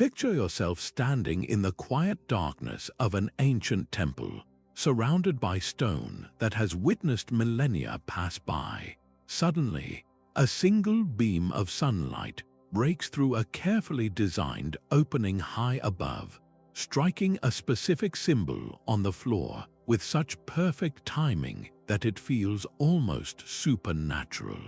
Picture yourself standing in the quiet darkness of an ancient temple, surrounded by stone that has witnessed millennia pass by. Suddenly, a single beam of sunlight breaks through a carefully designed opening high above, striking a specific symbol on the floor with such perfect timing that it feels almost supernatural.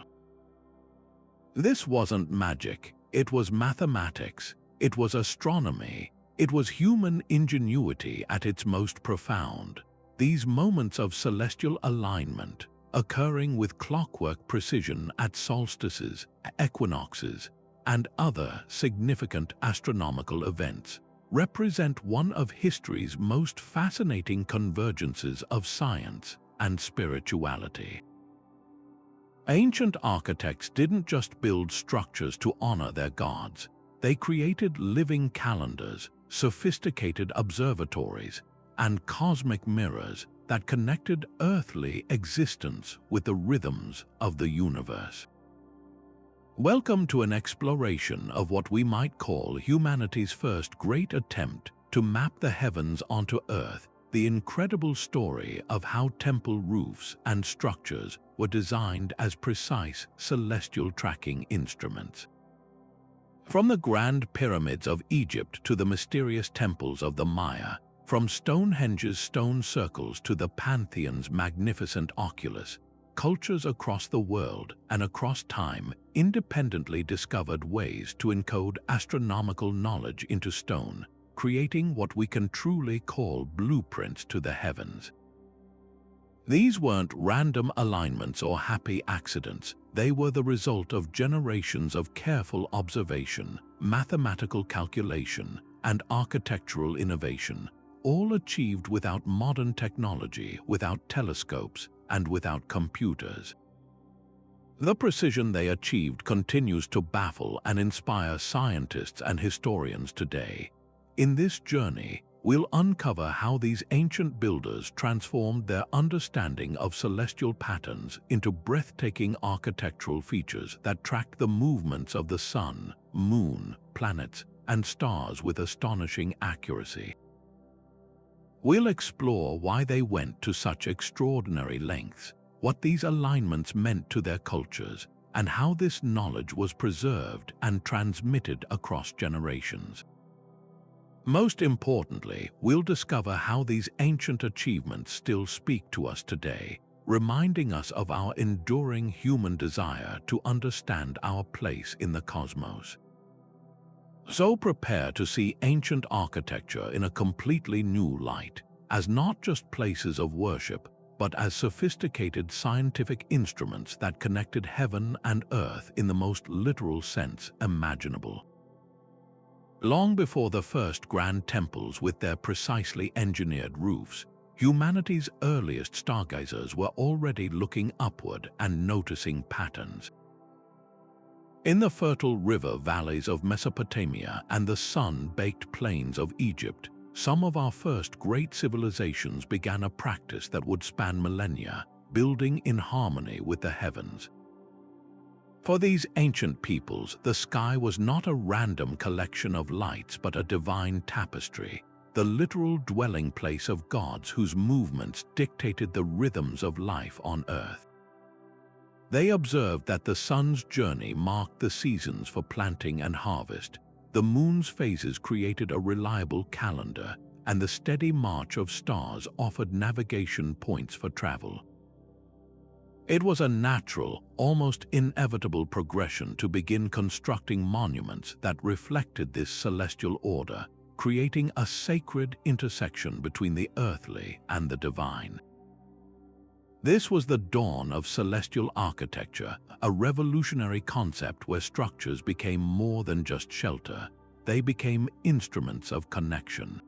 This wasn't magic, it was mathematics, it was astronomy, it was human ingenuity at its most profound. These moments of celestial alignment, occurring with clockwork precision at solstices, equinoxes, and other significant astronomical events, represent one of history's most fascinating convergences of science and spirituality. Ancient architects didn't just build structures to honor their gods. They created living calendars, sophisticated observatories, and cosmic mirrors that connected earthly existence with the rhythms of the universe. Welcome to an exploration of what we might call humanity's first great attempt to map the heavens onto Earth, the incredible story of how temple roofs and structures were designed as precise celestial tracking instruments. From the grand pyramids of Egypt to the mysterious temples of the Maya, from Stonehenge's stone circles to the Pantheon's magnificent oculus, cultures across the world and across time independently discovered ways to encode astronomical knowledge into stone, creating what we can truly call blueprints to the heavens. These weren't random alignments or happy accidents. They were the result of generations of careful observation, mathematical calculation, and architectural innovation, all achieved without modern technology, without telescopes, and without computers. The precision they achieved continues to baffle and inspire scientists and historians today. In this journey, we'll uncover how these ancient builders transformed their understanding of celestial patterns into breathtaking architectural features that tracked the movements of the sun, moon, planets, and stars with astonishing accuracy. We'll explore why they went to such extraordinary lengths, what these alignments meant to their cultures, and how this knowledge was preserved and transmitted across generations. Most importantly, we'll discover how these ancient achievements still speak to us today, reminding us of our enduring human desire to understand our place in the cosmos. So prepare to see ancient architecture in a completely new light, as not just places of worship, but as sophisticated scientific instruments that connected heaven and earth in the most literal sense imaginable. Long before the first grand temples with their precisely engineered roofs, humanity's earliest stargazers were already looking upward and noticing patterns. In the fertile river valleys of Mesopotamia and the sun-baked plains of Egypt, some of our first great civilizations began a practice that would span millennia, building in harmony with the heavens. For these ancient peoples, the sky was not a random collection of lights but a divine tapestry, the literal dwelling place of gods whose movements dictated the rhythms of life on earth. They observed that the sun's journey marked the seasons for planting and harvest, the moon's phases created a reliable calendar, and the steady march of stars offered navigation points for travel. It was a natural, almost inevitable progression to begin constructing monuments that reflected this celestial order, creating a sacred intersection between the earthly and the divine. This was the dawn of celestial architecture, a revolutionary concept where structures became more than just shelter. They became instruments of connection.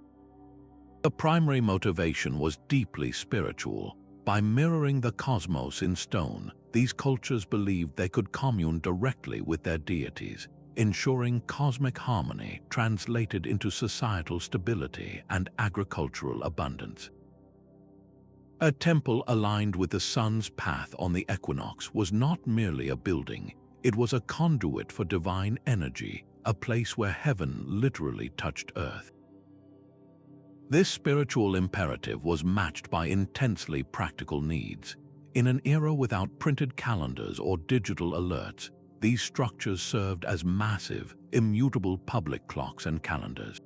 The primary motivation was deeply spiritual. By mirroring the cosmos in stone, these cultures believed they could commune directly with their deities, ensuring cosmic harmony translated into societal stability and agricultural abundance. A temple aligned with the sun's path on the equinox was not merely a building, it was a conduit for divine energy, a place where heaven literally touched earth. This spiritual imperative was matched by intensely practical needs. In an era without printed calendars or digital alerts, these structures served as massive, immutable public clocks and calendars.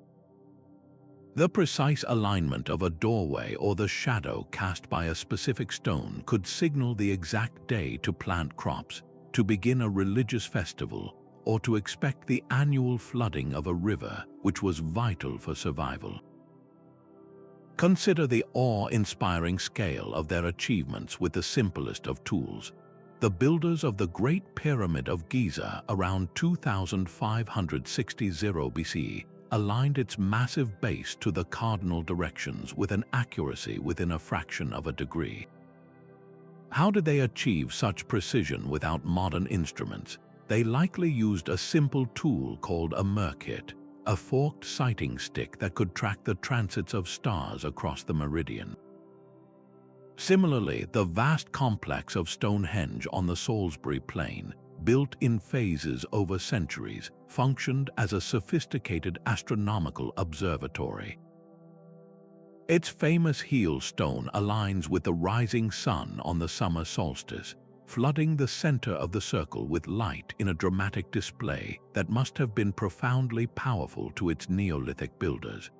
The precise alignment of a doorway or the shadow cast by a specific stone could signal the exact day to plant crops, to begin a religious festival, or to expect the annual flooding of a river, which was vital for survival. Consider the awe-inspiring scale of their achievements with the simplest of tools. The builders of the Great Pyramid of Giza around 2560 BC aligned its massive base to the cardinal directions with an accuracy within a fraction of a degree. How did they achieve such precision without modern instruments? They likely used a simple tool called a merkhet, a forked sighting stick that could track the transits of stars across the meridian. Similarly, the vast complex of Stonehenge on the Salisbury Plain, built in phases over centuries, functioned as a sophisticated astronomical observatory. Its famous heel stone aligns with the rising sun on the summer solstice, flooding the center of the circle with light in a dramatic display that must have been profoundly powerful to its Neolithic builders.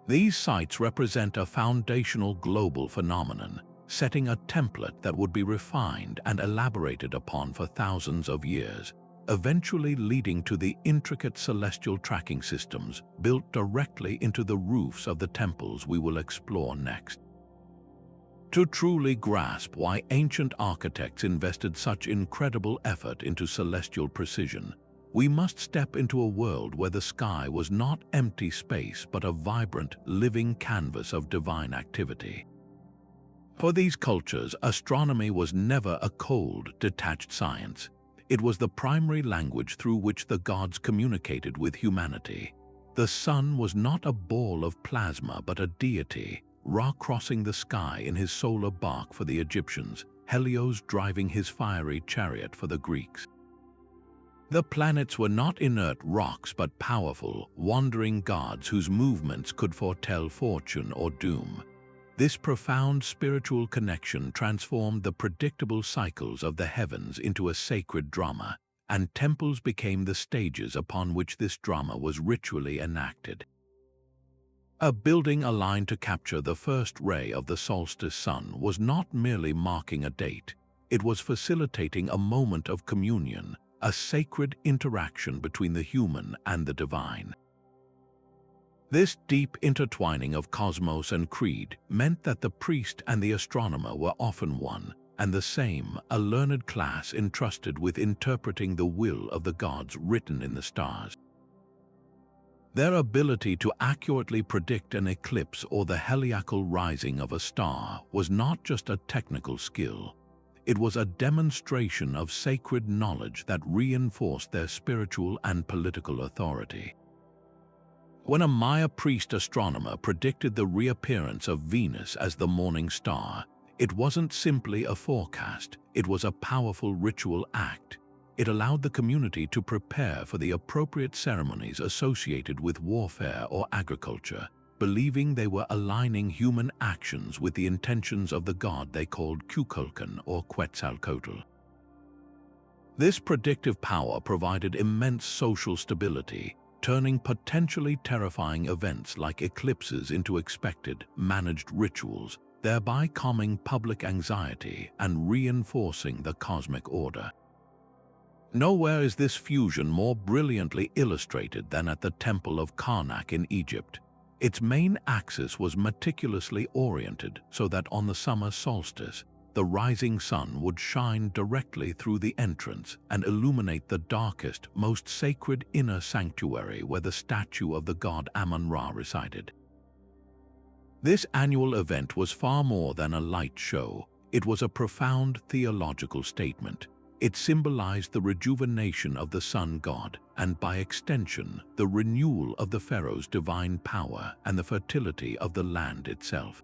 These sites represent a foundational global phenomenon, setting a template that would be refined and elaborated upon for thousands of years, eventually leading to the intricate celestial tracking systems built directly into the roofs of the temples we will explore next. To truly grasp why ancient architects invested such incredible effort into celestial precision, we must step into a world where the sky was not empty space but a vibrant, living canvas of divine activity. For these cultures, astronomy was never a cold, detached science. It was the primary language through which the gods communicated with humanity. The sun was not a ball of plasma but a deity, Ra crossing the sky in his solar bark for the Egyptians, Helios driving his fiery chariot for the Greeks. The planets were not inert rocks but powerful, wandering gods whose movements could foretell fortune or doom. This profound spiritual connection transformed the predictable cycles of the heavens into a sacred drama, and temples became the stages upon which this drama was ritually enacted. A building aligned to capture the first ray of the solstice sun was not merely marking a date, it was facilitating a moment of communion, a sacred interaction between the human and the divine. This deep intertwining of cosmos and creed meant that the priest and the astronomer were often one and the same, a learned class entrusted with interpreting the will of the gods written in the stars. Their ability to accurately predict an eclipse or the heliacal rising of a star was not just a technical skill. It was a demonstration of sacred knowledge that reinforced their spiritual and political authority. When a Maya priest astronomer predicted the reappearance of Venus as the morning star, it wasn't simply a forecast, it was a powerful ritual act. It allowed the community to prepare for the appropriate ceremonies associated with warfare or agriculture, believing they were aligning human actions with the intentions of the god they called Kukulkan or Quetzalcoatl. This predictive power provided immense social stability, turning potentially terrifying events like eclipses into expected, managed rituals, thereby calming public anxiety and reinforcing the cosmic order. Nowhere is this fusion more brilliantly illustrated than at the Temple of Karnak in Egypt. Its main axis was meticulously oriented so that on the summer solstice, the rising sun would shine directly through the entrance and illuminate the darkest, most sacred inner sanctuary where the statue of the god Amun-Ra resided. This annual event was far more than a light show. It was a profound theological statement. It symbolized the rejuvenation of the sun god and, by extension, the renewal of the pharaoh's divine power and the fertility of the land itself.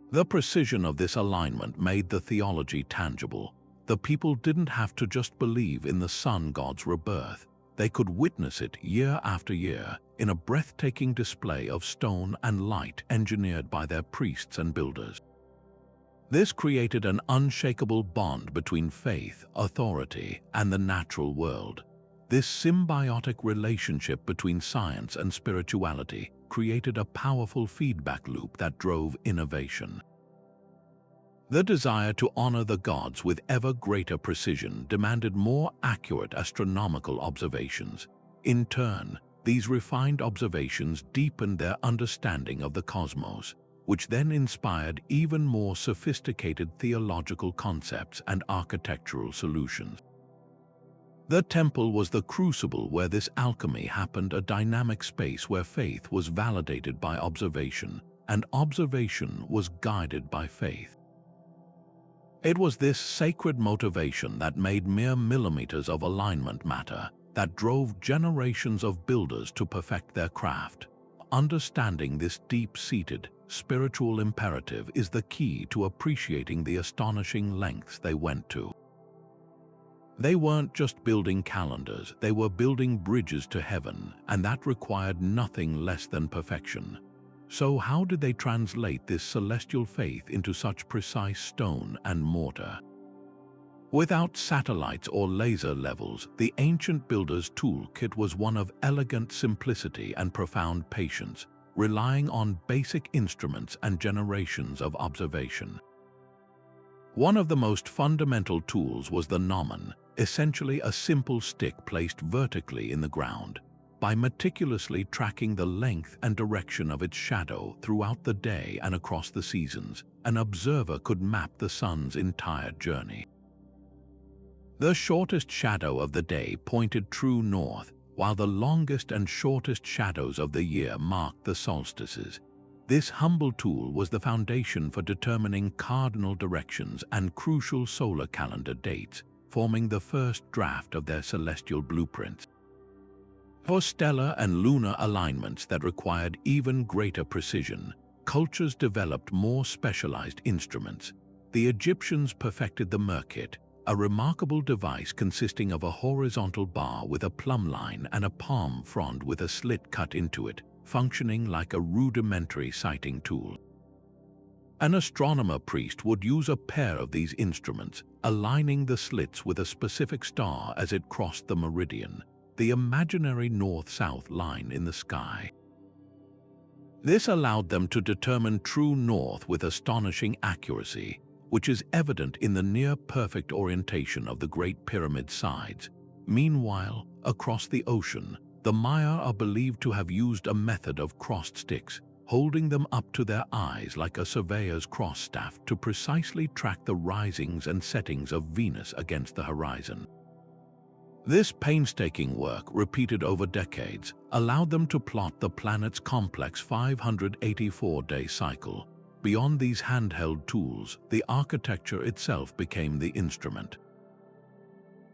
The precision of this alignment made the theology tangible. The people didn't have to just believe in the sun god's rebirth. they could witness it year after year in a breathtaking display of stone and light engineered by their priests and builders. This created an unshakable bond between faith, authority, and the natural world. This symbiotic relationship between science and spirituality created a powerful feedback loop that drove innovation. The desire to honor the gods with ever greater precision demanded more accurate astronomical observations. In turn, these refined observations deepened their understanding of the cosmos, which then inspired even more sophisticated theological concepts and architectural solutions. The temple was the crucible where this alchemy happened, a dynamic space where faith was validated by observation, and observation was guided by faith. It was this sacred motivation that made mere millimeters of alignment matter, that drove generations of builders to perfect their craft. Understanding this deep-seated, spiritual imperative is the key to appreciating the astonishing lengths they went to. They weren't just building calendars, they were building bridges to heaven, and that required nothing less than perfection. So how did they translate this celestial faith into such precise stone and mortar? Without satellites or laser levels, the ancient builder's toolkit was one of elegant simplicity and profound patience, relying on basic instruments and generations of observation. One of the most fundamental tools was the gnomon, essentially a simple stick placed vertically in the ground. By meticulously tracking the length and direction of its shadow throughout the day and across the seasons, an observer could map the sun's entire journey. The shortest shadow of the day pointed true north, while the longest and shortest shadows of the year marked the solstices. This humble tool was the foundation for determining cardinal directions and crucial solar calendar dates, forming the first draft of their celestial blueprints. For stellar and lunar alignments that required even greater precision, cultures developed more specialized instruments. The Egyptians perfected the merkhet, a remarkable device consisting of a horizontal bar with a plumb line and a palm frond with a slit cut into it, functioning like a rudimentary sighting tool. An astronomer priest would use a pair of these instruments, aligning the slits with a specific star as it crossed the meridian, the imaginary north-south line in the sky. This allowed them to determine true north with astonishing accuracy, which is evident in the near-perfect orientation of the Great Pyramid's sides. Meanwhile, across the ocean, the Maya are believed to have used a method of crossed sticks, holding them up to their eyes like a surveyor's cross staff to precisely track the risings and settings of Venus against the horizon. This painstaking work, repeated over decades, allowed them to plot the planet's complex 584-day cycle. Beyond these handheld tools, the architecture itself became the instrument.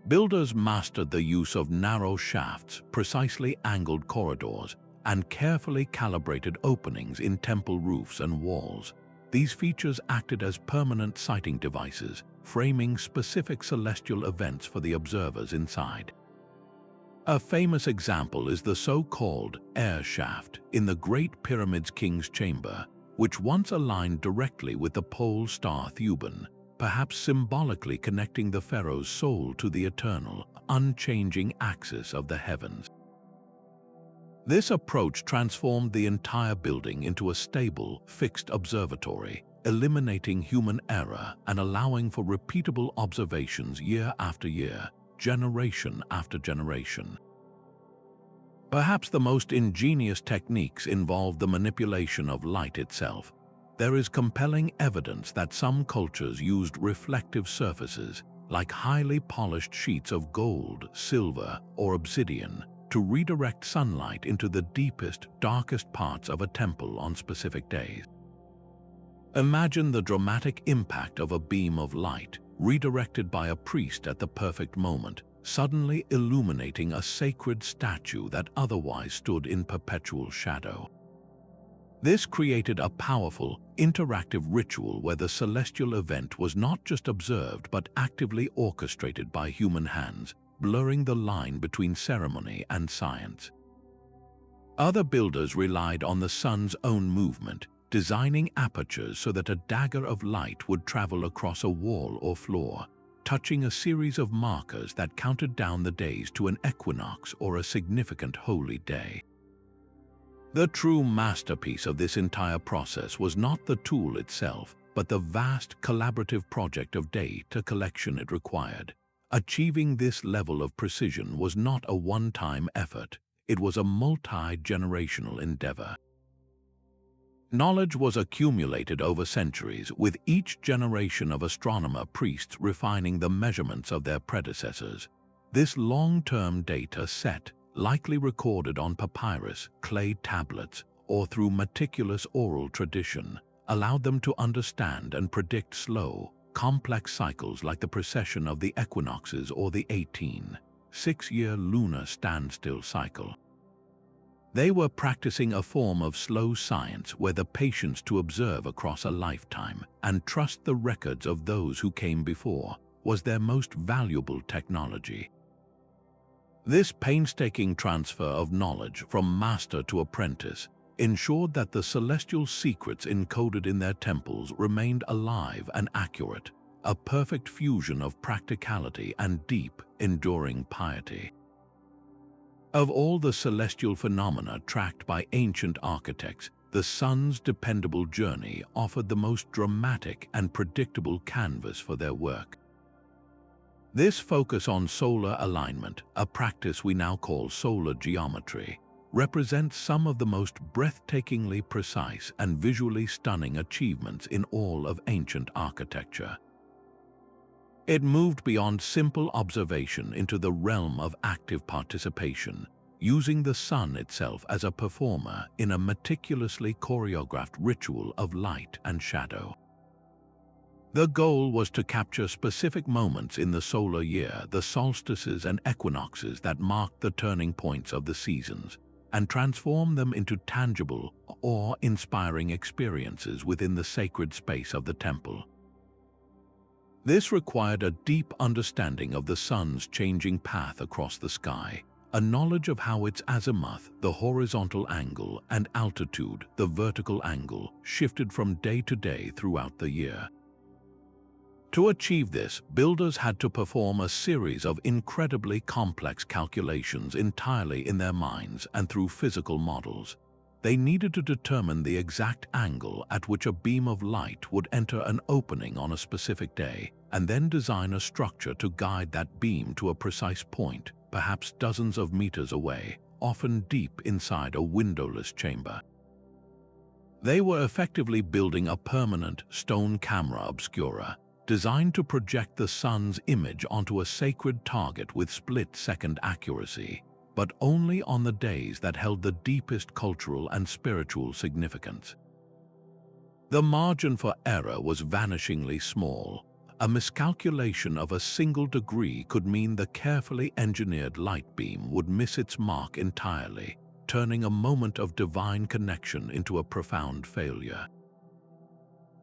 Builders mastered the use of narrow shafts, precisely angled corridors, and carefully calibrated openings in temple roofs and walls. These features acted as permanent sighting devices, framing specific celestial events for the observers inside. A famous example is the so-called air shaft in the Great Pyramid's King's Chamber, which once aligned directly with the pole star Thuban, perhaps symbolically connecting the pharaoh's soul to the eternal, unchanging axis of the heavens. This approach transformed the entire building into a stable, fixed observatory, eliminating human error and allowing for repeatable observations year after year, generation after generation. Perhaps the most ingenious techniques involve the manipulation of light itself. There is compelling evidence that some cultures used reflective surfaces, like highly polished sheets of gold, silver, or obsidian, to redirect sunlight into the deepest, darkest parts of a temple on specific days. Imagine the dramatic impact of a beam of light, redirected by a priest at the perfect moment, suddenly illuminating a sacred statue that otherwise stood in perpetual shadow. This created a powerful, interactive ritual where the celestial event was not just observed but actively orchestrated by human hands, blurring the line between ceremony and science. Other builders relied on the sun's own movement, designing apertures so that a dagger of light would travel across a wall or floor, touching a series of markers that counted down the days to an equinox or a significant holy day. The true masterpiece of this entire process was not the tool itself, but the vast collaborative project of data collection it required. Achieving this level of precision was not a one-time effort, it was a multi-generational endeavor. Knowledge was accumulated over centuries, with each generation of astronomer priests refining the measurements of their predecessors. This long-term data set, likely recorded on papyrus, clay tablets, or through meticulous oral tradition, allowed them to understand and predict slow, complex cycles like the precession of the equinoxes or the 18-6-year lunar standstill cycle. They were practicing a form of slow science where the patience to observe across a lifetime and trust the records of those who came before was their most valuable technology. This painstaking transfer of knowledge from master to apprentice ensured that the celestial secrets encoded in their temples remained alive and accurate, a perfect fusion of practicality and deep, enduring piety. Of all the celestial phenomena tracked by ancient architects, the sun's dependable journey offered the most dramatic and predictable canvas for their work. This focus on solar alignment, a practice we now call solar geometry, represents some of the most breathtakingly precise and visually stunning achievements in all of ancient architecture. It moved beyond simple observation into the realm of active participation, using the sun itself as a performer in a meticulously choreographed ritual of light and shadow. The goal was to capture specific moments in the solar year, the solstices and equinoxes that marked the turning points of the seasons, and transform them into tangible, awe-inspiring experiences within the sacred space of the temple. This required a deep understanding of the sun's changing path across the sky, a knowledge of how its azimuth, the horizontal angle, and altitude, the vertical angle, shifted from day to day throughout the year. To achieve this, builders had to perform a series of incredibly complex calculations entirely in their minds and through physical models. They needed to determine the exact angle at which a beam of light would enter an opening on a specific day, and then design a structure to guide that beam to a precise point, perhaps dozens of meters away, often deep inside a windowless chamber. They were effectively building a permanent stone camera obscura, designed to project the sun's image onto a sacred target with split-second accuracy, but only on the days that held the deepest cultural and spiritual significance. The margin for error was vanishingly small. A miscalculation of a single degree could mean the carefully engineered light beam would miss its mark entirely, turning a moment of divine connection into a profound failure.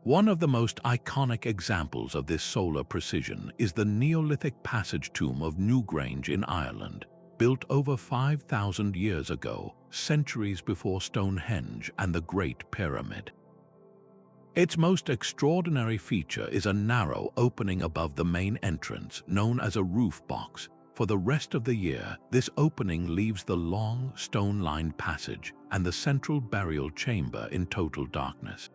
One of the most iconic examples of this solar precision is the Neolithic passage tomb of Newgrange in Ireland, built over 5,000 years ago, centuries before Stonehenge and the Great Pyramid. Its most extraordinary feature is a narrow opening above the main entrance, known as a roof box. For the rest of the year, this opening leaves the long, stone-lined passage and the central burial chamber in total darkness.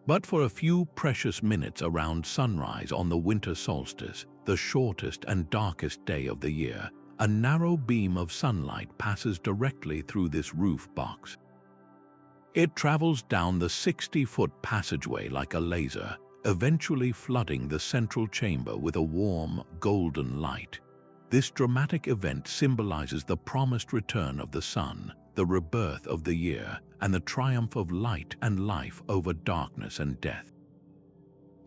But for a few precious minutes around sunrise on the winter solstice, the shortest and darkest day of the year, a narrow beam of sunlight passes directly through this roof box. It travels down the 60-foot passageway like a laser, eventually flooding the central chamber with a warm, golden light. This dramatic event symbolizes the promised return of the sun, the rebirth of the year, and the triumph of light and life over darkness and death.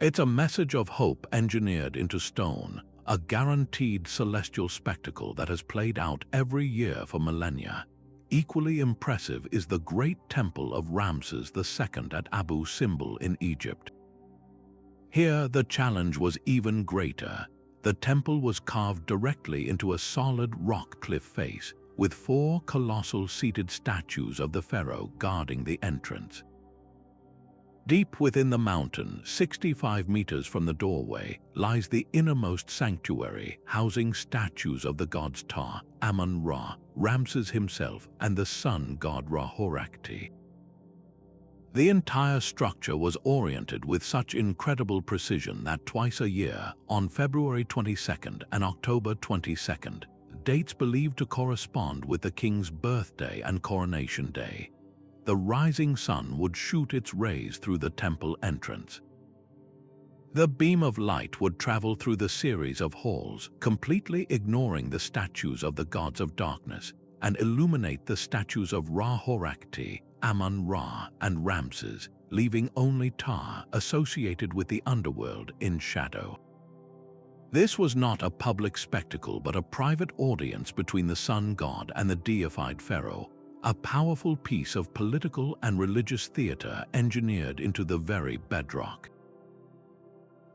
It's a message of hope engineered into stone, a guaranteed celestial spectacle that has played out every year for millennia. Equally impressive is the great temple of Ramses II at Abu Simbel in Egypt. Here, the challenge was even greater. The temple was carved directly into a solid rock cliff face, with 4 colossal seated statues of the pharaoh guarding the entrance. Deep within the mountain, 65 meters from the doorway, lies the innermost sanctuary, housing statues of the gods Ptah, Amun-Ra, Ramses himself, and the sun god Ra-Horakhti. The entire structure was oriented with such incredible precision that twice a year, on February 22nd and October 22nd, dates believed to correspond with the king's birthday and coronation day, the rising sun would shoot its rays through the temple entrance. The beam of light would travel through the series of halls, completely ignoring the statues of the gods of darkness, and illuminate the statues of Ra-Horakhti, Amun-Ra, and Ramses, leaving only Ptah associated with the underworld in shadow. This was not a public spectacle but a private audience between the sun god and the deified pharaoh, a powerful piece of political and religious theater engineered into the very bedrock.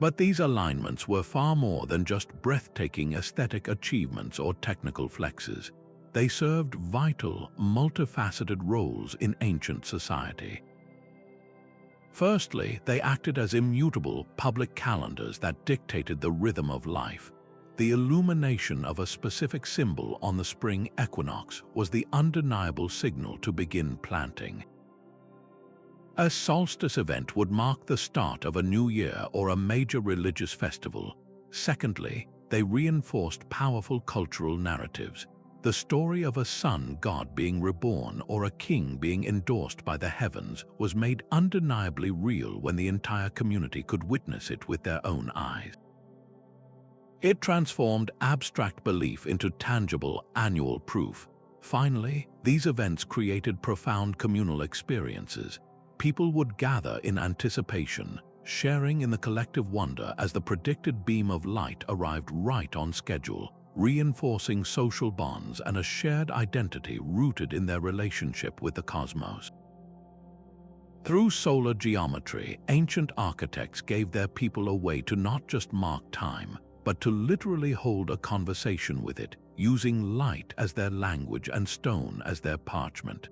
But these alignments were far more than just breathtaking aesthetic achievements or technical flexes. They served vital, multifaceted roles in ancient society. Firstly, they acted as immutable public calendars that dictated the rhythm of life. The illumination of a specific symbol on the spring equinox was the undeniable signal to begin planting. A solstice event would mark the start of a new year or a major religious festival. Secondly, they reinforced powerful cultural narratives. The story of a sun god being reborn or a king being endorsed by the heavens was made undeniably real when the entire community could witness it with their own eyes. It transformed abstract belief into tangible, annual proof. Finally, these events created profound communal experiences. People would gather in anticipation, sharing in the collective wonder as the predicted beam of light arrived right on schedule, reinforcing social bonds and a shared identity rooted in their relationship with the cosmos. Through solar geometry, ancient architects gave their people a way to not just mark time, but to literally hold a conversation with it, using light as their language and stone as their parchment.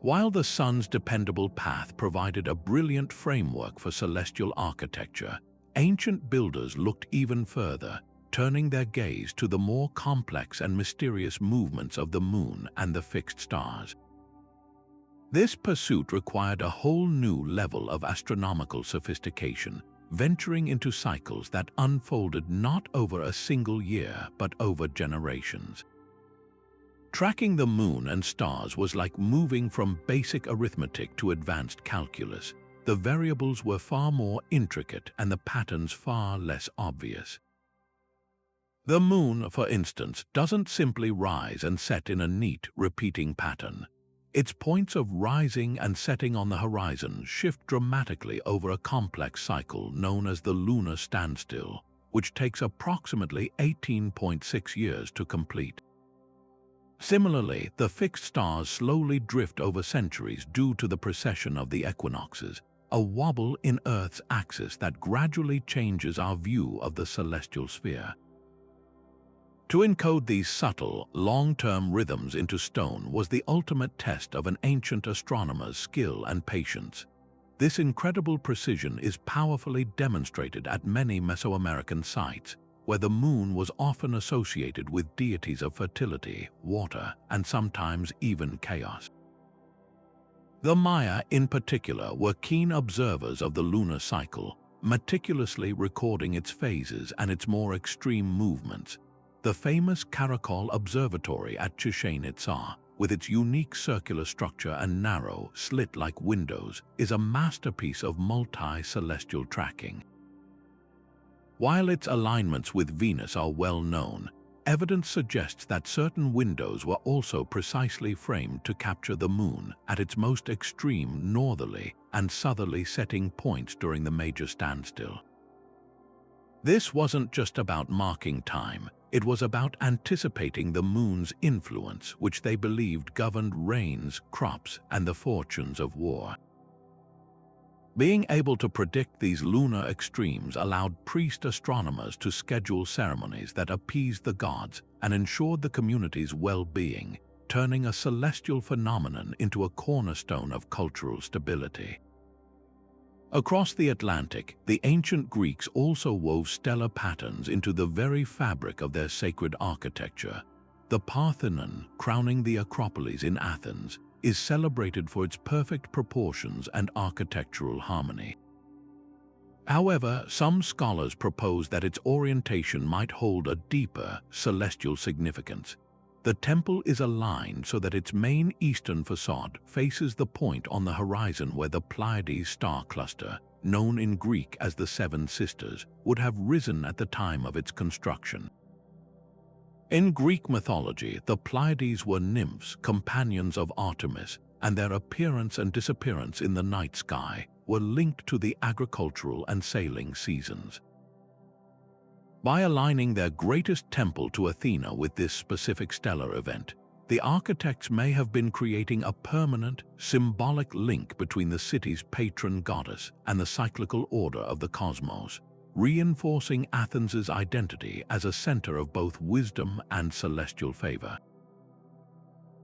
While the sun's dependable path provided a brilliant framework for celestial architecture, ancient builders looked even further, turning their gaze to the more complex and mysterious movements of the moon and the fixed stars. This pursuit required a whole new level of astronomical sophistication, venturing into cycles that unfolded not over a single year but over generations. Tracking the moon and stars was like moving from basic arithmetic to advanced calculus. The variables were far more intricate and the patterns far less obvious. The moon, for instance, doesn't simply rise and set in a neat, repeating pattern. Its points of rising and setting on the horizon shift dramatically over a complex cycle known as the lunar standstill, which takes approximately 18.6 years to complete. Similarly, the fixed stars slowly drift over centuries due to the precession of the equinoxes, a wobble in Earth's axis that gradually changes our view of the celestial sphere. To encode these subtle, long-term rhythms into stone was the ultimate test of an ancient astronomer's skill and patience. This incredible precision is powerfully demonstrated at many Mesoamerican sites, where the moon was often associated with deities of fertility, water, and sometimes even chaos. The Maya, in particular, were keen observers of the lunar cycle, meticulously recording its phases and its more extreme movements. The famous Caracol Observatory at Chichén Itzá, with its unique circular structure and narrow, slit-like windows, is a masterpiece of multi-celestial tracking. While its alignments with Venus are well known, evidence suggests that certain windows were also precisely framed to capture the moon at its most extreme northerly and southerly setting points during the major standstill. This wasn't just about marking time. It was about anticipating the moon's influence, which they believed governed rains, crops, and the fortunes of war. Being able to predict these lunar extremes allowed priest astronomers to schedule ceremonies that appeased the gods and ensured the community's well-being, turning a celestial phenomenon into a cornerstone of cultural stability. Across the Atlantic, the ancient Greeks also wove stellar patterns into the very fabric of their sacred architecture. The Parthenon, crowning the Acropolis in Athens, is celebrated for its perfect proportions and architectural harmony. However, some scholars propose that its orientation might hold a deeper, celestial significance. The temple is aligned so that its main eastern facade faces the point on the horizon where the Pleiades star cluster, known in Greek as the Seven Sisters, would have risen at the time of its construction. In Greek mythology, the Pleiades were nymphs, companions of Artemis, and their appearance and disappearance in the night sky were linked to the agricultural and sailing seasons. By aligning their greatest temple to Athena with this specific stellar event, the architects may have been creating a permanent, symbolic link between the city's patron goddess and the cyclical order of the cosmos, reinforcing Athens's identity as a center of both wisdom and celestial favor.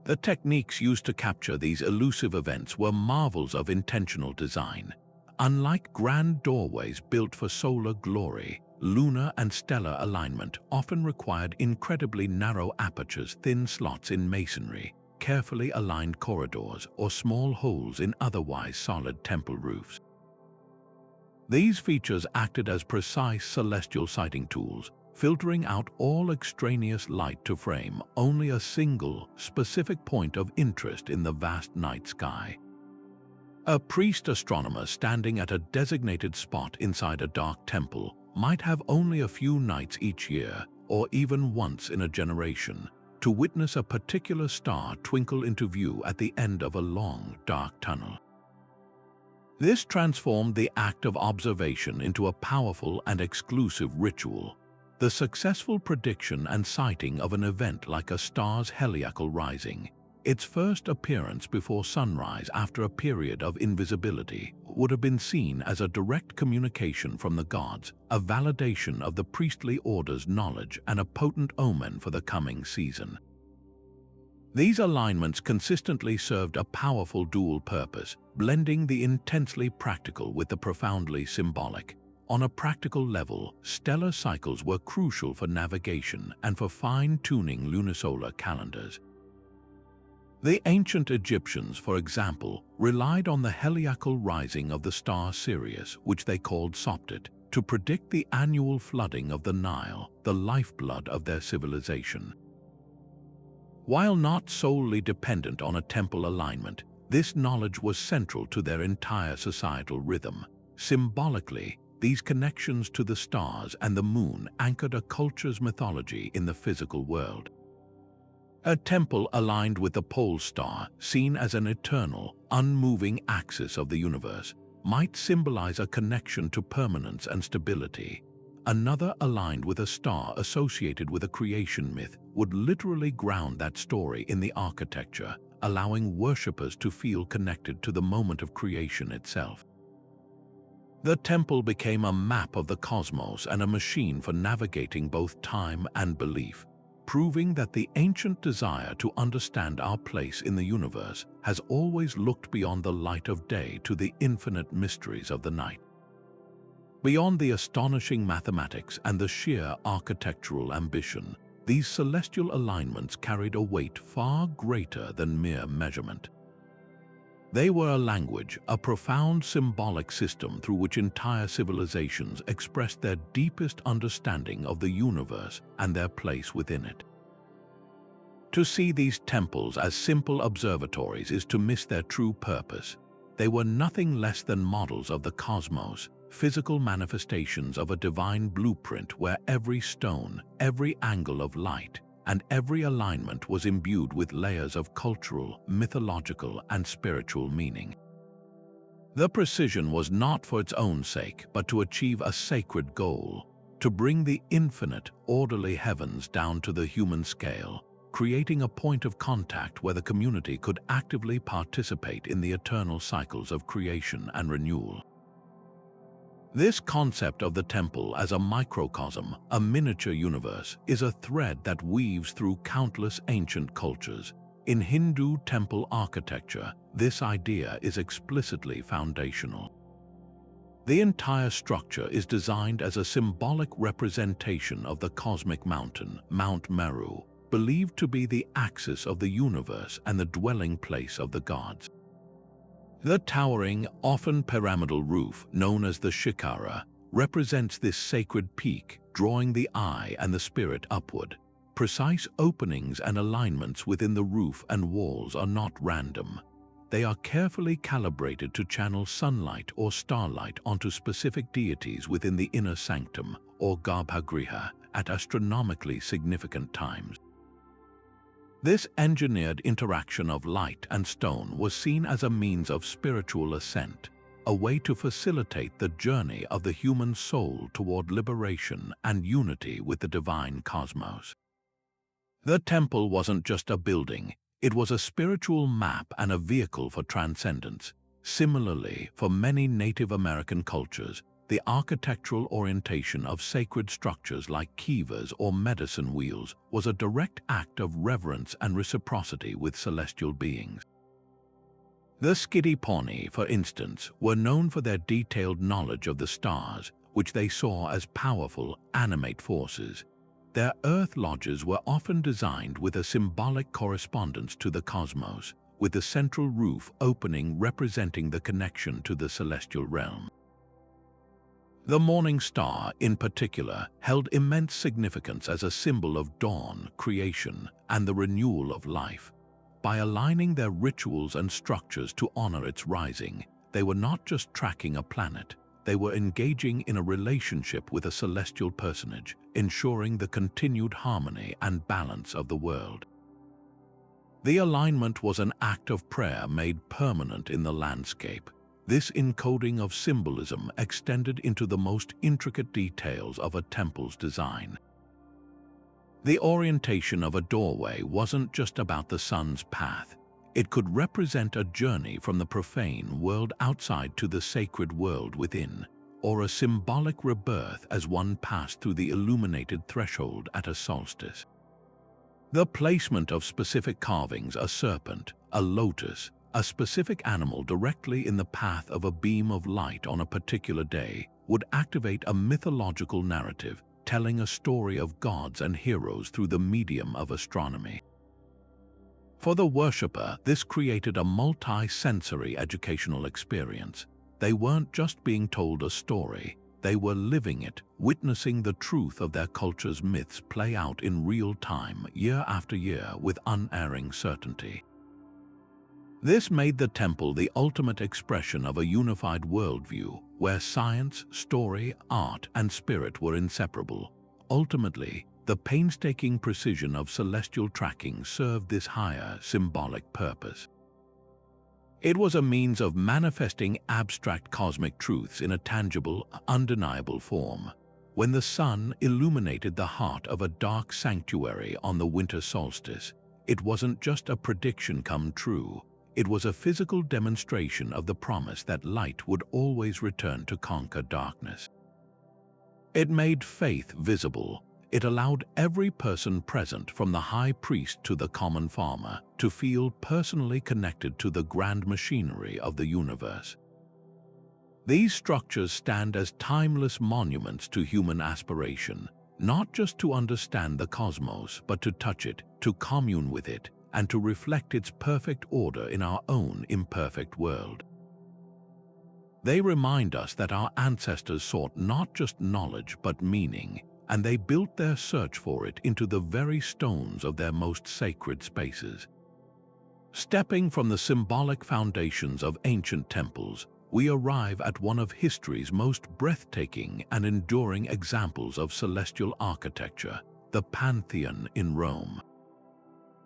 The techniques used to capture these elusive events were marvels of intentional design. Unlike grand doorways built for solar glory, lunar and stellar alignment often required incredibly narrow apertures, thin slots in masonry, carefully aligned corridors, or small holes in otherwise solid temple roofs. These features acted as precise celestial sighting tools, filtering out all extraneous light to frame only a single, specific point of interest in the vast night sky. A priest astronomer standing at a designated spot inside a dark temple might have only a few nights each year, or even once in a generation, to witness a particular star twinkle into view at the end of a long, dark tunnel. This transformed the act of observation into a powerful and exclusive ritual. The successful prediction and sighting of an event like a star's heliacal rising, its first appearance before sunrise after a period of invisibility, would have been seen as a direct communication from the gods, a validation of the priestly order's knowledge and a potent omen for the coming season. These alignments consistently served a powerful dual purpose, blending the intensely practical with the profoundly symbolic. On a practical level, stellar cycles were crucial for navigation and for fine-tuning lunisolar calendars. The ancient Egyptians, for example, relied on the heliacal rising of the star Sirius, which they called Soptit, to predict the annual flooding of the Nile, the lifeblood of their civilization. While not solely dependent on a temple alignment, this knowledge was central to their entire societal rhythm. Symbolically, these connections to the stars and the moon anchored a culture's mythology in the physical world. A temple aligned with the pole star, seen as an eternal, unmoving axis of the universe, might symbolize a connection to permanence and stability. Another aligned with a star associated with a creation myth would literally ground that story in the architecture, allowing worshippers to feel connected to the moment of creation itself. The temple became a map of the cosmos and a machine for navigating both time and belief, proving that the ancient desire to understand our place in the universe has always looked beyond the light of day to the infinite mysteries of the night. Beyond the astonishing mathematics and the sheer architectural ambition, these celestial alignments carried a weight far greater than mere measurement. They were a language, a profound symbolic system through which entire civilizations expressed their deepest understanding of the universe and their place within it. To see these temples as simple observatories is to miss their true purpose. They were nothing less than models of the cosmos, physical manifestations of a divine blueprint where every stone, every angle of light, and every alignment was imbued with layers of cultural, mythological, and spiritual meaning. The precision was not for its own sake, but to achieve a sacred goal, to bring the infinite, orderly heavens down to the human scale, creating a point of contact where the community could actively participate in the eternal cycles of creation and renewal. This concept of the temple as a microcosm, a miniature universe, is a thread that weaves through countless ancient cultures. In Hindu temple architecture, this idea is explicitly foundational. The entire structure is designed as a symbolic representation of the cosmic mountain, Mount Meru, believed to be the axis of the universe and the dwelling place of the gods. The towering, often pyramidal roof, known as the shikara, represents this sacred peak, drawing the eye and the spirit upward. Precise openings and alignments within the roof and walls are not random. They are carefully calibrated to channel sunlight or starlight onto specific deities within the inner sanctum, or garbhagriha, at astronomically significant times. This engineered interaction of light and stone was seen as a means of spiritual ascent, a way to facilitate the journey of the human soul toward liberation and unity with the divine cosmos. The temple wasn't just a building, it was a spiritual map and a vehicle for transcendence. Similarly, for many Native American cultures, the architectural orientation of sacred structures like kivas or medicine wheels was a direct act of reverence and reciprocity with celestial beings. The Skidi Pawnee, for instance, were known for their detailed knowledge of the stars, which they saw as powerful, animate forces. Their earth lodges were often designed with a symbolic correspondence to the cosmos, with the central roof opening representing the connection to the celestial realm. The morning star, in particular, held immense significance as a symbol of dawn, creation, and the renewal of life. By aligning their rituals and structures to honor its rising, they were not just tracking a planet, they were engaging in a relationship with a celestial personage, ensuring the continued harmony and balance of the world. The alignment was an act of prayer made permanent in the landscape. This encoding of symbolism extended into the most intricate details of a temple's design. The orientation of a doorway wasn't just about the sun's path. It could represent a journey from the profane world outside to the sacred world within, or a symbolic rebirth as one passed through the illuminated threshold at a solstice. The placement of specific carvings, a serpent, a lotus, a specific animal directly in the path of a beam of light on a particular day would activate a mythological narrative, telling a story of gods and heroes through the medium of astronomy. For the worshipper, this created a multi-sensory educational experience. They weren't just being told a story, they were living it, witnessing the truth of their culture's myths play out in real time, year after year, with unerring certainty. This made the temple the ultimate expression of a unified worldview, where science, story, art, and spirit were inseparable. Ultimately, the painstaking precision of celestial tracking served this higher, symbolic purpose. It was a means of manifesting abstract cosmic truths in a tangible, undeniable form. When the sun illuminated the heart of a dark sanctuary on the winter solstice, it wasn't just a prediction come true. It was a physical demonstration of the promise that light would always return to conquer darkness. It made faith visible. It allowed every person present, from the high priest to the common farmer, to feel personally connected to the grand machinery of the universe. These structures stand as timeless monuments to human aspiration, not just to understand the cosmos, but to touch it, to commune with it, and to reflect its perfect order in our own imperfect world. They remind us that our ancestors sought not just knowledge but meaning, and they built their search for it into the very stones of their most sacred spaces. Stepping from the symbolic foundations of ancient temples, we arrive at one of history's most breathtaking and enduring examples of celestial architecture, the Pantheon in Rome.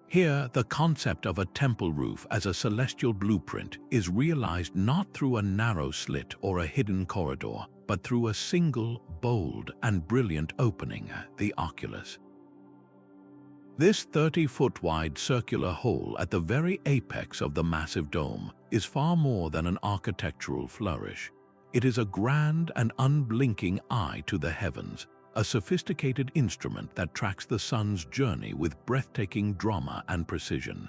Here, the concept of a temple roof as a celestial blueprint is realized not through a narrow slit or a hidden corridor, but through a single, bold, and brilliant opening, the oculus. This 30-foot wide circular hole at the very apex of the massive dome is far more than an architectural flourish. It is a grand and unblinking eye to the heavens, a sophisticated instrument that tracks the sun's journey with breathtaking drama and precision.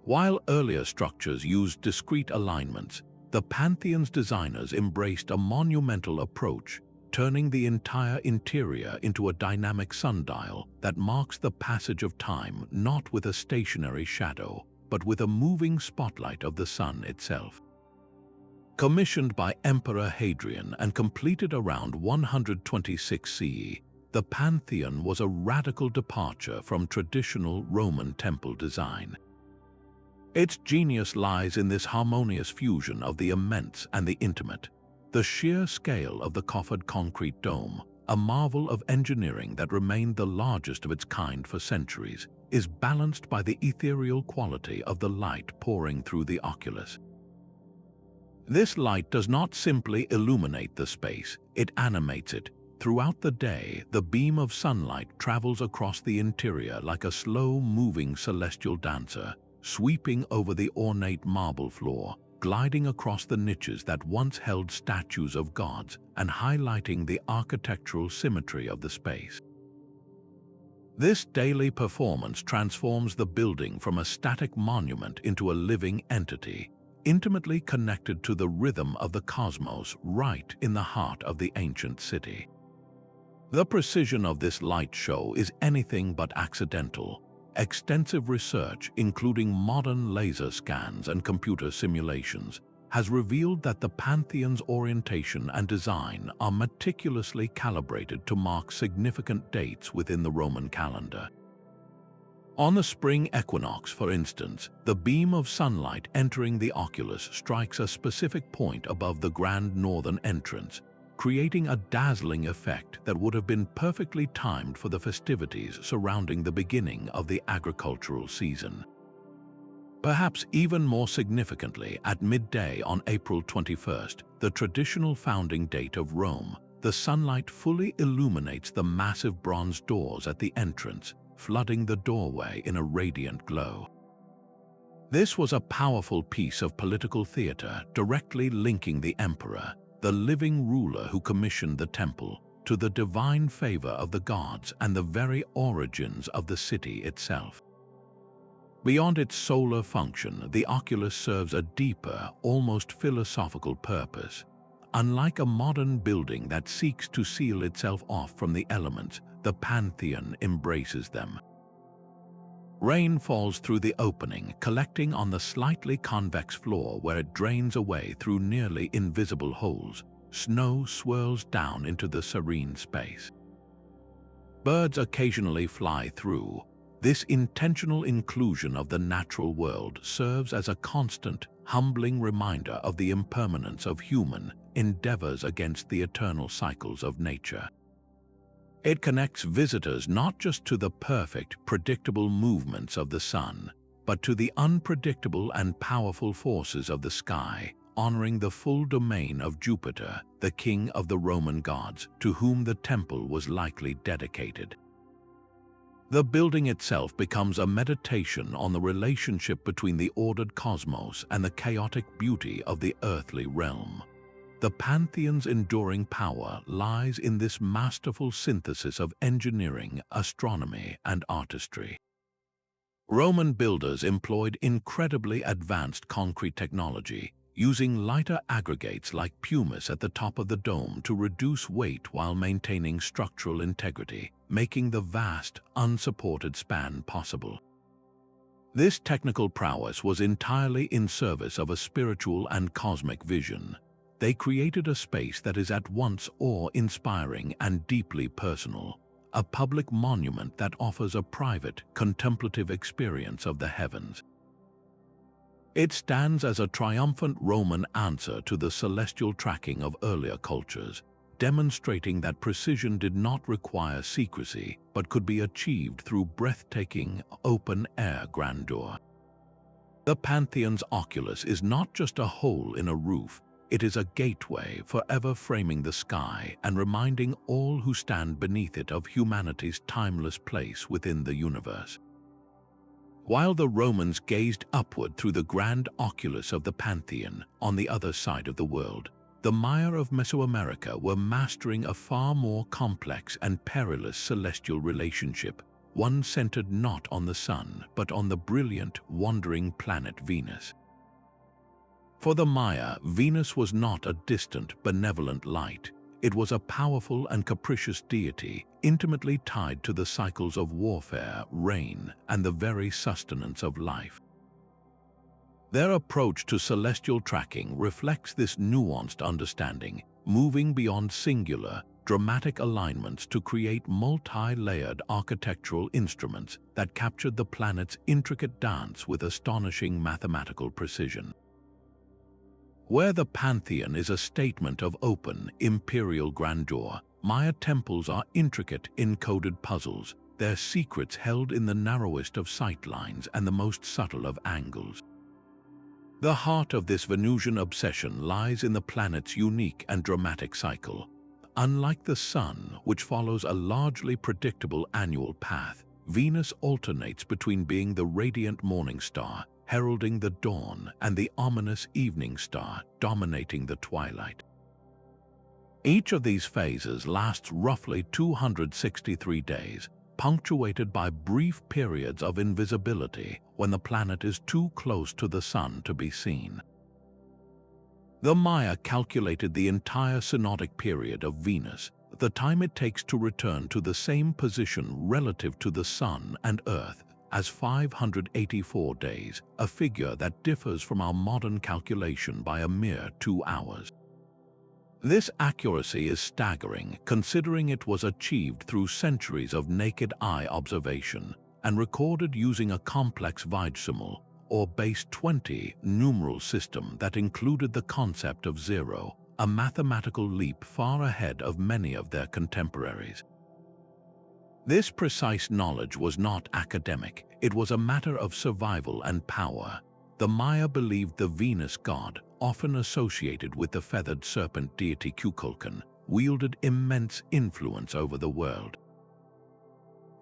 While earlier structures used discrete alignments, the Pantheon's designers embraced a monumental approach, turning the entire interior into a dynamic sundial that marks the passage of time not with a stationary shadow, but with a moving spotlight of the sun itself. Commissioned by Emperor Hadrian and completed around 126 CE, the Pantheon was a radical departure from traditional Roman temple design. Its genius lies in this harmonious fusion of the immense and the intimate. The sheer scale of the coffered concrete dome, a marvel of engineering that remained the largest of its kind for centuries, is balanced by the ethereal quality of the light pouring through the oculus. This light does not simply illuminate the space, it animates it. Throughout the day, the beam of sunlight travels across the interior like a slow-moving celestial dancer, sweeping over the ornate marble floor, gliding across the niches that once held statues of gods and highlighting the architectural symmetry of the space. This daily performance transforms the building from a static monument into a living entity, intimately connected to the rhythm of the cosmos right in the heart of the ancient city. The precision of this light show is anything but accidental. Extensive research, including modern laser scans and computer simulations, has revealed that the Pantheon's orientation and design are meticulously calibrated to mark significant dates within the Roman calendar. On the spring equinox, for instance, the beam of sunlight entering the oculus strikes a specific point above the grand northern entrance, creating a dazzling effect that would have been perfectly timed for the festivities surrounding the beginning of the agricultural season. Perhaps even more significantly, at midday on April 21st, the traditional founding date of Rome, the sunlight fully illuminates the massive bronze doors at the entrance, flooding the doorway in a radiant glow. This was a powerful piece of political theater, directly linking the emperor, the living ruler who commissioned the temple, to the divine favor of the gods and the very origins of the city itself. Beyond its solar function, the oculus serves a deeper, almost philosophical purpose. Unlike a modern building that seeks to seal itself off from the elements, the Pantheon embraces them. Rain falls through the opening, collecting on the slightly convex floor where it drains away through nearly invisible holes. Snow swirls down into the serene space. Birds occasionally fly through. This intentional inclusion of the natural world serves as a constant, humbling reminder of the impermanence of human endeavors against the eternal cycles of nature. It connects visitors not just to the perfect, predictable movements of the sun, but to the unpredictable and powerful forces of the sky, honoring the full domain of Jupiter, the king of the Roman gods, to whom the temple was likely dedicated. The building itself becomes a meditation on the relationship between the ordered cosmos and the chaotic beauty of the earthly realm. The Pantheon's enduring power lies in this masterful synthesis of engineering, astronomy, and artistry. Roman builders employed incredibly advanced concrete technology, using lighter aggregates like pumice at the top of the dome to reduce weight while maintaining structural integrity, making the vast, unsupported span possible. This technical prowess was entirely in service of a spiritual and cosmic vision. They created a space that is at once awe-inspiring and deeply personal, a public monument that offers a private, contemplative experience of the heavens. It stands as a triumphant Roman answer to the celestial tracking of earlier cultures, demonstrating that precision did not require secrecy but could be achieved through breathtaking, open-air grandeur. The Pantheon's oculus is not just a hole in a roof, it is a gateway forever framing the sky and reminding all who stand beneath it of humanity's timeless place within the universe. While the Romans gazed upward through the grand oculus of the Pantheon on the other side of the world, the Maya of Mesoamerica were mastering a far more complex and perilous celestial relationship, one centered not on the sun but on the brilliant, wandering planet Venus. For the Maya, Venus was not a distant, benevolent light. It was a powerful and capricious deity, intimately tied to the cycles of warfare, rain, and the very sustenance of life. Their approach to celestial tracking reflects this nuanced understanding, moving beyond singular, dramatic alignments to create multi-layered architectural instruments that captured the planet's intricate dance with astonishing mathematical precision. Where the Pantheon is a statement of open, imperial grandeur, Maya temples are intricate, encoded puzzles, their secrets held in the narrowest of sightlines and the most subtle of angles. The heart of this Venusian obsession lies in the planet's unique and dramatic cycle. Unlike the Sun, which follows a largely predictable annual path, Venus alternates between being the radiant morning star, heralding the dawn, and the ominous evening star, dominating the twilight. Each of these phases lasts roughly 263 days, punctuated by brief periods of invisibility when the planet is too close to the Sun to be seen. The Maya calculated the entire synodic period of Venus, the time it takes to return to the same position relative to the Sun and Earth, as 584 days, a figure that differs from our modern calculation by a mere 2 hours. This accuracy is staggering, considering it was achieved through centuries of naked eye observation and recorded using a complex Vajrasimul, or base 20, numeral system that included the concept of zero, a mathematical leap far ahead of many of their contemporaries. This precise knowledge was not academic, it was a matter of survival and power. The Maya believed the Venus god, often associated with the feathered serpent deity Kukulkan, wielded immense influence over the world.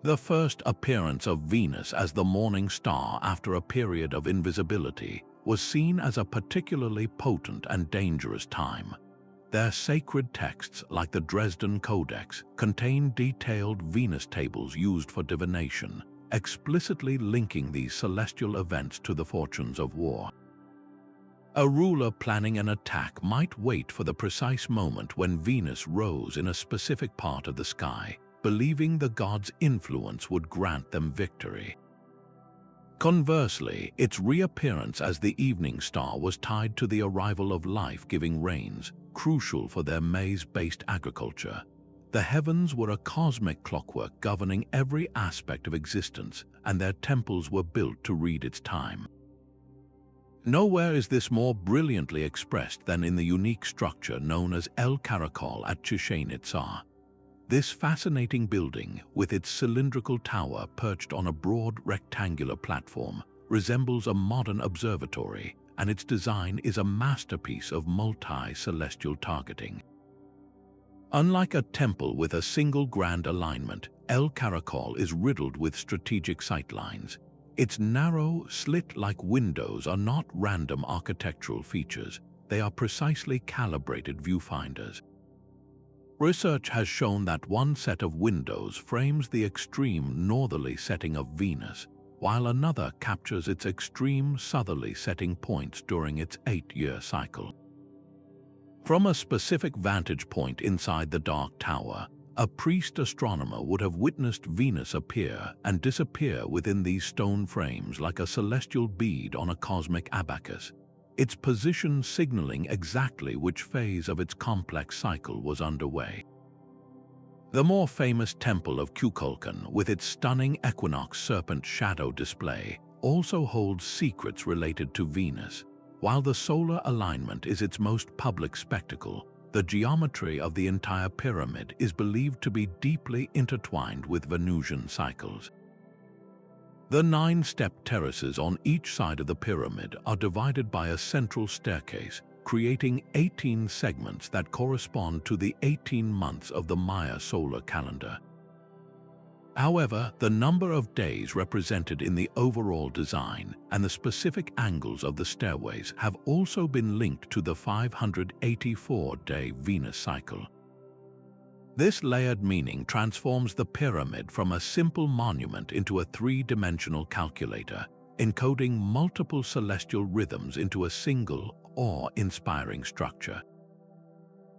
The first appearance of Venus as the morning star after a period of invisibility was seen as a particularly potent and dangerous time. Their sacred texts, like the Dresden Codex, contain detailed Venus tables used for divination, explicitly linking these celestial events to the fortunes of war. A ruler planning an attack might wait for the precise moment when Venus rose in a specific part of the sky, believing the god's influence would grant them victory. Conversely, its reappearance as the evening star was tied to the arrival of life-giving rains, crucial for their maize-based agriculture. The heavens were a cosmic clockwork governing every aspect of existence, and their temples were built to read its time. Nowhere is this more brilliantly expressed than in the unique structure known as El Caracol at Chichén Itzá. This fascinating building, with its cylindrical tower perched on a broad rectangular platform, resembles a modern observatory, and its design is a masterpiece of multi-celestial targeting. Unlike a temple with a single grand alignment, El Caracol is riddled with strategic sightlines. Its narrow, slit-like windows are not random architectural features, they are precisely calibrated viewfinders. Research has shown that one set of windows frames the extreme northerly setting of Venus, while another captures its extreme southerly setting points during its 8-year cycle. From a specific vantage point inside the dark tower, a priest astronomer would have witnessed Venus appear and disappear within these stone frames like a celestial bead on a cosmic abacus, its position signaling exactly which phase of its complex cycle was underway. The more famous temple of Kukulkan, with its stunning equinox serpent shadow display, also holds secrets related to Venus. While the solar alignment is its most public spectacle, the geometry of the entire pyramid is believed to be deeply intertwined with Venusian cycles. The 9-step terraces on each side of the pyramid are divided by a central staircase, creating 18 segments that correspond to the 18 months of the Maya solar calendar. However, the number of days represented in the overall design and the specific angles of the stairways have also been linked to the 584-day Venus cycle. This layered meaning transforms the pyramid from a simple monument into a three-dimensional calculator, encoding multiple celestial rhythms into a single, awe-inspiring structure.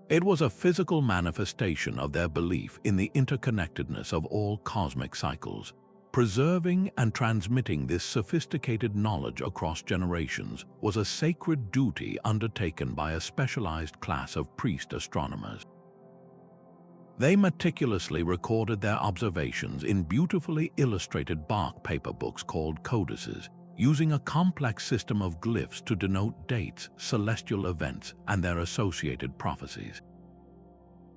It was a physical manifestation of their belief in the interconnectedness of all cosmic cycles. Preserving and transmitting this sophisticated knowledge across generations was a sacred duty undertaken by a specialized class of priest astronomers. They meticulously recorded their observations in beautifully illustrated bark paper books called codices, using a complex system of glyphs to denote dates, celestial events, and their associated prophecies.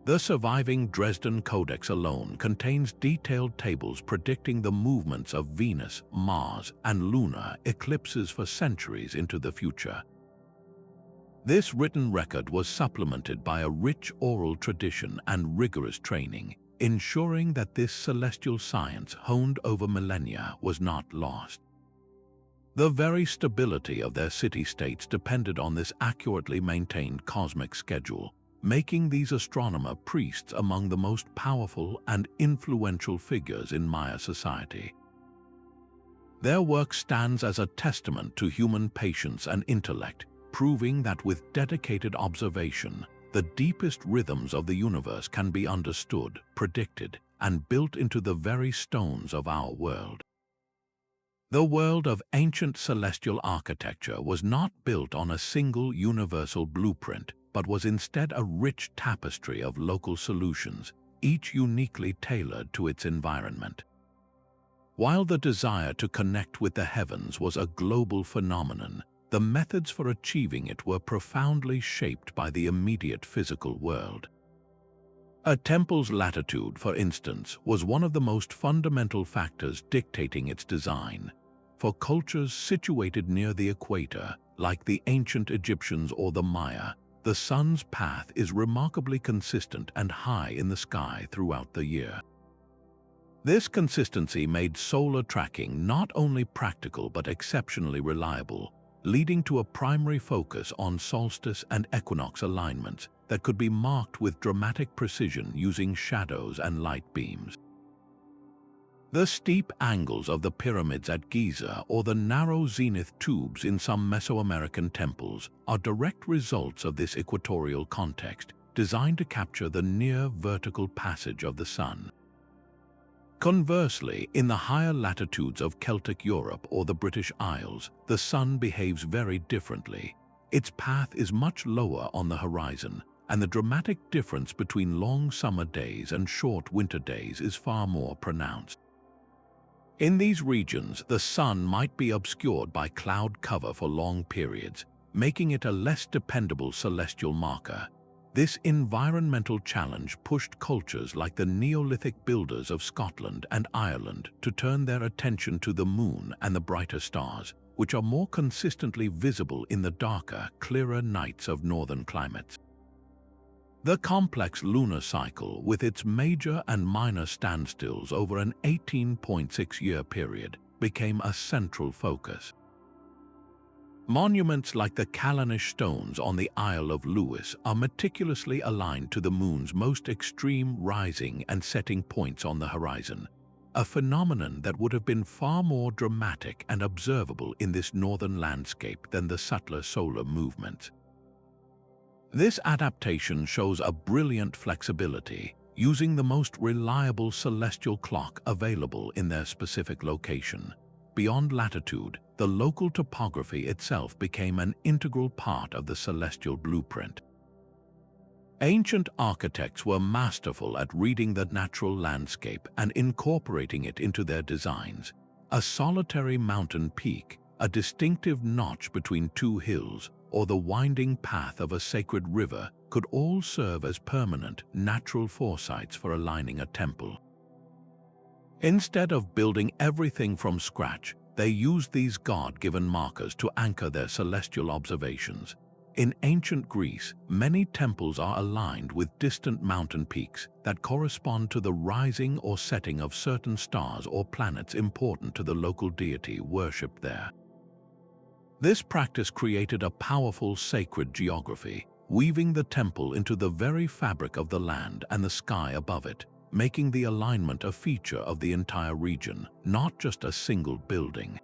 The surviving Dresden Codex alone contains detailed tables predicting the movements of Venus, Mars, and lunar eclipses for centuries into the future. This written record was supplemented by a rich oral tradition and rigorous training, ensuring that this celestial science honed over millennia was not lost. The very stability of their city-states depended on this accurately maintained cosmic schedule, making these astronomer priests among the most powerful and influential figures in Maya society. Their work stands as a testament to human patience and intellect, proving that with dedicated observation, the deepest rhythms of the universe can be understood, predicted, and built into the very stones of our world. The world of ancient celestial architecture was not built on a single universal blueprint, but was instead a rich tapestry of local solutions, each uniquely tailored to its environment. While the desire to connect with the heavens was a global phenomenon, the methods for achieving it were profoundly shaped by the immediate physical world. A temple's latitude, for instance, was one of the most fundamental factors dictating its design. For cultures situated near the equator, like the ancient Egyptians or the Maya, the sun's path is remarkably consistent and high in the sky throughout the year. This consistency made solar tracking not only practical but exceptionally reliable, leading to a primary focus on solstice and equinox alignments that could be marked with dramatic precision using shadows and light beams. The steep angles of the pyramids at Giza or the narrow zenith tubes in some Mesoamerican temples are direct results of this equatorial context, designed to capture the near vertical passage of the sun. Conversely, in the higher latitudes of Celtic Europe or the British Isles, the sun behaves very differently. Its path is much lower on the horizon, and the dramatic difference between long summer days and short winter days is far more pronounced. In these regions, the sun might be obscured by cloud cover for long periods, making it a less dependable celestial marker. This environmental challenge pushed cultures like the Neolithic builders of Scotland and Ireland to turn their attention to the moon and the brighter stars, which are more consistently visible in the darker, clearer nights of northern climates. The complex lunar cycle, with its major and minor standstills over an 18.6-year period, became a central focus. Monuments like the Callanish stones on the Isle of Lewis are meticulously aligned to the moon's most extreme rising and setting points on the horizon, a phenomenon that would have been far more dramatic and observable in this northern landscape than the subtler solar movements. This adaptation shows a brilliant flexibility, using the most reliable celestial clock available in their specific location. Beyond latitude, the local topography itself became an integral part of the celestial blueprint. Ancient architects were masterful at reading the natural landscape and incorporating it into their designs. A solitary mountain peak, a distinctive notch between two hills, or the winding path of a sacred river could all serve as permanent, natural foresights for aligning a temple. Instead of building everything from scratch, they used these God-given markers to anchor their celestial observations. In ancient Greece, many temples are aligned with distant mountain peaks that correspond to the rising or setting of certain stars or planets important to the local deity worshipped there. This practice created a powerful sacred geography, weaving the temple into the very fabric of the land and the sky above it, making the alignment a feature of the entire region, not just a single building.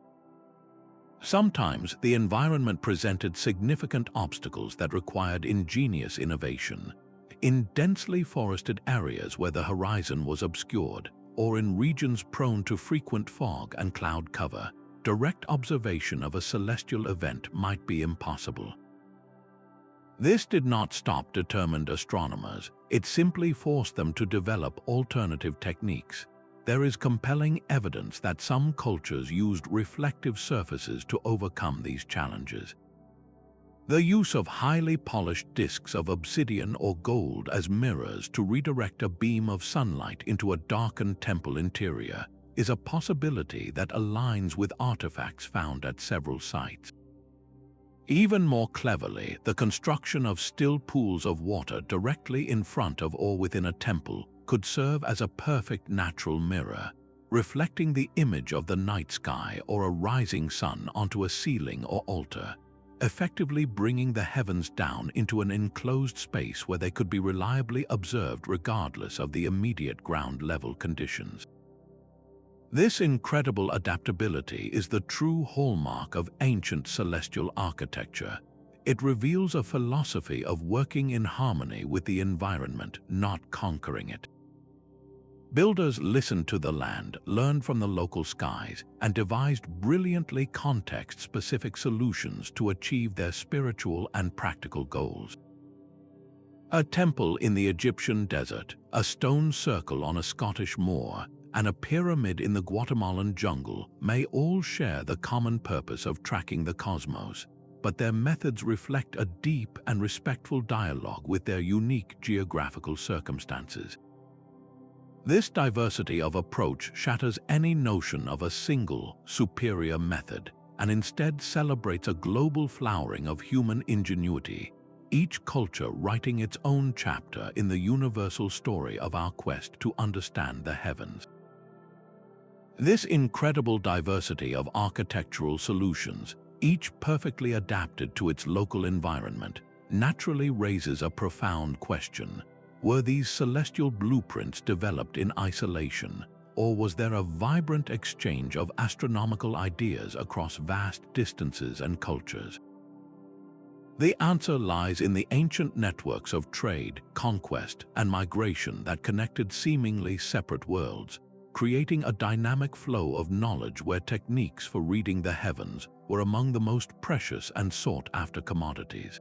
Sometimes the environment presented significant obstacles that required ingenious innovation. In densely forested areas where the horizon was obscured, or in regions prone to frequent fog and cloud cover, direct observation of a celestial event might be impossible. This did not stop determined astronomers, it simply forced them to develop alternative techniques. There is compelling evidence that some cultures used reflective surfaces to overcome these challenges. The use of highly polished discs of obsidian or gold as mirrors to redirect a beam of sunlight into a darkened temple interior is a possibility that aligns with artifacts found at several sites. Even more cleverly, the construction of still pools of water directly in front of or within a temple could serve as a perfect natural mirror, reflecting the image of the night sky or a rising sun onto a ceiling or altar, effectively bringing the heavens down into an enclosed space where they could be reliably observed regardless of the immediate ground level conditions. This incredible adaptability is the true hallmark of ancient celestial architecture. It reveals a philosophy of working in harmony with the environment, not conquering it. Builders listened to the land, learned from the local skies, and devised brilliantly context-specific solutions to achieve their spiritual and practical goals. A temple in the Egyptian desert, a stone circle on a Scottish moor, and a pyramid in the Guatemalan jungle may all share the common purpose of tracking the cosmos, but their methods reflect a deep and respectful dialogue with their unique geographical circumstances. This diversity of approach shatters any notion of a single, superior method, and instead celebrates a global flowering of human ingenuity, each culture writing its own chapter in the universal story of our quest to understand the heavens. This incredible diversity of architectural solutions, each perfectly adapted to its local environment, naturally raises a profound question. Were these celestial blueprints developed in isolation, or was there a vibrant exchange of astronomical ideas across vast distances and cultures? The answer lies in the ancient networks of trade, conquest, and migration that connected seemingly separate worlds, creating a dynamic flow of knowledge where techniques for reading the heavens were among the most precious and sought-after commodities.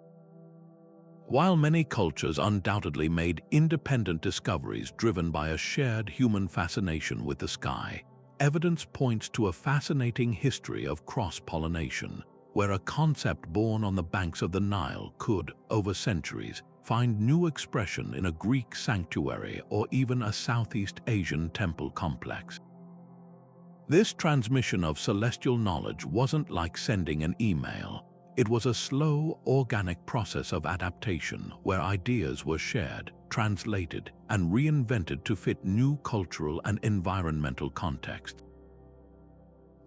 While many cultures undoubtedly made independent discoveries driven by a shared human fascination with the sky, evidence points to a fascinating history of cross-pollination, where a concept born on the banks of the Nile could, over centuries, find new expression in a Greek sanctuary or even a Southeast Asian temple complex. This transmission of celestial knowledge wasn't like sending an email. It was a slow, organic process of adaptation where ideas were shared, translated, and reinvented to fit new cultural and environmental contexts.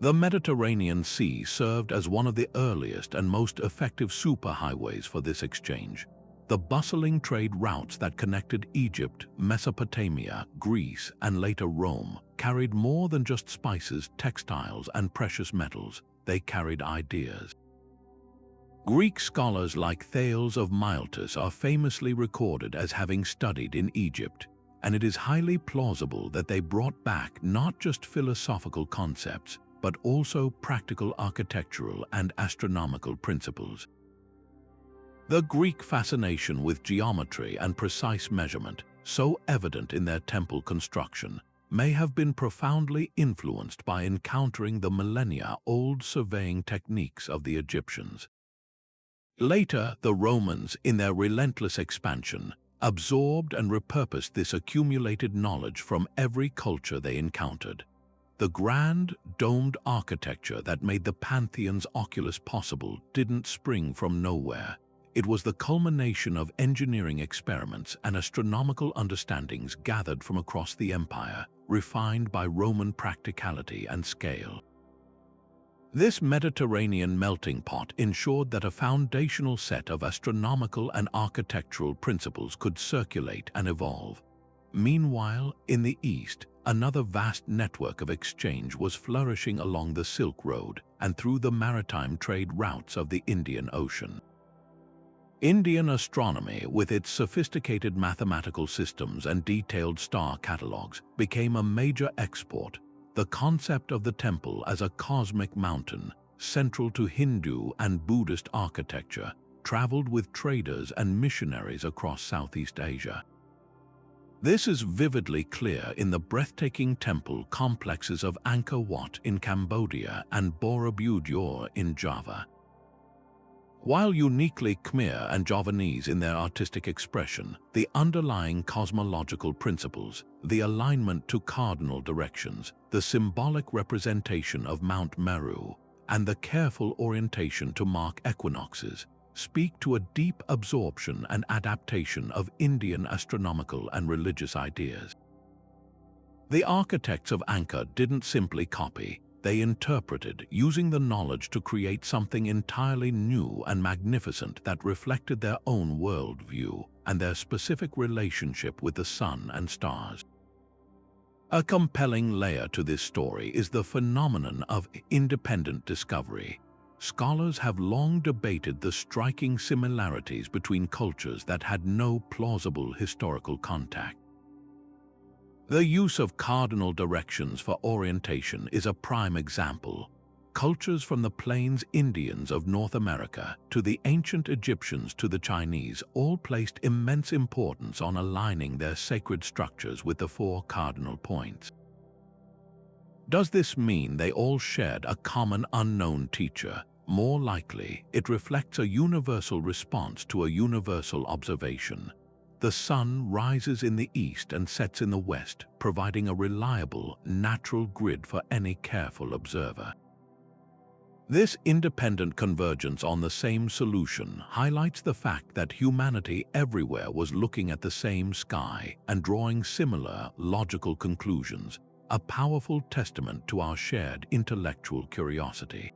The Mediterranean Sea served as one of the earliest and most effective superhighways for this exchange. The bustling trade routes that connected Egypt, Mesopotamia, Greece, and later Rome carried more than just spices, textiles, and precious metals. They carried ideas. Greek scholars like Thales of Miletus are famously recorded as having studied in Egypt, and it is highly plausible that they brought back not just philosophical concepts, but also practical architectural and astronomical principles. The Greek fascination with geometry and precise measurement, so evident in their temple construction, may have been profoundly influenced by encountering the millennia-old surveying techniques of the Egyptians. Later, the Romans, in their relentless expansion, absorbed and repurposed this accumulated knowledge from every culture they encountered. The grand, domed architecture that made the Pantheon's oculus possible didn't spring from nowhere. It was the culmination of engineering experiments and astronomical understandings gathered from across the empire, refined by Roman practicality and scale. This Mediterranean melting pot ensured that a foundational set of astronomical and architectural principles could circulate and evolve. Meanwhile, in the East, another vast network of exchange was flourishing along the Silk Road and through the maritime trade routes of the Indian Ocean. Indian astronomy, with its sophisticated mathematical systems and detailed star catalogues, became a major export. The concept of the temple as a cosmic mountain, central to Hindu and Buddhist architecture, traveled with traders and missionaries across Southeast Asia. This is vividly clear in the breathtaking temple complexes of Angkor Wat in Cambodia and Borobudur in Java. While uniquely Khmer and Javanese in their artistic expression, the underlying cosmological principles, the alignment to cardinal directions, the symbolic representation of Mount Meru, and the careful orientation to mark equinoxes, speak to a deep absorption and adaptation of Indian astronomical and religious ideas. The architects of Angkor didn't simply copy, they interpreted, using the knowledge to create something entirely new and magnificent that reflected their own worldview and their specific relationship with the sun and stars. A compelling layer to this story is the phenomenon of independent discovery. Scholars have long debated the striking similarities between cultures that had no plausible historical contact. The use of cardinal directions for orientation is a prime example. Cultures from the Plains Indians of North America to the ancient Egyptians to the Chinese all placed immense importance on aligning their sacred structures with the four cardinal points. Does this mean they all shared a common unknown teacher? More likely, it reflects a universal response to a universal observation. The sun rises in the east and sets in the west, providing a reliable, natural grid for any careful observer. This independent convergence on the same solution highlights the fact that humanity everywhere was looking at the same sky and drawing similar, logical conclusions, a powerful testament to our shared intellectual curiosity.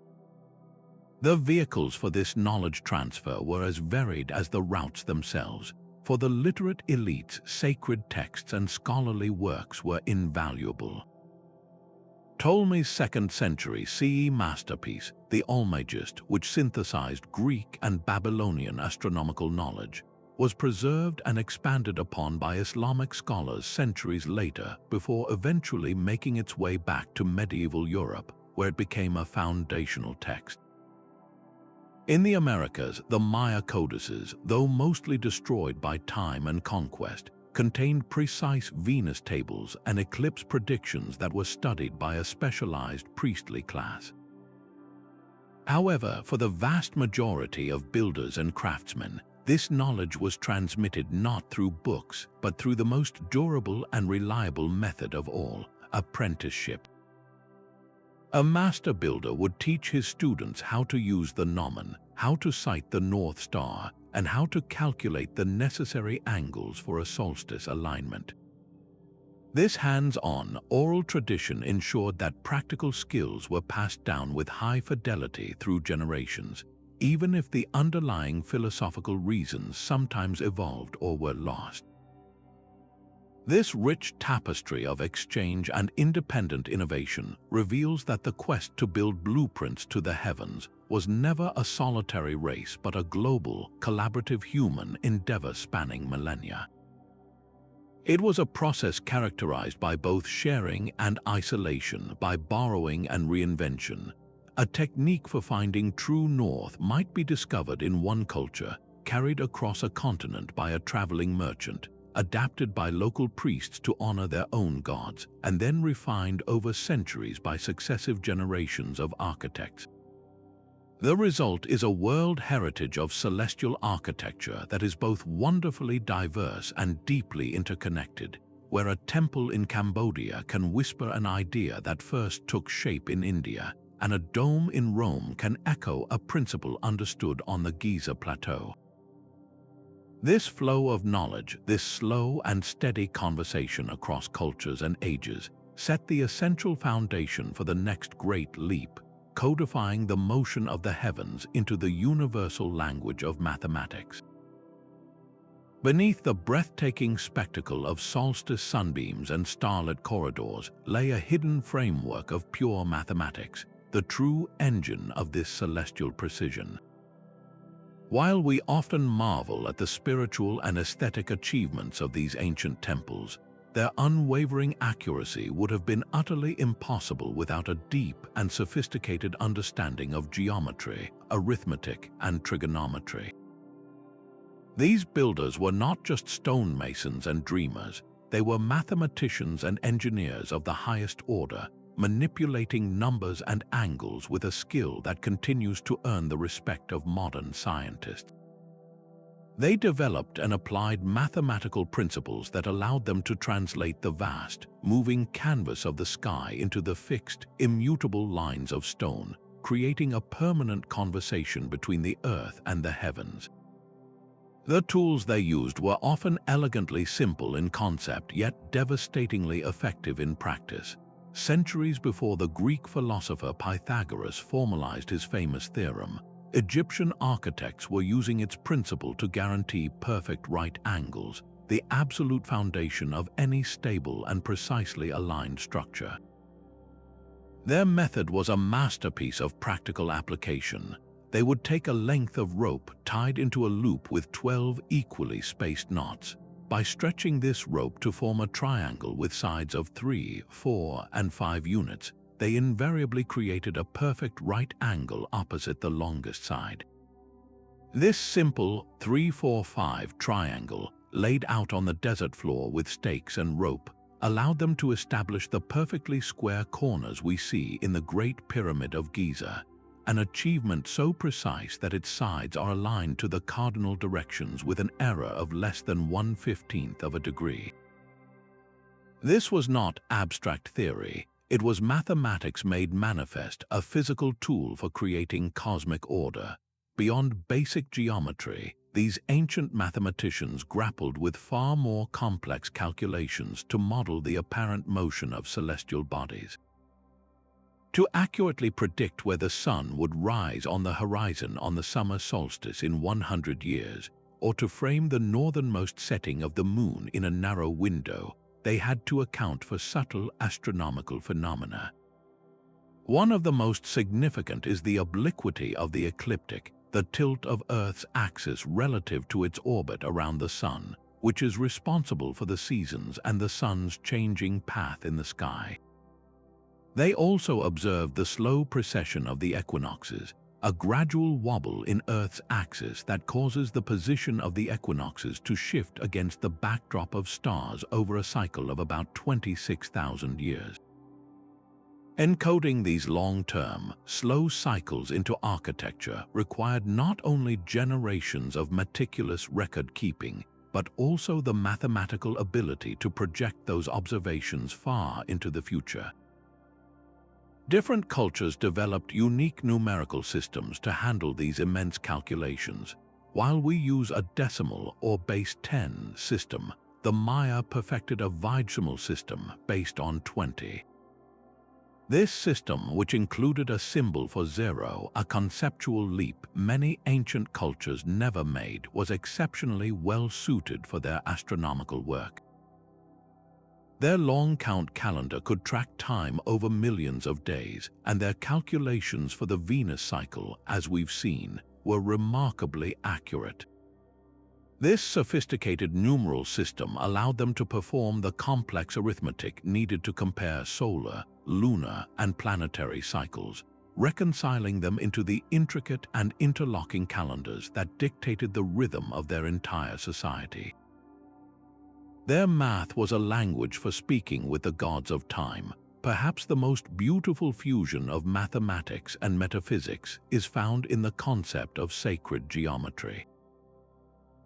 The vehicles for this knowledge transfer were as varied as the routes themselves. For the literate elites, sacred texts and scholarly works were invaluable. Ptolemy's 2nd century CE masterpiece, the Almagest, which synthesized Greek and Babylonian astronomical knowledge, was preserved and expanded upon by Islamic scholars centuries later before eventually making its way back to medieval Europe, where it became a foundational text. In the Americas, the Maya codices, though mostly destroyed by time and conquest, contained precise Venus tables and eclipse predictions that were studied by a specialized priestly class. However, for the vast majority of builders and craftsmen, this knowledge was transmitted not through books, but through the most durable and reliable method of all, apprenticeship. A master builder would teach his students how to use the gnomon, how to sight the North Star, and how to calculate the necessary angles for a solstice alignment. This hands-on, oral tradition ensured that practical skills were passed down with high fidelity through generations, even if the underlying philosophical reasons sometimes evolved or were lost. This rich tapestry of exchange and independent innovation reveals that the quest to build blueprints to the heavens was never a solitary race but a global, collaborative human endeavor spanning millennia. It was a process characterized by both sharing and isolation, by borrowing and reinvention. A technique for finding true north might be discovered in one culture, carried across a continent by a traveling merchant, adapted by local priests to honor their own gods, and then refined over centuries by successive generations of architects. The result is a world heritage of celestial architecture that is both wonderfully diverse and deeply interconnected, where a temple in Cambodia can whisper an idea that first took shape in India, and a dome in Rome can echo a principle understood on the Giza Plateau. This flow of knowledge, this slow and steady conversation across cultures and ages, set the essential foundation for the next great leap, codifying the motion of the heavens into the universal language of mathematics. Beneath the breathtaking spectacle of solstice sunbeams and starlit corridors lay a hidden framework of pure mathematics, the true engine of this celestial precision. While we often marvel at the spiritual and aesthetic achievements of these ancient temples, their unwavering accuracy would have been utterly impossible without a deep and sophisticated understanding of geometry, arithmetic, and trigonometry. These builders were not just stonemasons and dreamers, they were mathematicians and engineers of the highest order, manipulating numbers and angles with a skill that continues to earn the respect of modern scientists. They developed and applied mathematical principles that allowed them to translate the vast, moving canvas of the sky into the fixed, immutable lines of stone, creating a permanent conversation between the earth and the heavens. The tools they used were often elegantly simple in concept yet devastatingly effective in practice. Centuries before the Greek philosopher Pythagoras formalized his famous theorem, Egyptian architects were using its principle to guarantee perfect right angles, the absolute foundation of any stable and precisely aligned structure. Their method was a masterpiece of practical application. They would take a length of rope tied into a loop with 12 equally spaced knots. By stretching this rope to form a triangle with sides of 3, 4, and 5 units, they invariably created a perfect right angle opposite the longest side. This simple 3-4-5 triangle, laid out on the desert floor with stakes and rope, allowed them to establish the perfectly square corners we see in the Great Pyramid of Giza, an achievement so precise that its sides are aligned to the cardinal directions with an error of less than 1/15 of a degree. This was not abstract theory, it was mathematics made manifest, a physical tool for creating cosmic order. Beyond basic geometry, these ancient mathematicians grappled with far more complex calculations to model the apparent motion of celestial bodies. To accurately predict where the sun would rise on the horizon on the summer solstice in 100 years, or to frame the northernmost setting of the moon in a narrow window, they had to account for subtle astronomical phenomena. One of the most significant is the obliquity of the ecliptic, the tilt of Earth's axis relative to its orbit around the sun, which is responsible for the seasons and the sun's changing path in the sky. They also observed the slow precession of the equinoxes, a gradual wobble in Earth's axis that causes the position of the equinoxes to shift against the backdrop of stars over a cycle of about 26,000 years. Encoding these long-term, slow cycles into architecture required not only generations of meticulous record-keeping, but also the mathematical ability to project those observations far into the future. Different cultures developed unique numerical systems to handle these immense calculations. While we use a decimal or base 10 system, the Maya perfected a vigesimal system based on 20. This system, which included a symbol for zero, a conceptual leap many ancient cultures never made, was exceptionally well suited for their astronomical work. Their long count calendar could track time over millions of days, and their calculations for the Venus cycle, as we've seen, were remarkably accurate. This sophisticated numeral system allowed them to perform the complex arithmetic needed to compare solar, lunar, and planetary cycles, reconciling them into the intricate and interlocking calendars that dictated the rhythm of their entire society. Their math was a language for speaking with the gods of time. Perhaps the most beautiful fusion of mathematics and metaphysics is found in the concept of sacred geometry.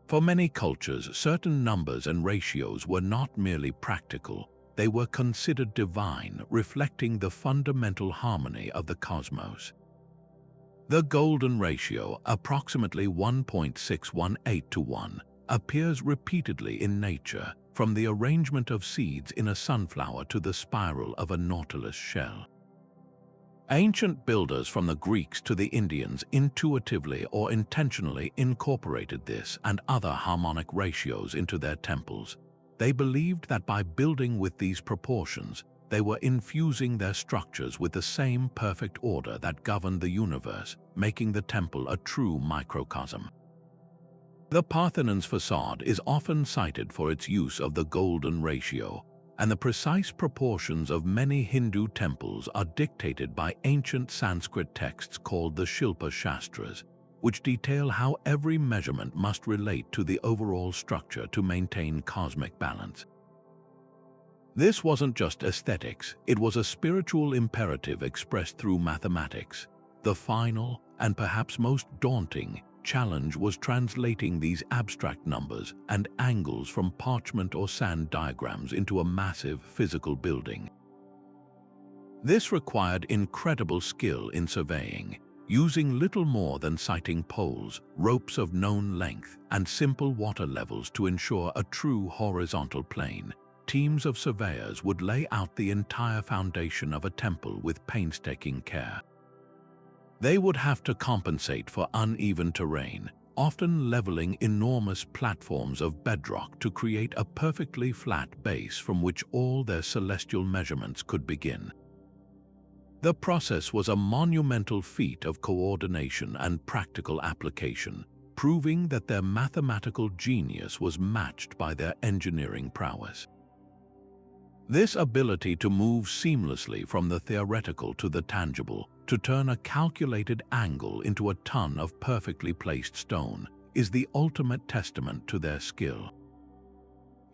For many cultures, certain numbers and ratios were not merely practical, they were considered divine, reflecting the fundamental harmony of the cosmos. The golden ratio, approximately 1.618 to 1, appears repeatedly in nature, from the arrangement of seeds in a sunflower to the spiral of a nautilus shell. Ancient builders from the Greeks to the Indians intuitively or intentionally incorporated this and other harmonic ratios into their temples. They believed that by building with these proportions, they were infusing their structures with the same perfect order that governed the universe, making the temple a true microcosm. The Parthenon's facade is often cited for its use of the golden ratio, and the precise proportions of many Hindu temples are dictated by ancient Sanskrit texts called the Shilpa Shastras, which detail how every measurement must relate to the overall structure to maintain cosmic balance. This wasn't just aesthetics, it was a spiritual imperative expressed through mathematics. The final, and perhaps most daunting, challenge was translating these abstract numbers and angles from parchment or sand diagrams into a massive physical building. This required incredible skill in surveying, using little more than sighting poles, ropes of known length, and simple water levels to ensure a true horizontal plane. Teams of surveyors would lay out the entire foundation of a temple with painstaking care. They would have to compensate for uneven terrain, often leveling enormous platforms of bedrock to create a perfectly flat base from which all their celestial measurements could begin. The process was a monumental feat of coordination and practical application, proving that their mathematical genius was matched by their engineering prowess. This ability to move seamlessly from the theoretical to the tangible, to turn a calculated angle into a ton of perfectly placed stone, is the ultimate testament to their skill.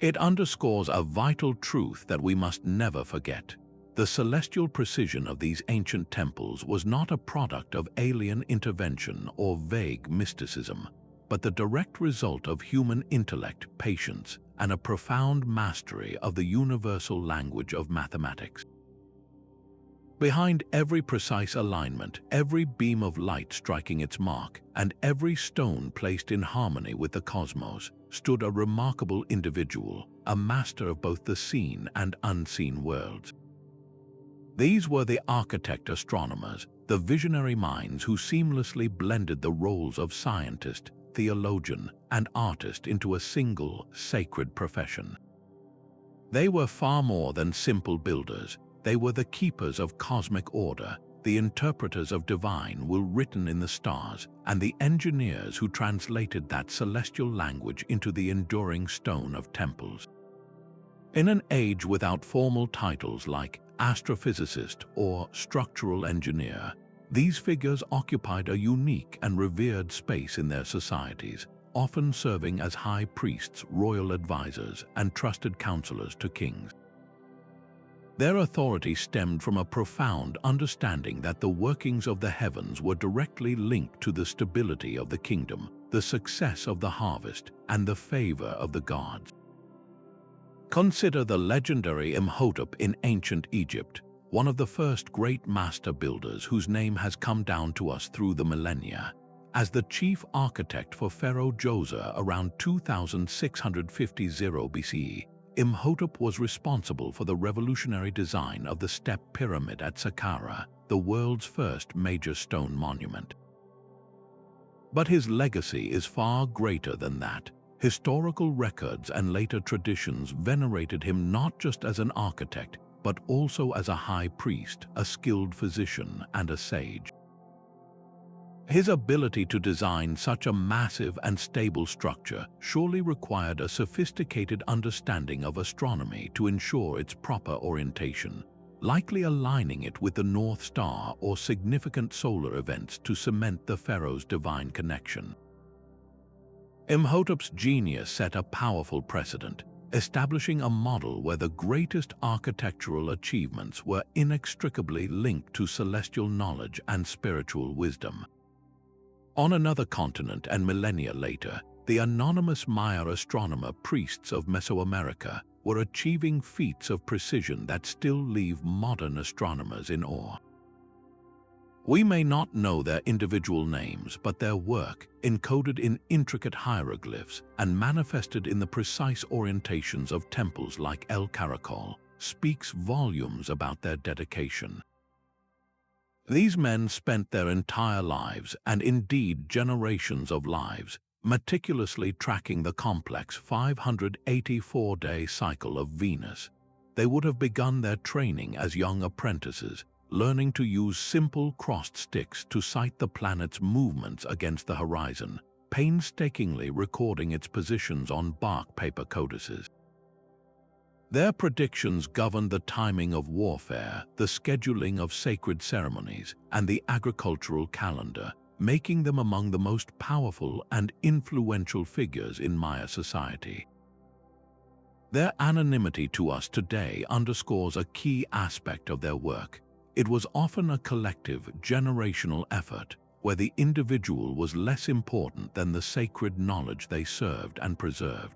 It underscores a vital truth that we must never forget. The celestial precision of these ancient temples was not a product of alien intervention or vague mysticism, but the direct result of human intellect, patience, and a profound mastery of the universal language of mathematics. Behind every precise alignment, every beam of light striking its mark, and every stone placed in harmony with the cosmos, stood a remarkable individual, a master of both the seen and unseen worlds. These were the architect-astronomers, the visionary minds who seamlessly blended the roles of scientist, theologian, and artist into a single, sacred profession. They were far more than simple builders. They were the keepers of cosmic order, the interpreters of divine will written in the stars, and the engineers who translated that celestial language into the enduring stone of temples. In an age without formal titles like astrophysicist or structural engineer, these figures occupied a unique and revered space in their societies, often serving as high priests, royal advisors, and trusted counselors to kings. Their authority stemmed from a profound understanding that the workings of the heavens were directly linked to the stability of the kingdom, the success of the harvest, and the favor of the gods. Consider the legendary Imhotep in ancient Egypt, one of the first great master builders whose name has come down to us through the millennia. As the chief architect for Pharaoh Djoser around 2650 BCE, Imhotep was responsible for the revolutionary design of the step pyramid at Saqqara, the world's first major stone monument. But his legacy is far greater than that. Historical records and later traditions venerated him not just as an architect, but also as a high priest, a skilled physician, and a sage. His ability to design such a massive and stable structure surely required a sophisticated understanding of astronomy to ensure its proper orientation, likely aligning it with the North Star or significant solar events to cement the pharaoh's divine connection. Imhotep's genius set a powerful precedent, establishing a model where the greatest architectural achievements were inextricably linked to celestial knowledge and spiritual wisdom. On another continent and millennia later, the anonymous Maya astronomer priests of Mesoamerica were achieving feats of precision that still leave modern astronomers in awe. We may not know their individual names, but their work, encoded in intricate hieroglyphs and manifested in the precise orientations of temples like El Caracol, speaks volumes about their dedication. These men spent their entire lives, and indeed generations of lives, meticulously tracking the complex 584-day cycle of Venus. They would have begun their training as young apprentices, learning to use simple crossed sticks to sight the planet's movements against the horizon, painstakingly recording its positions on bark paper codices. Their predictions governed the timing of warfare, the scheduling of sacred ceremonies, and the agricultural calendar, making them among the most powerful and influential figures in Maya society. Their anonymity to us today underscores a key aspect of their work. It was often a collective, generational effort, where the individual was less important than the sacred knowledge they served and preserved.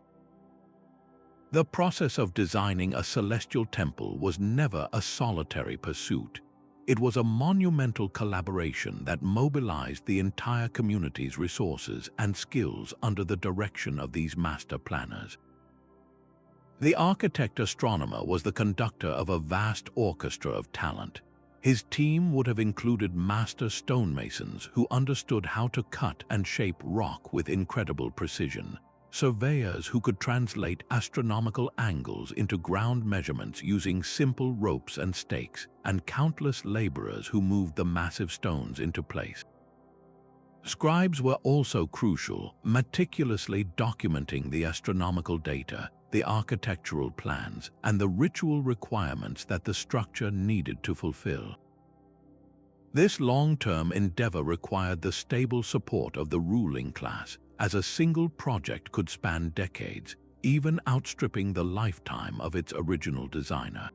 The process of designing a celestial temple was never a solitary pursuit. It was a monumental collaboration that mobilized the entire community's resources and skills under the direction of these master planners. The architect-astronomer was the conductor of a vast orchestra of talent. His team would have included master stonemasons who understood how to cut and shape rock with incredible precision, surveyors who could translate astronomical angles into ground measurements using simple ropes and stakes, and countless laborers who moved the massive stones into place. Scribes were also crucial, meticulously documenting the astronomical data, the architectural plans, and the ritual requirements that the structure needed to fulfill. This long-term endeavor required the stable support of the ruling class, as a single project could span decades, even outstripping the lifetime of its original designer.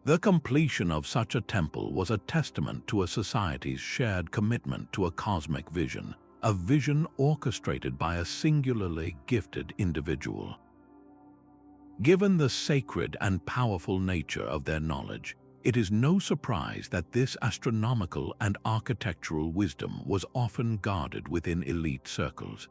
The completion of such a temple was a testament to a society's shared commitment to a cosmic vision, a vision orchestrated by a singularly gifted individual. Given the sacred and powerful nature of their knowledge, it is no surprise that this astronomical and architectural wisdom was often guarded within elite circles.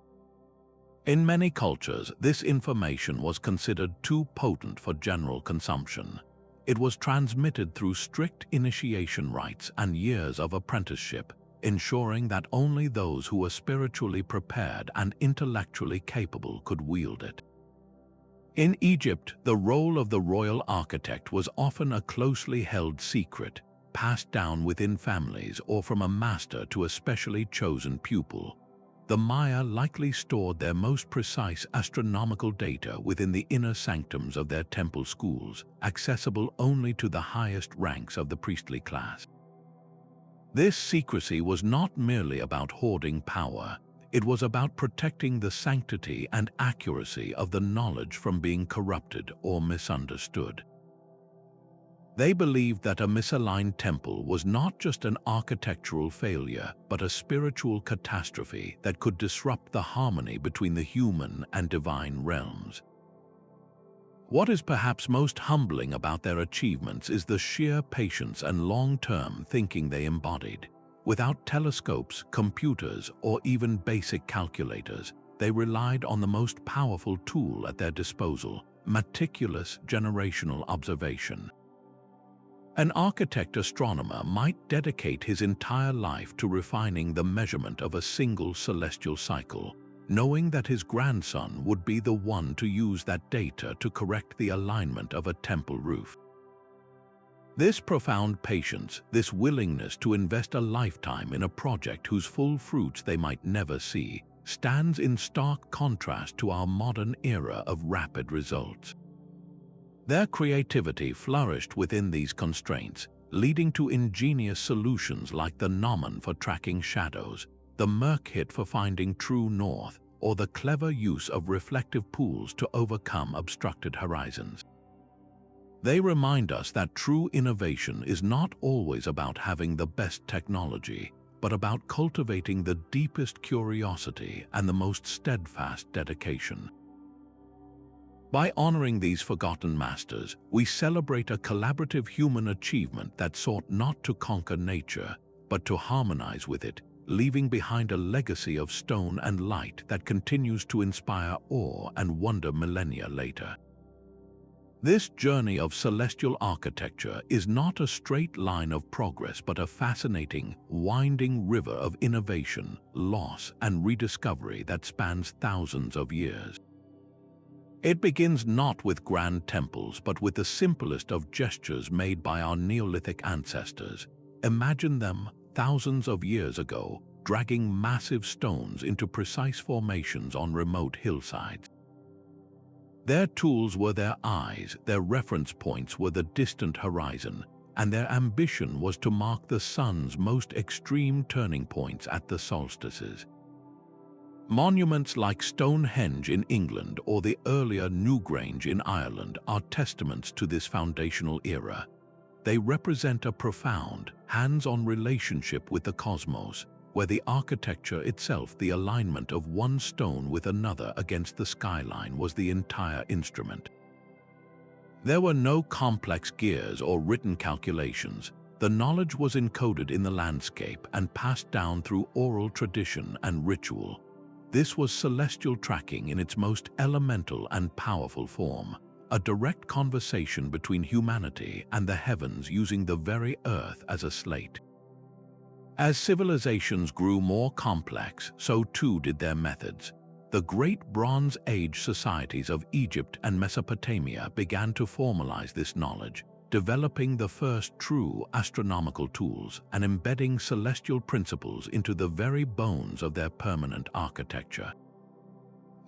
In many cultures, this information was considered too potent for general consumption. It was transmitted through strict initiation rites and years of apprenticeship, ensuring that only those who were spiritually prepared and intellectually capable could wield it. In Egypt, the role of the royal architect was often a closely held secret, passed down within families or from a master to a specially chosen pupil. The Maya likely stored their most precise astronomical data within the inner sanctums of their temple schools, accessible only to the highest ranks of the priestly class. This secrecy was not merely about hoarding power. It was about protecting the sanctity and accuracy of the knowledge from being corrupted or misunderstood. They believed that a misaligned temple was not just an architectural failure, but a spiritual catastrophe that could disrupt the harmony between the human and divine realms. What is perhaps most humbling about their achievements is the sheer patience and long-term thinking they embodied. Without telescopes, computers, or even basic calculators, they relied on the most powerful tool at their disposal: meticulous generational observation. An architect-astronomer might dedicate his entire life to refining the measurement of a single celestial cycle, knowing that his grandson would be the one to use that data to correct the alignment of a temple roof. This profound patience, this willingness to invest a lifetime in a project whose full fruits they might never see, stands in stark contrast to our modern era of rapid results. Their creativity flourished within these constraints, leading to ingenious solutions like the gnomon for tracking shadows, the merkhet for finding true north, or the clever use of reflective pools to overcome obstructed horizons. They remind us that true innovation is not always about having the best technology, but about cultivating the deepest curiosity and the most steadfast dedication. By honoring these forgotten masters, we celebrate a collaborative human achievement that sought not to conquer nature, but to harmonize with it, leaving behind a legacy of stone and light that continues to inspire awe and wonder millennia later. This journey of celestial architecture is not a straight line of progress but a fascinating, winding river of innovation, loss, and rediscovery that spans thousands of years. It begins not with grand temples but with the simplest of gestures made by our Neolithic ancestors. Imagine them, thousands of years ago, dragging massive stones into precise formations on remote hillsides. Their tools were their eyes, their reference points were the distant horizon, and their ambition was to mark the sun's most extreme turning points at the solstices. Monuments like Stonehenge in England or the earlier Newgrange in Ireland are testaments to this foundational era. They represent a profound, hands-on relationship with the cosmos, where the architecture itself, the alignment of one stone with another against the skyline, was the entire instrument. There were no complex gears or written calculations. The knowledge was encoded in the landscape and passed down through oral tradition and ritual. This was celestial tracking in its most elemental and powerful form, a direct conversation between humanity and the heavens using the very earth as a slate. As civilizations grew more complex, so too did their methods. The great Bronze Age societies of Egypt and Mesopotamia began to formalize this knowledge, developing the first true astronomical tools and embedding celestial principles into the very bones of their permanent architecture.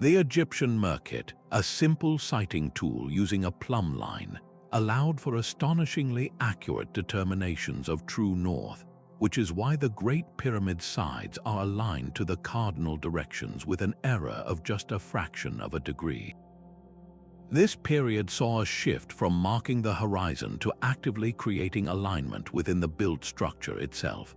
The Egyptian merkhet, a simple sighting tool using a plumb line, allowed for astonishingly accurate determinations of true north, which is why the Great Pyramid's sides are aligned to the cardinal directions with an error of just a fraction of a degree. This period saw a shift from marking the horizon to actively creating alignment within the built structure itself.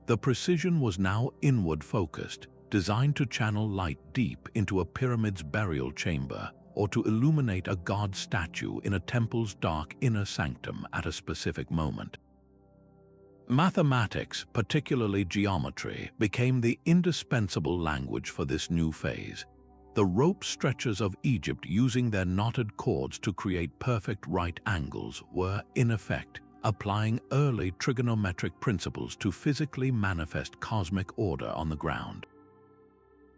The precision was now inward-focused, designed to channel light deep into a pyramid's burial chamber or to illuminate a god statue in a temple's dark inner sanctum at a specific moment. Mathematics, particularly geometry, became the indispensable language for this new phase. The rope stretchers of Egypt, using their knotted cords to create perfect right angles, were, in effect, applying early trigonometric principles to physically manifest cosmic order on the ground.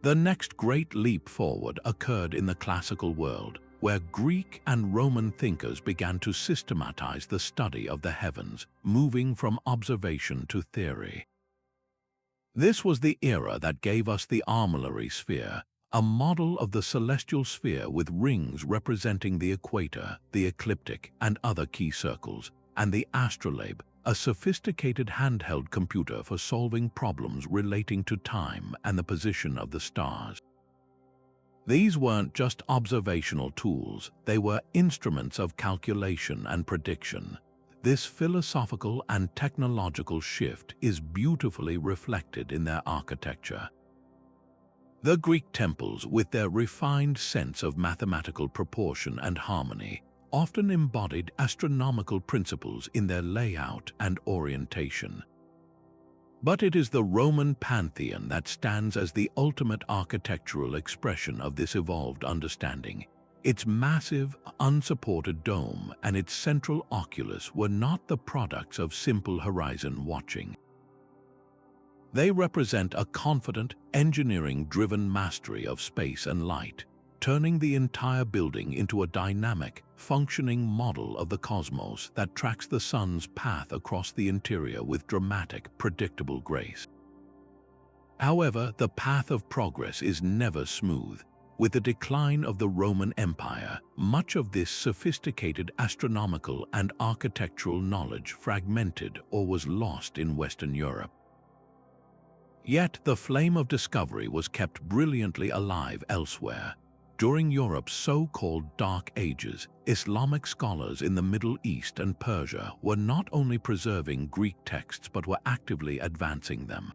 The next great leap forward occurred in the classical world, where Greek and Roman thinkers began to systematize the study of the heavens, moving from observation to theory. This was the era that gave us the armillary sphere, a model of the celestial sphere with rings representing the equator, the ecliptic, and other key circles, and the astrolabe, a sophisticated handheld computer for solving problems relating to time and the position of the stars. These weren't just observational tools, they were instruments of calculation and prediction. This philosophical and technological shift is beautifully reflected in their architecture. The Greek temples, with their refined sense of mathematical proportion and harmony, often embodied astronomical principles in their layout and orientation. But it is the Roman Pantheon that stands as the ultimate architectural expression of this evolved understanding. Its massive, unsupported dome and its central oculus were not the products of simple horizon watching. They represent a confident, engineering-driven mastery of space and light, turning the entire building into a dynamic, functioning model of the cosmos that tracks the sun's path across the interior with dramatic, predictable grace. However, the path of progress is never smooth. With the decline of the Roman Empire, much of this sophisticated astronomical and architectural knowledge fragmented or was lost in Western Europe. Yet the flame of discovery was kept brilliantly alive elsewhere. During Europe's so-called Dark Ages, Islamic scholars in the Middle East and Persia were not only preserving Greek texts but were actively advancing them.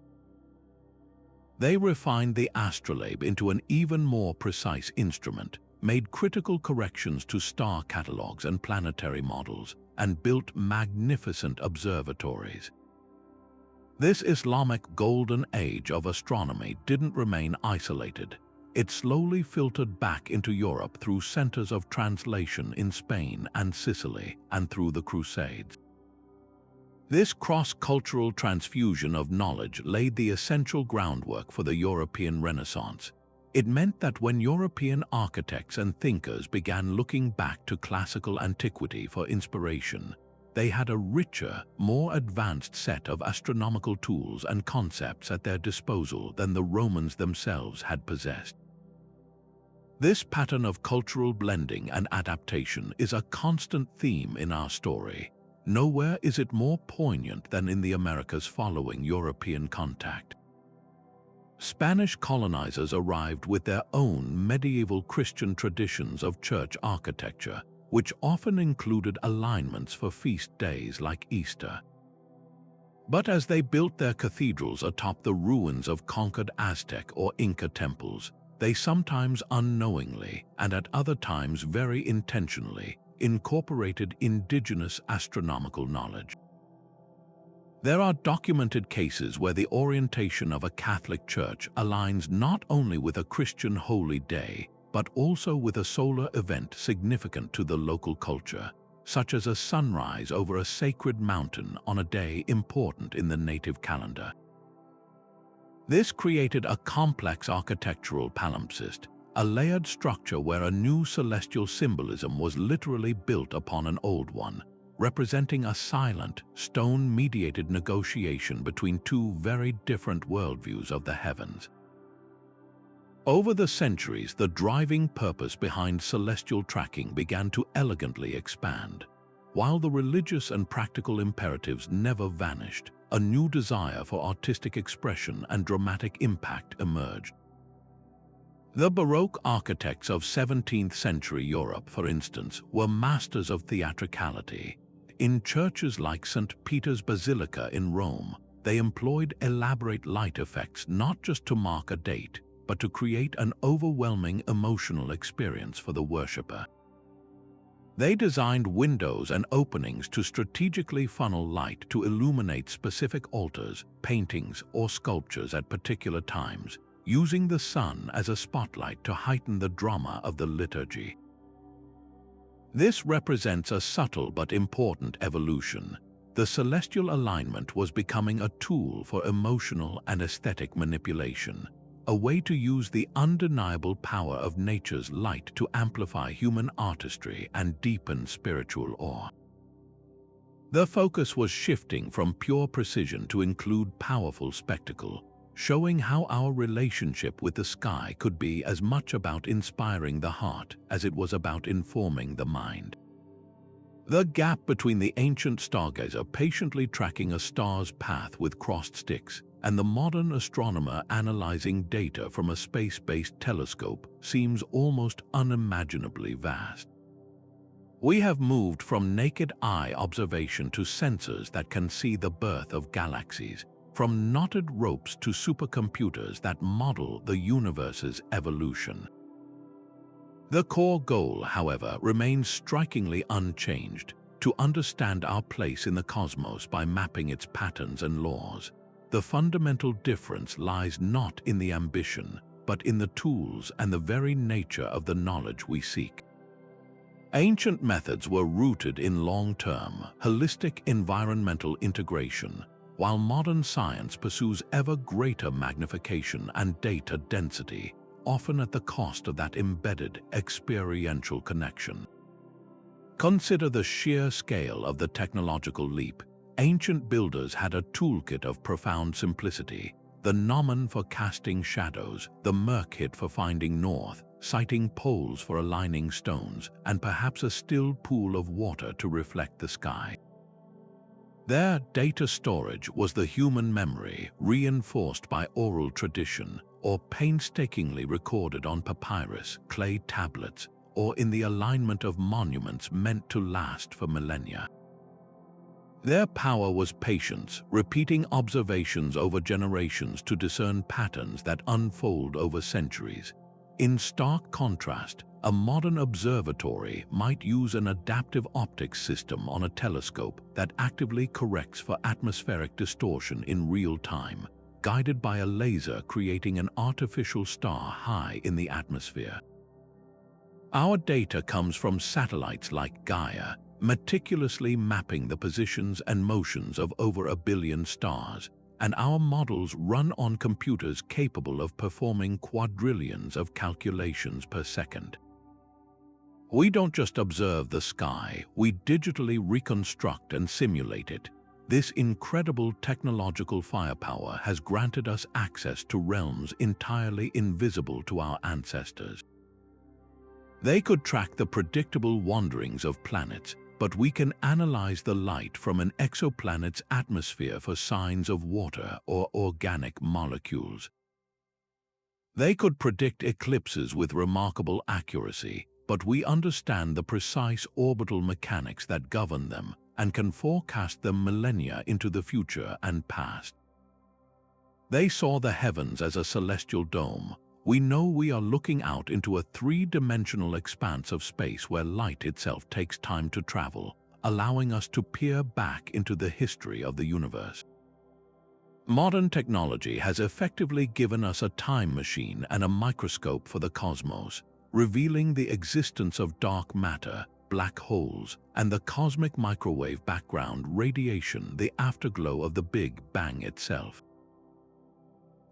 They refined the astrolabe into an even more precise instrument, made critical corrections to star catalogues and planetary models, and built magnificent observatories. This Islamic golden age of astronomy didn't remain isolated. It slowly filtered back into Europe through centers of translation in Spain and Sicily and through the Crusades. This cross-cultural transfusion of knowledge laid the essential groundwork for the European Renaissance. It meant that when European architects and thinkers began looking back to classical antiquity for inspiration, they had a richer, more advanced set of astronomical tools and concepts at their disposal than the Romans themselves had possessed. This pattern of cultural blending and adaptation is a constant theme in our story. Nowhere is it more poignant than in the Americas following European contact. Spanish colonizers arrived with their own medieval Christian traditions of church architecture, which often included alignments for feast days like Easter. But as they built their cathedrals atop the ruins of conquered Aztec or Inca temples, they sometimes unknowingly, and at other times very intentionally, incorporated indigenous astronomical knowledge. There are documented cases where the orientation of a Catholic church aligns not only with a Christian holy day, but also with a solar event significant to the local culture, such as a sunrise over a sacred mountain on a day important in the native calendar. This created a complex architectural palimpsest, a layered structure where a new celestial symbolism was literally built upon an old one, representing a silent, stone-mediated negotiation between two very different worldviews of the heavens. Over the centuries, the driving purpose behind celestial tracking began to elegantly expand. While the religious and practical imperatives never vanished, a new desire for artistic expression and dramatic impact emerged. The Baroque architects of 17th century Europe, for instance, were masters of theatricality. In churches like St. Peter's Basilica in Rome, they employed elaborate light effects not just to mark a date, but to create an overwhelming emotional experience for the worshipper. They designed windows and openings to strategically funnel light to illuminate specific altars, paintings, or sculptures at particular times, using the sun as a spotlight to heighten the drama of the liturgy. This represents a subtle but important evolution. The celestial alignment was becoming a tool for emotional and aesthetic manipulation, a way to use the undeniable power of nature's light to amplify human artistry and deepen spiritual awe. The focus was shifting from pure precision to include powerful spectacle, showing how our relationship with the sky could be as much about inspiring the heart as it was about informing the mind. The gap between the ancient stargazer patiently tracking a star's path with crossed sticks and the modern astronomer analyzing data from a space-based telescope seems almost unimaginably vast. We have moved from naked eye observation to sensors that can see the birth of galaxies, from knotted ropes to supercomputers that model the universe's evolution. The core goal, however, remains strikingly unchanged: to understand our place in the cosmos by mapping its patterns and laws. The fundamental difference lies not in the ambition, but in the tools and the very nature of the knowledge we seek. Ancient methods were rooted in long-term, holistic environmental integration, while modern science pursues ever greater magnification and data density, often at the cost of that embedded, experiential connection. Consider the sheer scale of the technological leap. Ancient builders had a toolkit of profound simplicity: the gnomon for casting shadows, the merkhet for finding north, sighting poles for aligning stones, and perhaps a still pool of water to reflect the sky. Their data storage was the human memory reinforced by oral tradition, or painstakingly recorded on papyrus, clay tablets, or in the alignment of monuments meant to last for millennia. Their power was patience, repeating observations over generations to discern patterns that unfold over centuries. In stark contrast, A modern observatory might use an adaptive optics system on a telescope that actively corrects for atmospheric distortion in real time, guided by a laser creating an artificial star high in the atmosphere. Our data comes from satellites like Gaia, meticulously mapping the positions and motions of over 1 billion stars, and our models run on computers capable of performing quadrillions of calculations per second. We don't just observe the sky, we digitally reconstruct and simulate it. This incredible technological firepower has granted us access to realms entirely invisible to our ancestors. They could track the predictable wanderings of planets, but we can analyze the light from an exoplanet's atmosphere for signs of water or organic molecules. They could predict eclipses with remarkable accuracy, but we understand the precise orbital mechanics that govern them and can forecast them millennia into the future and past. They saw the heavens as a celestial dome. We know we are looking out into a three-dimensional expanse of space where light itself takes time to travel, allowing us to peer back into the history of the universe. Modern technology has effectively given us a time machine and a microscope for the cosmos, revealing the existence of dark matter, black holes, and the cosmic microwave background radiation, the afterglow of the Big Bang itself.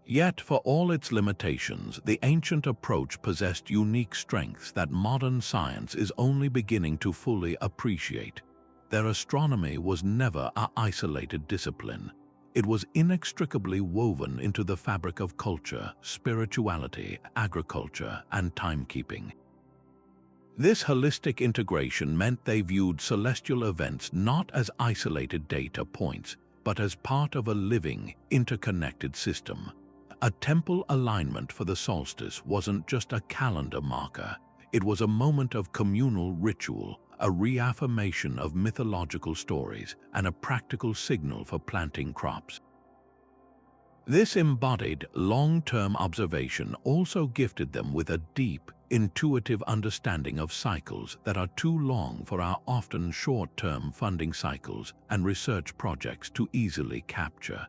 Yet, for all its limitations, the ancient approach possessed unique strengths that modern science is only beginning to fully appreciate. Their astronomy was never an isolated discipline. It was inextricably woven into the fabric of culture, spirituality, agriculture, and timekeeping. This holistic integration meant they viewed celestial events not as isolated data points, but as part of a living, interconnected system. A temple alignment for the solstice wasn't just a calendar marker. It was a moment of communal ritual, a reaffirmation of mythological stories, and a practical signal for planting crops. This embodied long-term observation also gifted them with a deep, intuitive understanding of cycles that are too long for our often short-term funding cycles and research projects to easily capture.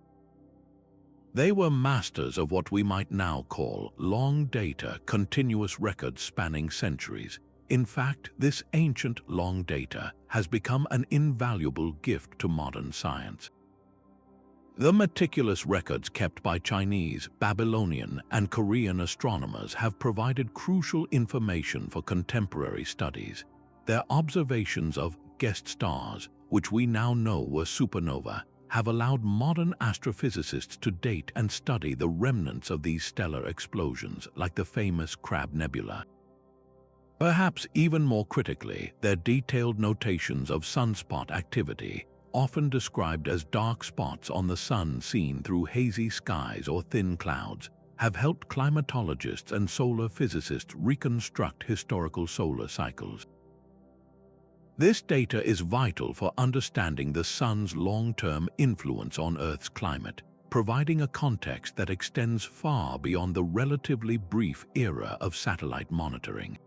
They were masters of what we might now call long data, continuous records spanning centuries. In fact, this ancient long data has become an invaluable gift to modern science. The meticulous records kept by Chinese, Babylonian, and Korean astronomers have provided crucial information for contemporary studies. Their observations of guest stars, which we now know were supernovae, have allowed modern astrophysicists to date and study the remnants of these stellar explosions, like the famous Crab Nebula. Perhaps even more critically, their detailed notations of sunspot activity, often described as dark spots on the sun seen through hazy skies or thin clouds, have helped climatologists and solar physicists reconstruct historical solar cycles. This data is vital for understanding the sun's long-term influence on Earth's climate, providing a context that extends far beyond the relatively brief era of satellite monitoring.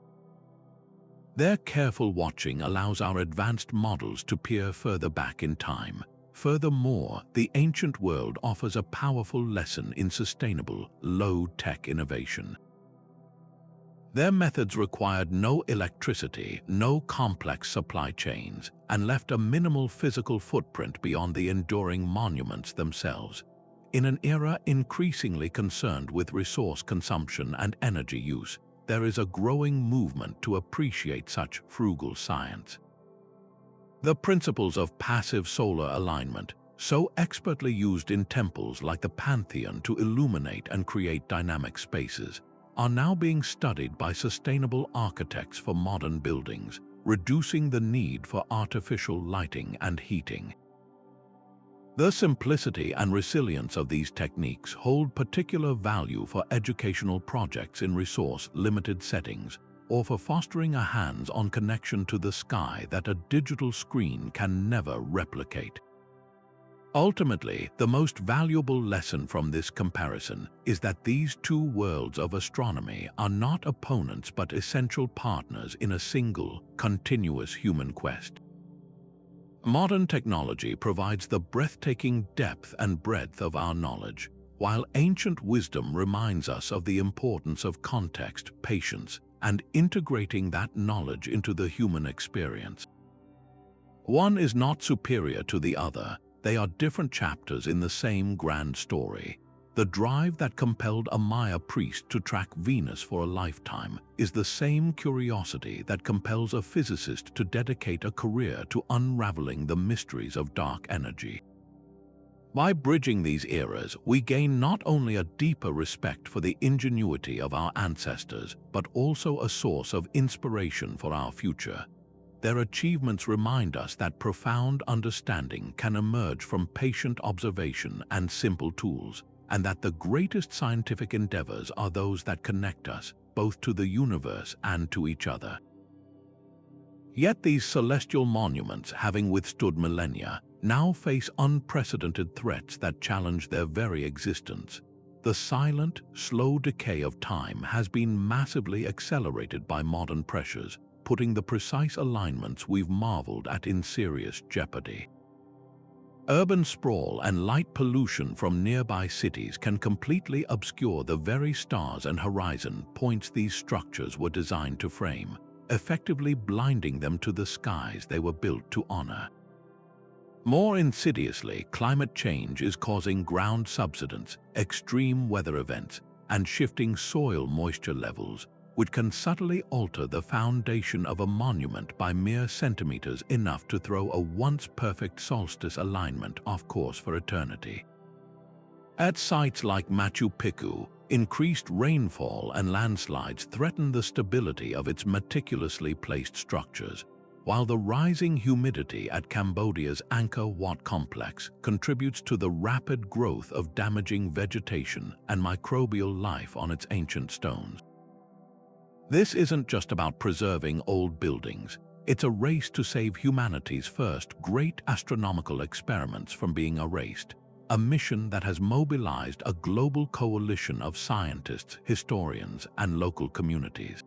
Their careful watching allows our advanced models to peer further back in time. Furthermore, the ancient world offers a powerful lesson in sustainable, low-tech innovation. Their methods required no electricity, no complex supply chains, and left a minimal physical footprint beyond the enduring monuments themselves. In an era increasingly concerned with resource consumption and energy use, there is a growing movement to appreciate such frugal science. The principles of passive solar alignment, so expertly used in temples like the Pantheon to illuminate and create dynamic spaces, are now being studied by sustainable architects for modern buildings, reducing the need for artificial lighting and heating. The simplicity and resilience of these techniques hold particular value for educational projects in resource-limited settings, or for fostering a hands-on connection to the sky that a digital screen can never replicate. Ultimately, the most valuable lesson from this comparison is that these two worlds of astronomy are not opponents but essential partners in a single, continuous human quest. Modern technology provides the breathtaking depth and breadth of our knowledge, while ancient wisdom reminds us of the importance of context, patience, and integrating that knowledge into the human experience. One is not superior to the other. They are different chapters in the same grand story. The drive that compelled a Maya priest to track Venus for a lifetime is the same curiosity that compels a physicist to dedicate a career to unraveling the mysteries of dark energy. By bridging these eras, we gain not only a deeper respect for the ingenuity of our ancestors, but also a source of inspiration for our future. Their achievements remind us that profound understanding can emerge from patient observation and simple tools, and that the greatest scientific endeavors are those that connect us, both to the universe and to each other. Yet these celestial monuments, having withstood millennia, now face unprecedented threats that challenge their very existence. The silent, slow decay of time has been massively accelerated by modern pressures, putting the precise alignments we've marveled at in serious jeopardy. Urban sprawl and light pollution from nearby cities can completely obscure the very stars and horizon points these structures were designed to frame, effectively blinding them to the skies they were built to honor. More insidiously, climate change is causing ground subsidence, extreme weather events, and shifting soil moisture levels, which can subtly alter the foundation of a monument by mere centimeters, enough to throw a once-perfect solstice alignment off course for eternity. At sites like Machu Picchu, increased rainfall and landslides threaten the stability of its meticulously placed structures, while the rising humidity at Cambodia's Angkor Wat complex contributes to the rapid growth of damaging vegetation and microbial life on its ancient stones. This isn't just about preserving old buildings. It's a race to save humanity's first great astronomical experiments from being erased, a mission that has mobilized a global coalition of scientists, historians, and local communities.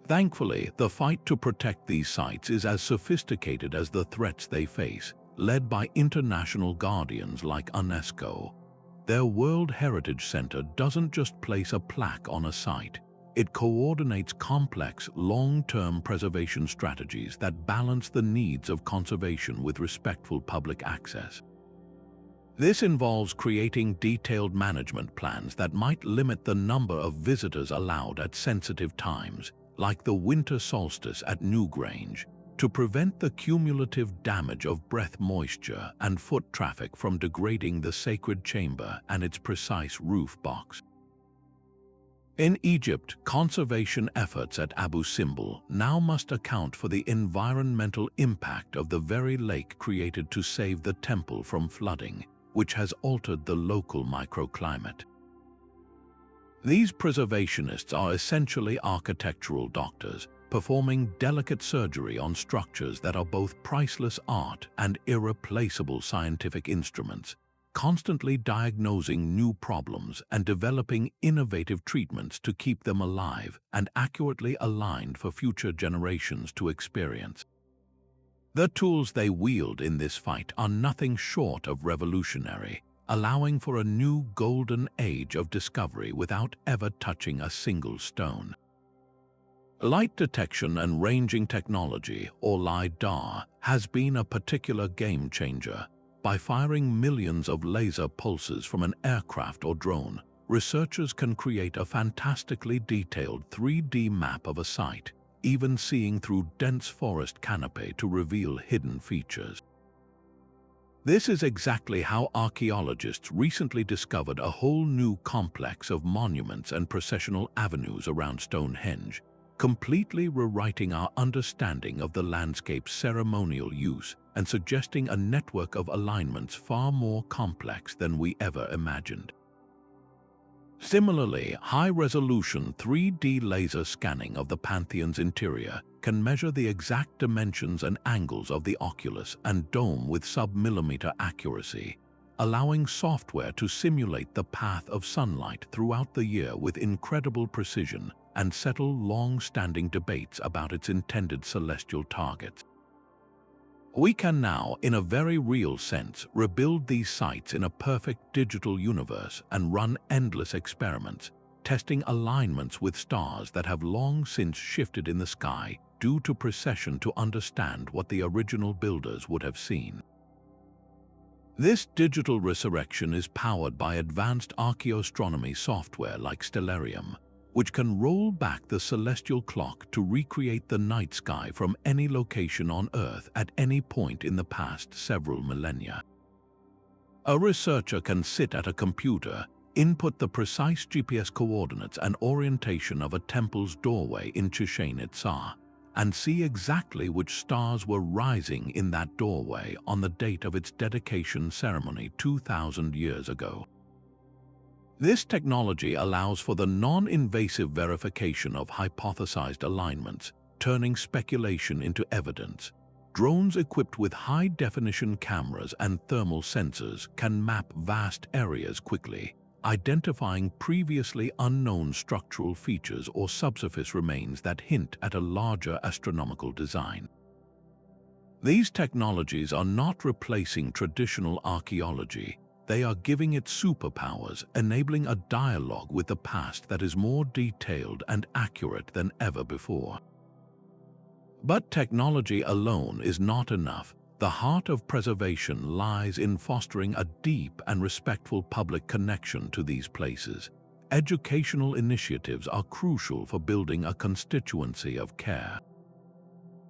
Thankfully, the fight to protect these sites is as sophisticated as the threats they face, led by international guardians like UNESCO. Their World Heritage Center doesn't just place a plaque on a site. It coordinates complex, long-term preservation strategies that balance the needs of conservation with respectful public access. This involves creating detailed management plans that might limit the number of visitors allowed at sensitive times, like the winter solstice at Newgrange, to prevent the cumulative damage of breath moisture and foot traffic from degrading the sacred chamber and its precise roof box. In Egypt, conservation efforts at Abu Simbel now must account for the environmental impact of the very lake created to save the temple from flooding, which has altered the local microclimate. These preservationists are essentially architectural doctors, performing delicate surgery on structures that are both priceless art and irreplaceable scientific instruments, constantly diagnosing new problems and developing innovative treatments to keep them alive and accurately aligned for future generations to experience. The tools they wield in this fight are nothing short of revolutionary, allowing for a new golden age of discovery without ever touching a single stone. Light detection and ranging technology, or LiDAR, has been a particular game changer. By firing millions of laser pulses from an aircraft or drone, researchers can create a fantastically detailed 3D map of a site, even seeing through dense forest canopy to reveal hidden features. This is exactly how archaeologists recently discovered a whole new complex of monuments and processional avenues around Stonehenge, completely rewriting our understanding of the landscape's ceremonial use and suggesting a network of alignments far more complex than we ever imagined. Similarly, high-resolution 3D laser scanning of the Pantheon's interior can measure the exact dimensions and angles of the oculus and dome with sub-millimeter accuracy, allowing software to simulate the path of sunlight throughout the year with incredible precision and settle long-standing debates about its intended celestial targets. We can now, in a very real sense, rebuild these sites in a perfect digital universe and run endless experiments, testing alignments with stars that have long since shifted in the sky due to precession to understand what the original builders would have seen. This digital resurrection is powered by advanced archaeoastronomy software like Stellarium, which can roll back the celestial clock to recreate the night sky from any location on Earth at any point in the past several millennia. A researcher can sit at a computer, input the precise GPS coordinates and orientation of a temple's doorway in Chichen Itza, and see exactly which stars were rising in that doorway on the date of its dedication ceremony 2,000 years ago. This technology allows for the non-invasive verification of hypothesized alignments, turning speculation into evidence. Drones equipped with high-definition cameras and thermal sensors can map vast areas quickly, identifying previously unknown structural features or subsurface remains that hint at a larger astronomical design. These technologies are not replacing traditional archaeology. They are giving it superpowers, enabling a dialogue with the past that is more detailed and accurate than ever before. But technology alone is not enough. The heart of preservation lies in fostering a deep and respectful public connection to these places. Educational initiatives are crucial for building a constituency of care.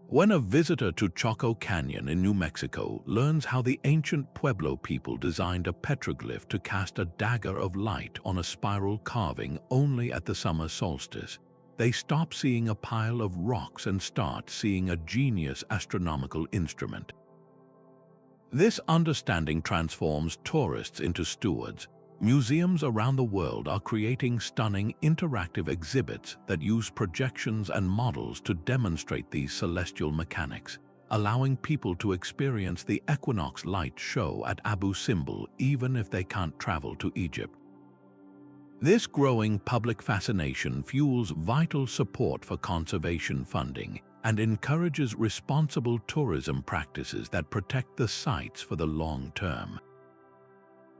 When a visitor to Choco Canyon in New Mexico learns how the ancient Pueblo people designed a petroglyph to cast a dagger of light on a spiral carving only at the summer solstice, they stop seeing a pile of rocks and start seeing a genius astronomical instrument. This understanding transforms tourists into stewards. Museums around the world are creating stunning interactive exhibits that use projections and models to demonstrate these celestial mechanics, allowing people to experience the equinox light show at Abu Simbel even if they can't travel to Egypt. This growing public fascination fuels vital support for conservation funding and encourages responsible tourism practices that protect the sites for the long term.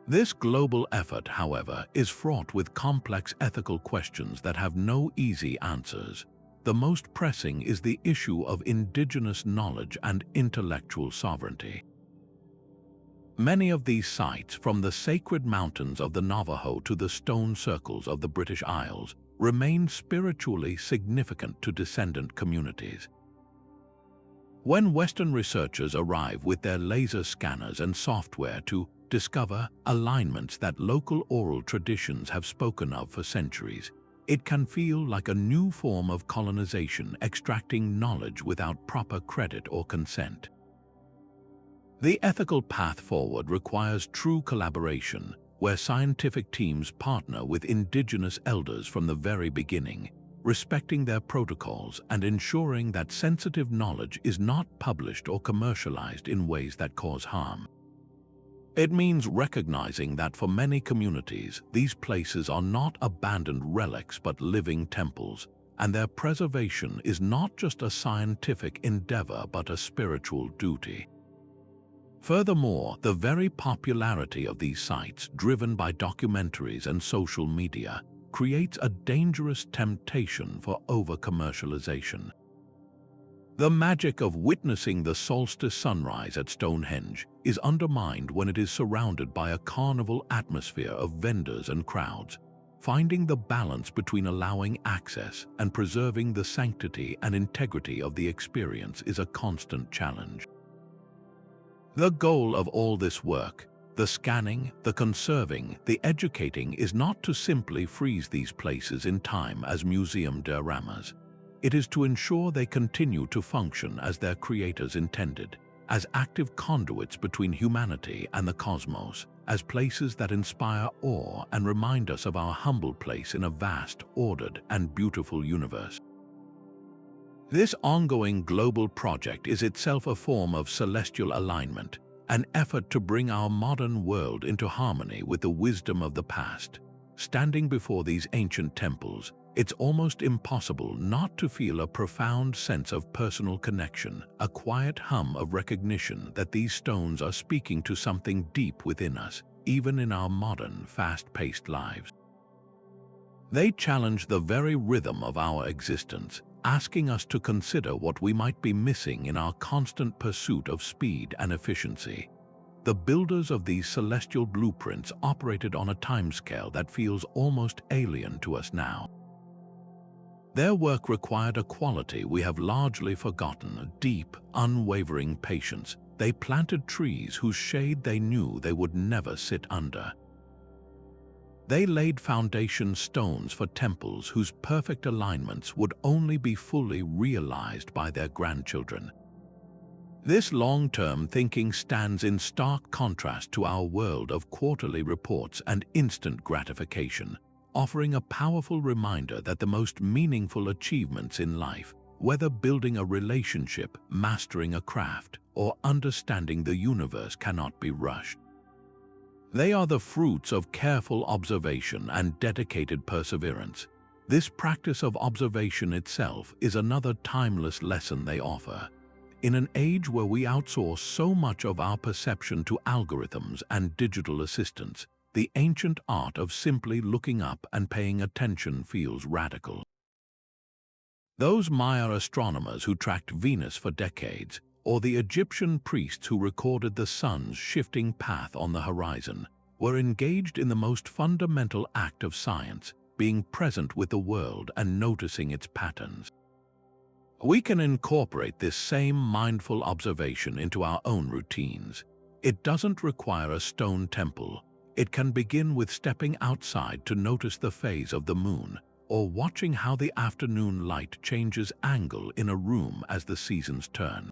This global effort, however, is fraught with complex ethical questions that have no easy answers. The most pressing is the issue of indigenous knowledge and intellectual sovereignty. Many of these sites, from the sacred mountains of the Navajo to the stone circles of the British Isles, remain spiritually significant to descendant communities. When Western researchers arrive with their laser scanners and software to discover alignments that local oral traditions have spoken of for centuries, it can feel like a new form of colonization, extracting knowledge without proper credit or consent. The ethical path forward requires true collaboration, where scientific teams partner with indigenous elders from the very beginning, respecting their protocols and ensuring that sensitive knowledge is not published or commercialized in ways that cause harm. It means recognizing that for many communities, these places are not abandoned relics but living temples, and their preservation is not just a scientific endeavor but a spiritual duty. Furthermore, the very popularity of these sites, driven by documentaries and social media, creates a dangerous temptation for over-commercialization. The magic of witnessing the solstice sunrise at Stonehenge is undermined when it is surrounded by a carnival atmosphere of vendors and crowds. Finding the balance between allowing access and preserving the sanctity and integrity of the experience is a constant challenge. The goal of all this work, the scanning, the conserving, the educating, is not to simply freeze these places in time as museum dioramas. It is to ensure they continue to function as their creators intended, as active conduits between humanity and the cosmos, as places that inspire awe and remind us of our humble place in a vast, ordered, and beautiful universe. This ongoing global project is itself a form of celestial alignment, an effort to bring our modern world into harmony with the wisdom of the past. Standing before these ancient temples, it's almost impossible not to feel a profound sense of personal connection, a quiet hum of recognition that these stones are speaking to something deep within us, even in our modern, fast-paced lives. They challenge the very rhythm of our existence, asking us to consider what we might be missing in our constant pursuit of speed and efficiency. The builders of these celestial blueprints operated on a timescale that feels almost alien to us now. Their work required a quality we have largely forgotten: deep, unwavering patience. They planted trees whose shade they knew they would never sit under. They laid foundation stones for temples whose perfect alignments would only be fully realized by their grandchildren. This long-term thinking stands in stark contrast to our world of quarterly reports and instant gratification, offering a powerful reminder that the most meaningful achievements in life, whether building a relationship, mastering a craft, or understanding the universe, cannot be rushed. They are the fruits of careful observation and dedicated perseverance. This practice of observation itself is another timeless lesson they offer. In an age where we outsource so much of our perception to algorithms and digital assistants, the ancient art of simply looking up and paying attention feels radical. Those Maya astronomers who tracked Venus for decades, or the Egyptian priests who recorded the sun's shifting path on the horizon, were engaged in the most fundamental act of science, being present with the world and noticing its patterns. We can incorporate this same mindful observation into our own routines. It doesn't require a stone temple. It can begin with stepping outside to notice the phase of the moon, or watching how the afternoon light changes angle in a room as the seasons turn.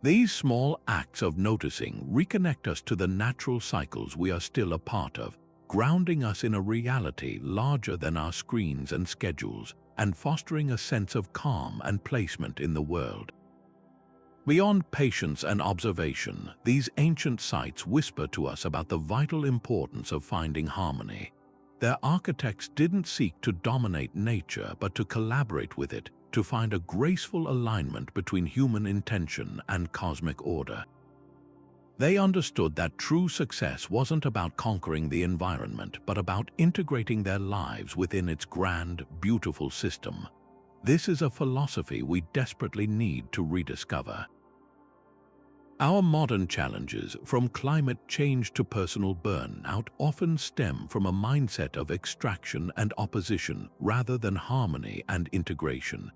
These small acts of noticing reconnect us to the natural cycles we are still a part of, grounding us in a reality larger than our screens and schedules, and fostering a sense of calm and placement in the world. Beyond patience and observation, these ancient sites whisper to us about the vital importance of finding harmony. Their architects didn't seek to dominate nature, but to collaborate with it, to find a graceful alignment between human intention and cosmic order. They understood that true success wasn't about conquering the environment, but about integrating their lives within its grand, beautiful system. This is a philosophy we desperately need to rediscover. Our modern challenges, from climate change to personal burnout, often stem from a mindset of extraction and opposition rather than harmony and integration.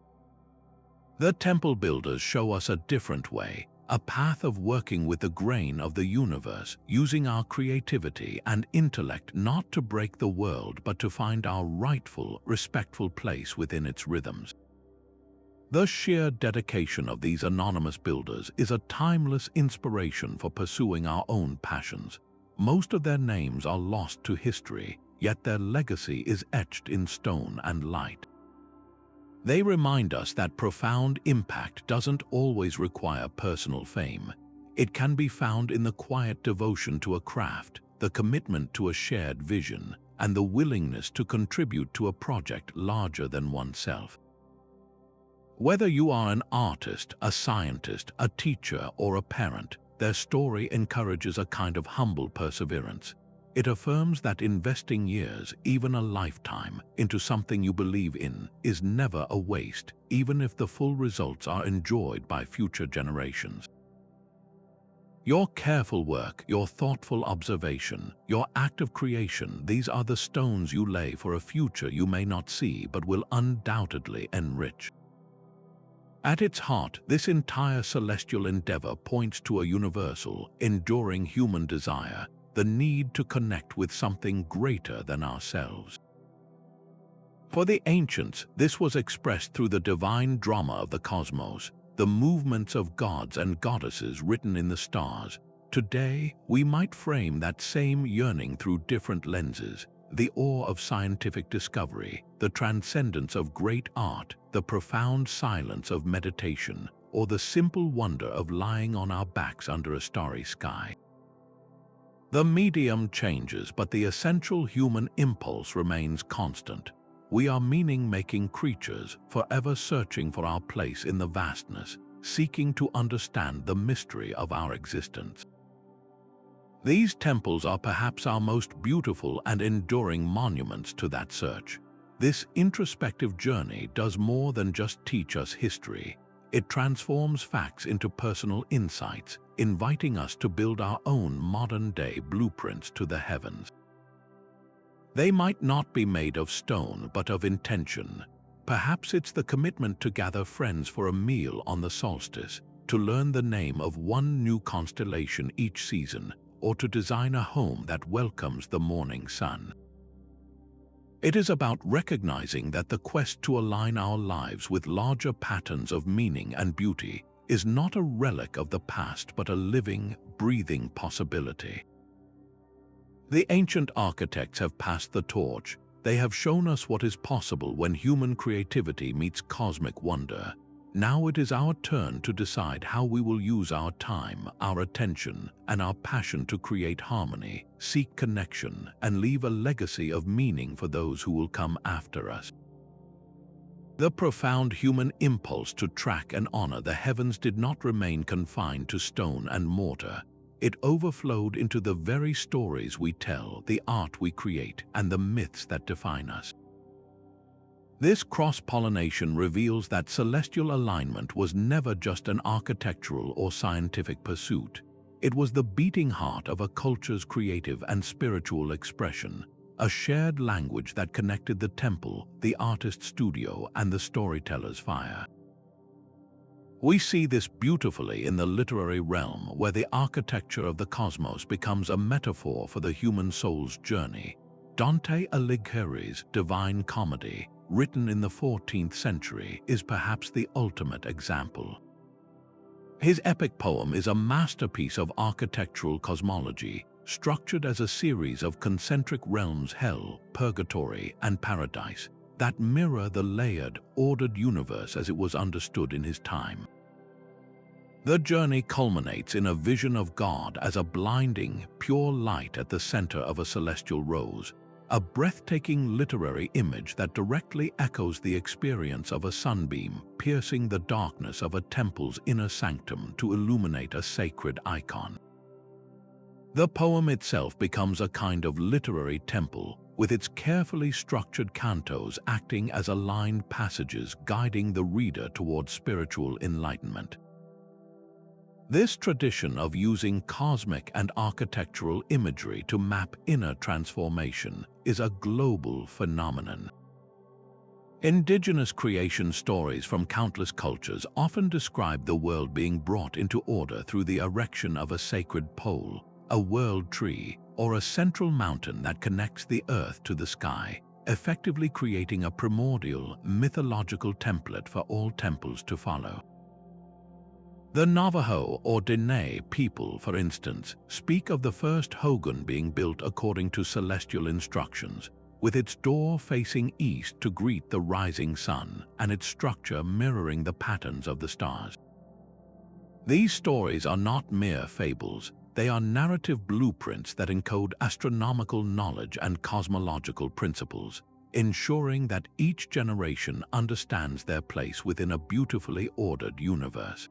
The temple builders show us a different way, a path of working with the grain of the universe, using our creativity and intellect not to break the world but to find our rightful, respectful place within its rhythms. The sheer dedication of these anonymous builders is a timeless inspiration for pursuing our own passions. Most of their names are lost to history, yet their legacy is etched in stone and light. They remind us that profound impact doesn't always require personal fame. It can be found in the quiet devotion to a craft, the commitment to a shared vision, and the willingness to contribute to a project larger than oneself. Whether you are an artist, a scientist, a teacher, or a parent, their story encourages a kind of humble perseverance. It affirms that investing years, even a lifetime, into something you believe in is never a waste, even if the full results are enjoyed by future generations. Your careful work, your thoughtful observation, your act of creation, these are the stones you lay for a future you may not see but will undoubtedly enrich. At its heart, this entire celestial endeavor points to a universal, enduring human desire, the need to connect with something greater than ourselves. For the ancients, this was expressed through the divine drama of the cosmos, the movements of gods and goddesses written in the stars. Today, we might frame that same yearning through different lenses: the awe of scientific discovery, the transcendence of great art, the profound silence of meditation, or the simple wonder of lying on our backs under a starry sky. The medium changes, but the essential human impulse remains constant. We are meaning-making creatures, forever searching for our place in the vastness, seeking to understand the mystery of our existence. These temples are perhaps our most beautiful and enduring monuments to that search. This introspective journey does more than just teach us history. It transforms facts into personal insights, inviting us to build our own modern-day blueprints to the heavens. They might not be made of stone, but of intention. Perhaps it's the commitment to gather friends for a meal on the solstice, to learn the name of one new constellation each season, or to design a home that welcomes the morning sun. It is about recognizing that the quest to align our lives with larger patterns of meaning and beauty is not a relic of the past but a living, breathing possibility. The ancient architects have passed the torch. They have shown us what is possible when human creativity meets cosmic wonder. Now it is our turn to decide how we will use our time, our attention, and our passion to create harmony, seek connection, and leave a legacy of meaning for those who will come after us. The profound human impulse to track and honor the heavens did not remain confined to stone and mortar. It overflowed into the very stories we tell, the art we create, and the myths that define us. This cross-pollination reveals that celestial alignment was never just an architectural or scientific pursuit. It was the beating heart of a culture's creative and spiritual expression, a shared language that connected the temple, the artist's studio, and the storyteller's fire. We see this beautifully in the literary realm, where the architecture of the cosmos becomes a metaphor for the human soul's journey. Dante Alighieri's Divine Comedy, written in the 14th century, is perhaps the ultimate example. His epic poem is a masterpiece of architectural cosmology, structured as a series of concentric realms, hell, purgatory, and paradise, that mirror the layered, ordered universe as it was understood in his time. The journey culminates in a vision of God as a blinding, pure light at the center of a celestial rose, a breathtaking literary image that directly echoes the experience of a sunbeam piercing the darkness of a temple's inner sanctum to illuminate a sacred icon. The poem itself becomes a kind of literary temple, with its carefully structured cantos acting as aligned passages guiding the reader towards spiritual enlightenment. This tradition of using cosmic and architectural imagery to map inner transformation is a global phenomenon. Indigenous creation stories from countless cultures often describe the world being brought into order through the erection of a sacred pole, a world tree, or a central mountain that connects the earth to the sky, effectively creating a primordial, mythological template for all temples to follow. The Navajo or Diné people, for instance, speak of the first hogan being built according to celestial instructions, with its door facing east to greet the rising sun and its structure mirroring the patterns of the stars. These stories are not mere fables. They are narrative blueprints that encode astronomical knowledge and cosmological principles, ensuring that each generation understands their place within a beautifully ordered universe.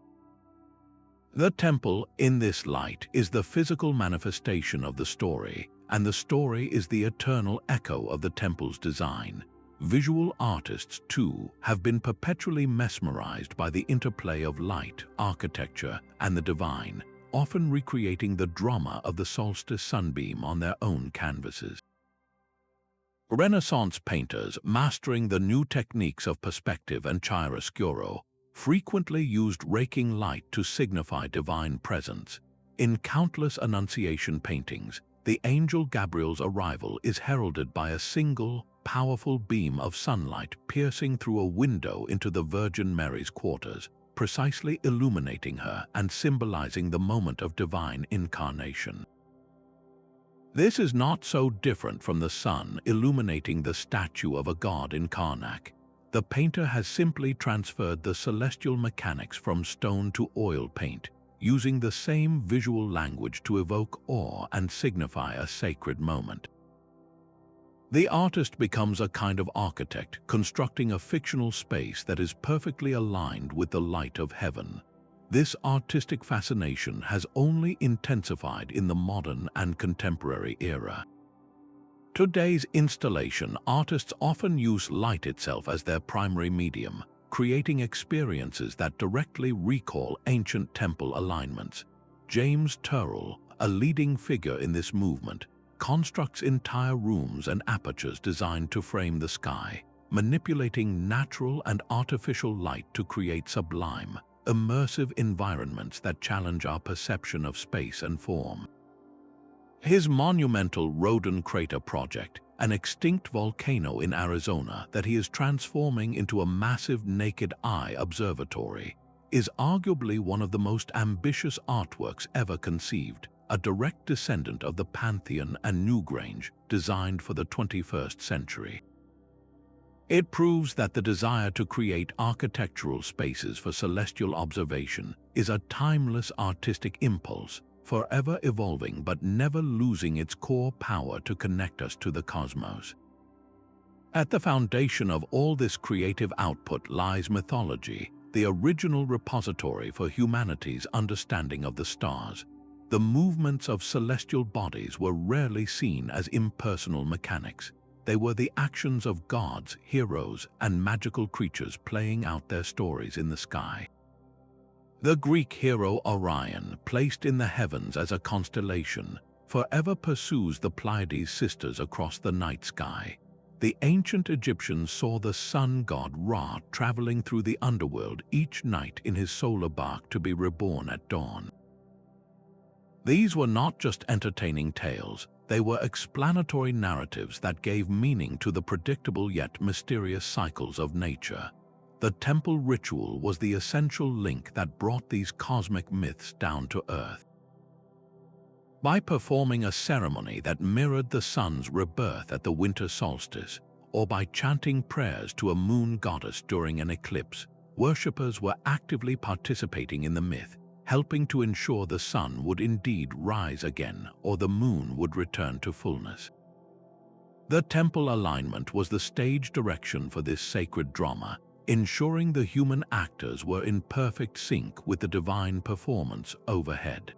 The temple, in this light, is the physical manifestation of the story, and the story is the eternal echo of the temple's design. Visual artists, too, have been perpetually mesmerized by the interplay of light, architecture, and the divine, often recreating the drama of the solstice sunbeam on their own canvases. Renaissance painters, mastering the new techniques of perspective and chiaroscuro, frequently used raking light to signify divine presence. In countless Annunciation paintings, the angel Gabriel's arrival is heralded by a single, powerful beam of sunlight piercing through a window into the Virgin Mary's quarters, precisely illuminating her and symbolizing the moment of divine incarnation. This is not so different from the sun illuminating the statue of a god in Karnak. The painter has simply transferred the celestial mechanics from stone to oil paint, using the same visual language to evoke awe and signify a sacred moment. The artist becomes a kind of architect, constructing a fictional space that is perfectly aligned with the light of heaven. This artistic fascination has only intensified in the modern and contemporary era. Today's installation artists often use light itself as their primary medium, creating experiences that directly recall ancient temple alignments. James Turrell, a leading figure in this movement, constructs entire rooms and apertures designed to frame the sky, manipulating natural and artificial light to create sublime, immersive environments that challenge our perception of space and form. His monumental Rodin Crater project, an extinct volcano in Arizona that he is transforming into a massive naked-eye observatory, is arguably one of the most ambitious artworks ever conceived, a direct descendant of the Pantheon and Newgrange designed for the 21st century. It proves that the desire to create architectural spaces for celestial observation is a timeless artistic impulse, forever evolving but never losing its core power to connect us to the cosmos. At the foundation of all this creative output lies mythology, the original repository for humanity's understanding of the stars. The movements of celestial bodies were rarely seen as impersonal mechanics. They were the actions of gods, heroes, and magical creatures playing out their stories in the sky. The Greek hero Orion, placed in the heavens as a constellation, forever pursues the Pleiades sisters across the night sky. The ancient Egyptians saw the sun god Ra traveling through the underworld each night in his solar bark to be reborn at dawn. These were not just entertaining tales, they were explanatory narratives that gave meaning to the predictable yet mysterious cycles of nature. The temple ritual was the essential link that brought these cosmic myths down to earth. By performing a ceremony that mirrored the sun's rebirth at the winter solstice, or by chanting prayers to a moon goddess during an eclipse, worshippers were actively participating in the myth, helping to ensure the sun would indeed rise again or the moon would return to fullness. The temple alignment was the stage direction for this sacred drama, ensuring the human actors were in perfect sync with the divine performance overhead.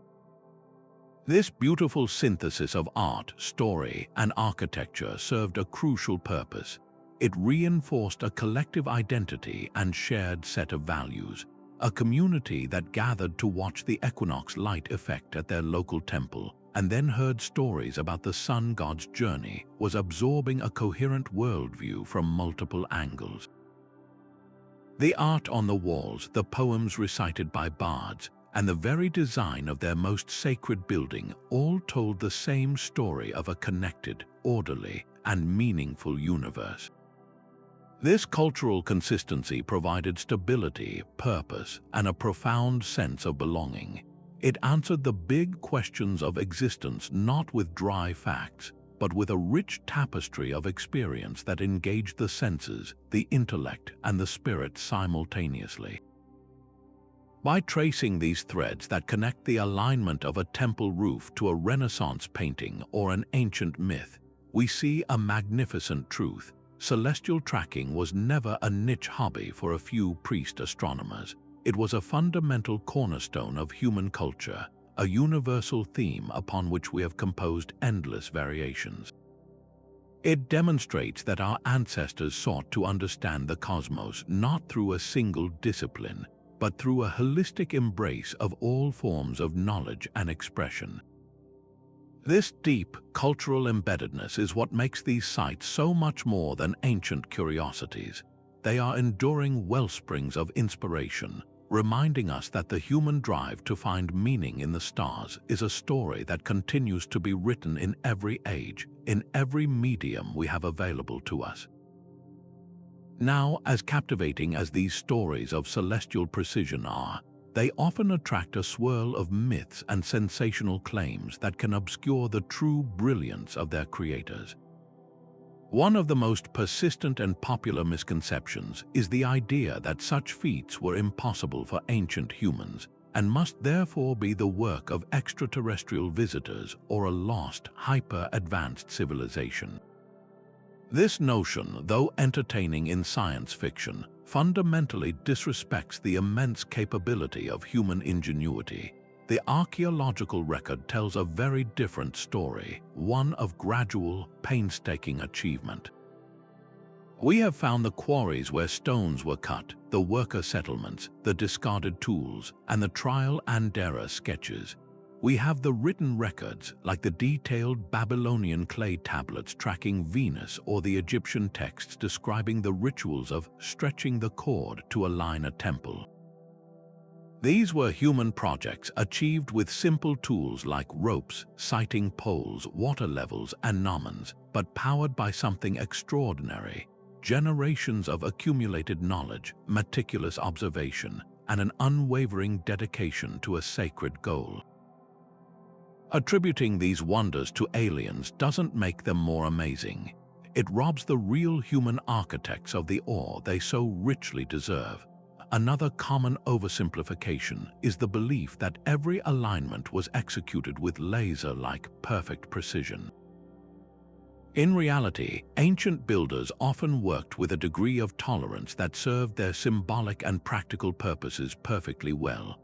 This beautiful synthesis of art, story, and architecture served a crucial purpose. It reinforced a collective identity and shared set of values. A community that gathered to watch the equinox light effect at their local temple and then heard stories about the sun god's journey was absorbing a coherent worldview from multiple angles. The art on the walls, the poems recited by bards, and the very design of their most sacred building all told the same story of a connected, orderly, and meaningful universe. This cultural consistency provided stability, purpose, and a profound sense of belonging. It answered the big questions of existence not with dry facts, but with a rich tapestry of experience that engaged the senses, the intellect, and the spirit simultaneously. By tracing these threads that connect the alignment of a temple roof to a Renaissance painting or an ancient myth, we see a magnificent truth. Celestial tracking was never a niche hobby for a few priest astronomers. It was a fundamental cornerstone of human culture, a universal theme upon which we have composed endless variations. It demonstrates that our ancestors sought to understand the cosmos not through a single discipline, but through a holistic embrace of all forms of knowledge and expression. This deep cultural embeddedness is what makes these sites so much more than ancient curiosities. They are enduring wellsprings of inspiration, reminding us that the human drive to find meaning in the stars is a story that continues to be written in every age, in every medium we have available to us. Now, as captivating as these stories of celestial precision are, they often attract a swirl of myths and sensational claims that can obscure the true brilliance of their creators. One of the most persistent and popular misconceptions is the idea that such feats were impossible for ancient humans and must therefore be the work of extraterrestrial visitors or a lost, hyper-advanced civilization. This notion, though entertaining in science fiction, fundamentally disrespects the immense capability of human ingenuity. The archaeological record tells a very different story, one of gradual, painstaking achievement. We have found the quarries where stones were cut, the worker settlements, the discarded tools, and the trial and error sketches. We have the written records, like the detailed Babylonian clay tablets tracking Venus or the Egyptian texts describing the rituals of stretching the cord to align a temple. These were human projects achieved with simple tools like ropes, sighting poles, water levels, and gnomons, but powered by something extraordinary: generations of accumulated knowledge, meticulous observation, and an unwavering dedication to a sacred goal. Attributing these wonders to aliens doesn't make them more amazing. It robs the real human architects of the awe they so richly deserve. Another common oversimplification is the belief that every alignment was executed with laser-like perfect precision. In reality, ancient builders often worked with a degree of tolerance that served their symbolic and practical purposes perfectly well.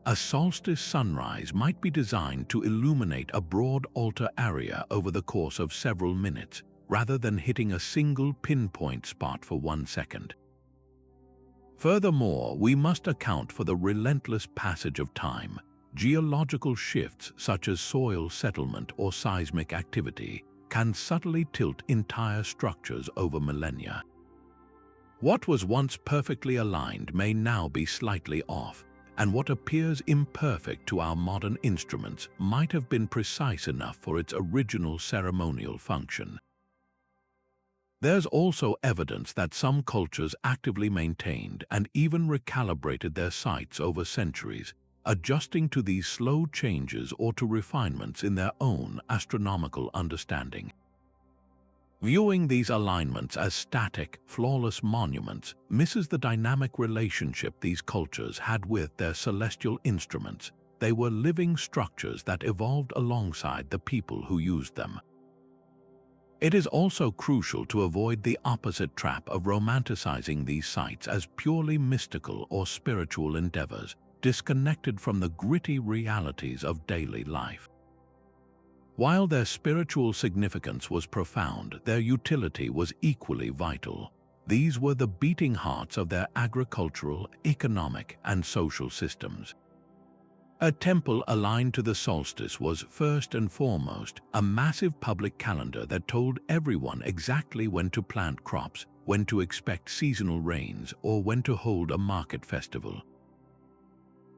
A solstice sunrise might be designed to illuminate a broad altar area over the course of several minutes, rather than hitting a single pinpoint spot for 1 second. Furthermore, we must account for the relentless passage of time. Geological shifts such as soil settlement or seismic activity can subtly tilt entire structures over millennia. What was once perfectly aligned may now be slightly off, and what appears imperfect to our modern instruments might have been precise enough for its original ceremonial function. There's also evidence that some cultures actively maintained and even recalibrated their sites over centuries, adjusting to these slow changes or to refinements in their own astronomical understanding. Viewing these alignments as static, flawless monuments misses the dynamic relationship these cultures had with their celestial instruments. They were living structures that evolved alongside the people who used them. It is also crucial to avoid the opposite trap of romanticizing these sites as purely mystical or spiritual endeavors, disconnected from the gritty realities of daily life. While their spiritual significance was profound, their utility was equally vital. These were the beating hearts of their agricultural, economic, and social systems. A temple aligned to the solstice was, first and foremost, a massive public calendar that told everyone exactly when to plant crops, when to expect seasonal rains, or when to hold a market festival.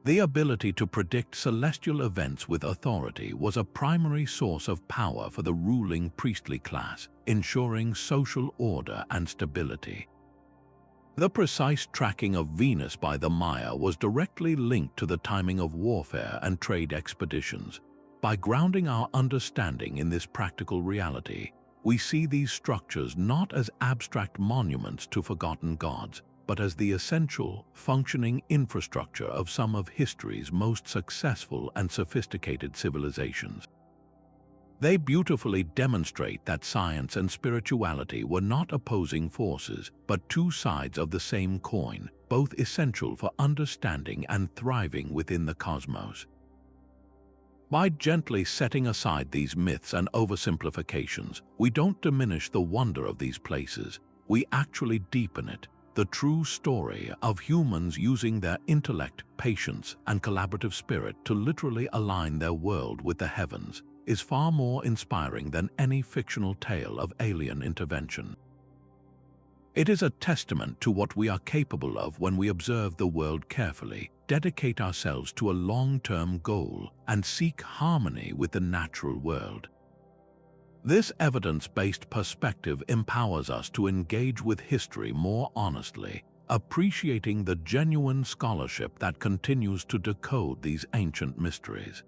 The ability to predict celestial events with authority was a primary source of power for the ruling priestly class, ensuring social order and stability. The precise tracking of Venus by the Maya was directly linked to the timing of warfare and trade expeditions. By grounding our understanding in this practical reality, we see these structures not as abstract monuments to forgotten gods, but as the essential, functioning infrastructure of some of history's most successful and sophisticated civilizations. They beautifully demonstrate that science and spirituality were not opposing forces, but two sides of the same coin, both essential for understanding and thriving within the cosmos. By gently setting aside these myths and oversimplifications, we don't diminish the wonder of these places, we actually deepen it. The true story of humans using their intellect, patience, and collaborative spirit to literally align their world with the heavens is far more inspiring than any fictional tale of alien intervention. It is a testament to what we are capable of when we observe the world carefully, dedicate ourselves to a long-term goal, and seek harmony with the natural world. This evidence-based perspective empowers us to engage with history more honestly, appreciating the genuine scholarship that continues to decode these ancient mysteries.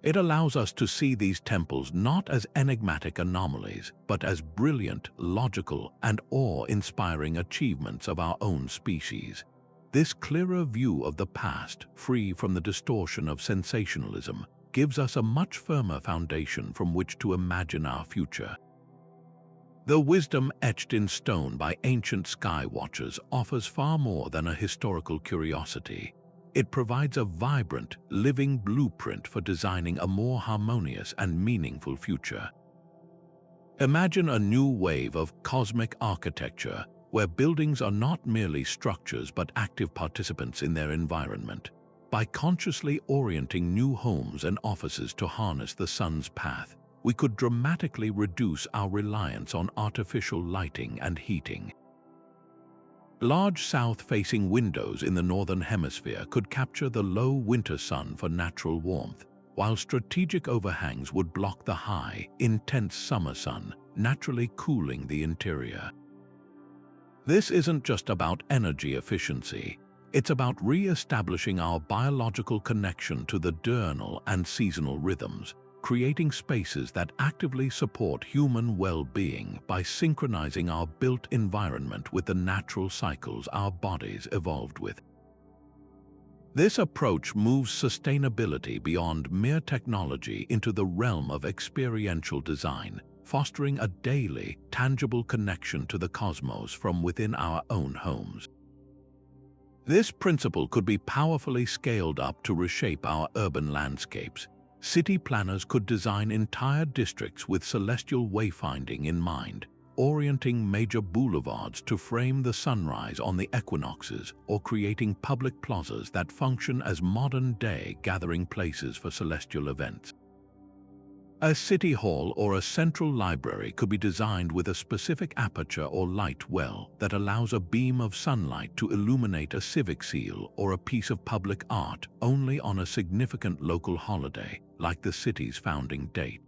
It allows us to see these temples not as enigmatic anomalies, but as brilliant, logical, and awe-inspiring achievements of our own species. This clearer view of the past, free from the distortion of sensationalism, gives us a much firmer foundation from which to imagine our future. The wisdom etched in stone by ancient sky watchers offers far more than a historical curiosity. It provides a vibrant, living blueprint for designing a more harmonious and meaningful future. Imagine a new wave of cosmic architecture where buildings are not merely structures but active participants in their environment. By consciously orienting new homes and offices to harness the sun's path, we could dramatically reduce our reliance on artificial lighting and heating. Large south-facing windows in the northern hemisphere could capture the low winter sun for natural warmth, while strategic overhangs would block the high, intense summer sun, naturally cooling the interior. This isn't just about energy efficiency. It's about re-establishing our biological connection to the diurnal and seasonal rhythms, creating spaces that actively support human well-being by synchronizing our built environment with the natural cycles our bodies evolved with. This approach moves sustainability beyond mere technology into the realm of experiential design, fostering a daily, tangible connection to the cosmos from within our own homes. This principle could be powerfully scaled up to reshape our urban landscapes. City planners could design entire districts with celestial wayfinding in mind, orienting major boulevards to frame the sunrise on the equinoxes or creating public plazas that function as modern-day gathering places for celestial events. A city hall or a central library could be designed with a specific aperture or light well that allows a beam of sunlight to illuminate a civic seal or a piece of public art only on a significant local holiday, like the city's founding date.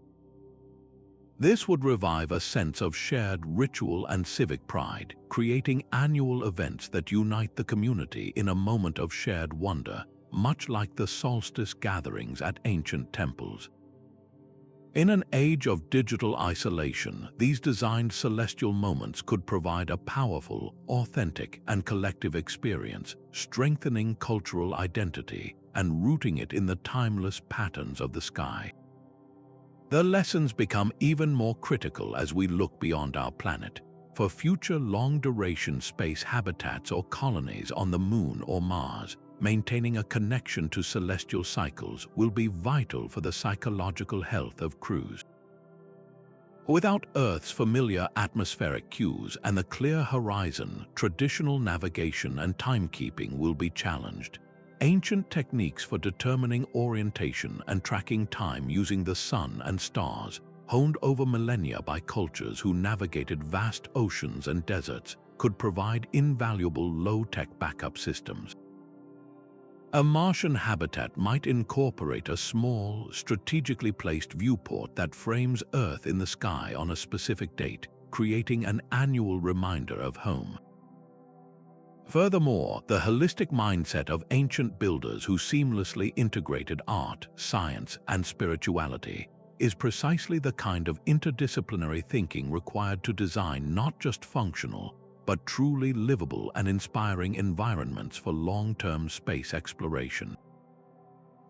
This would revive a sense of shared ritual and civic pride, creating annual events that unite the community in a moment of shared wonder, much like the solstice gatherings at ancient temples. In an age of digital isolation, these designed celestial moments could provide a powerful, authentic, and collective experience, strengthening cultural identity and rooting it in the timeless patterns of the sky. The lessons become even more critical as we look beyond our planet. For future long-duration space habitats or colonies on the Moon or Mars, maintaining a connection to celestial cycles will be vital for the psychological health of crews. Without Earth's familiar atmospheric cues and the clear horizon, traditional navigation and timekeeping will be challenged. Ancient techniques for determining orientation and tracking time using the sun and stars, honed over millennia by cultures who navigated vast oceans and deserts, could provide invaluable low-tech backup systems. A Martian habitat might incorporate a small, strategically placed viewport that frames Earth in the sky on a specific date, creating an annual reminder of home. Furthermore, the holistic mindset of ancient builders who seamlessly integrated art, science, and spirituality is precisely the kind of interdisciplinary thinking required to design not just functional, but truly livable and inspiring environments for long-term space exploration.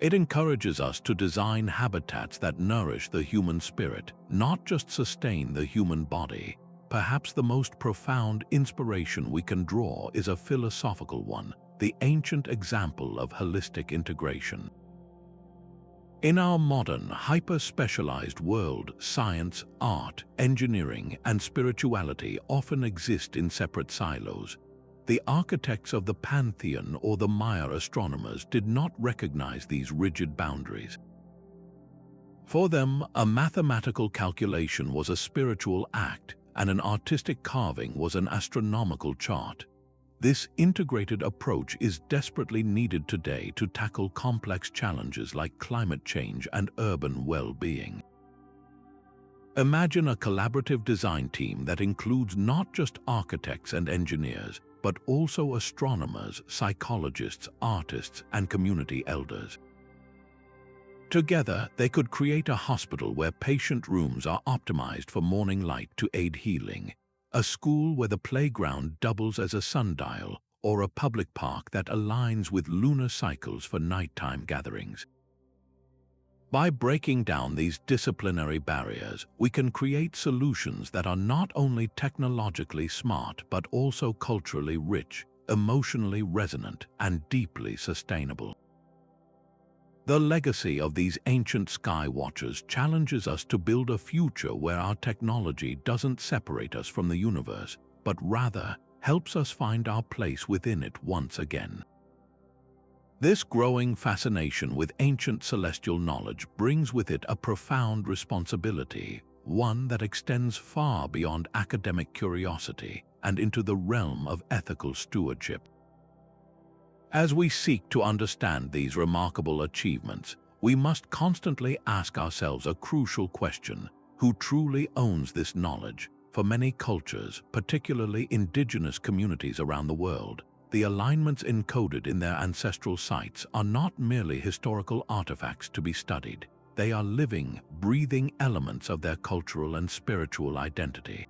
It encourages us to design habitats that nourish the human spirit, not just sustain the human body. Perhaps the most profound inspiration we can draw is a philosophical one, the ancient example of holistic integration. In our modern, hyper-specialized world, science, art, engineering, and spirituality often exist in separate silos. The architects of the Pantheon or the Maya astronomers did not recognize these rigid boundaries. For them, a mathematical calculation was a spiritual act, and an artistic carving was an astronomical chart. This integrated approach is desperately needed today to tackle complex challenges like climate change and urban well-being. Imagine a collaborative design team that includes not just architects and engineers, but also astronomers, psychologists, artists, and community elders. Together, they could create a hospital where patient rooms are optimized for morning light to aid healing, a school where the playground doubles as a sundial, or a public park that aligns with lunar cycles for nighttime gatherings. By breaking down these disciplinary barriers, we can create solutions that are not only technologically smart but also culturally rich, emotionally resonant, and deeply sustainable. The legacy of these ancient sky watchers challenges us to build a future where our technology doesn't separate us from the universe, but rather helps us find our place within it once again. This growing fascination with ancient celestial knowledge brings with it a profound responsibility, one that extends far beyond academic curiosity and into the realm of ethical stewardship. As we seek to understand these remarkable achievements, we must constantly ask ourselves a crucial question: who truly owns this knowledge? For many cultures, particularly indigenous communities around the world, the alignments encoded in their ancestral sites are not merely historical artifacts to be studied. They are living, breathing elements of their cultural and spiritual identity.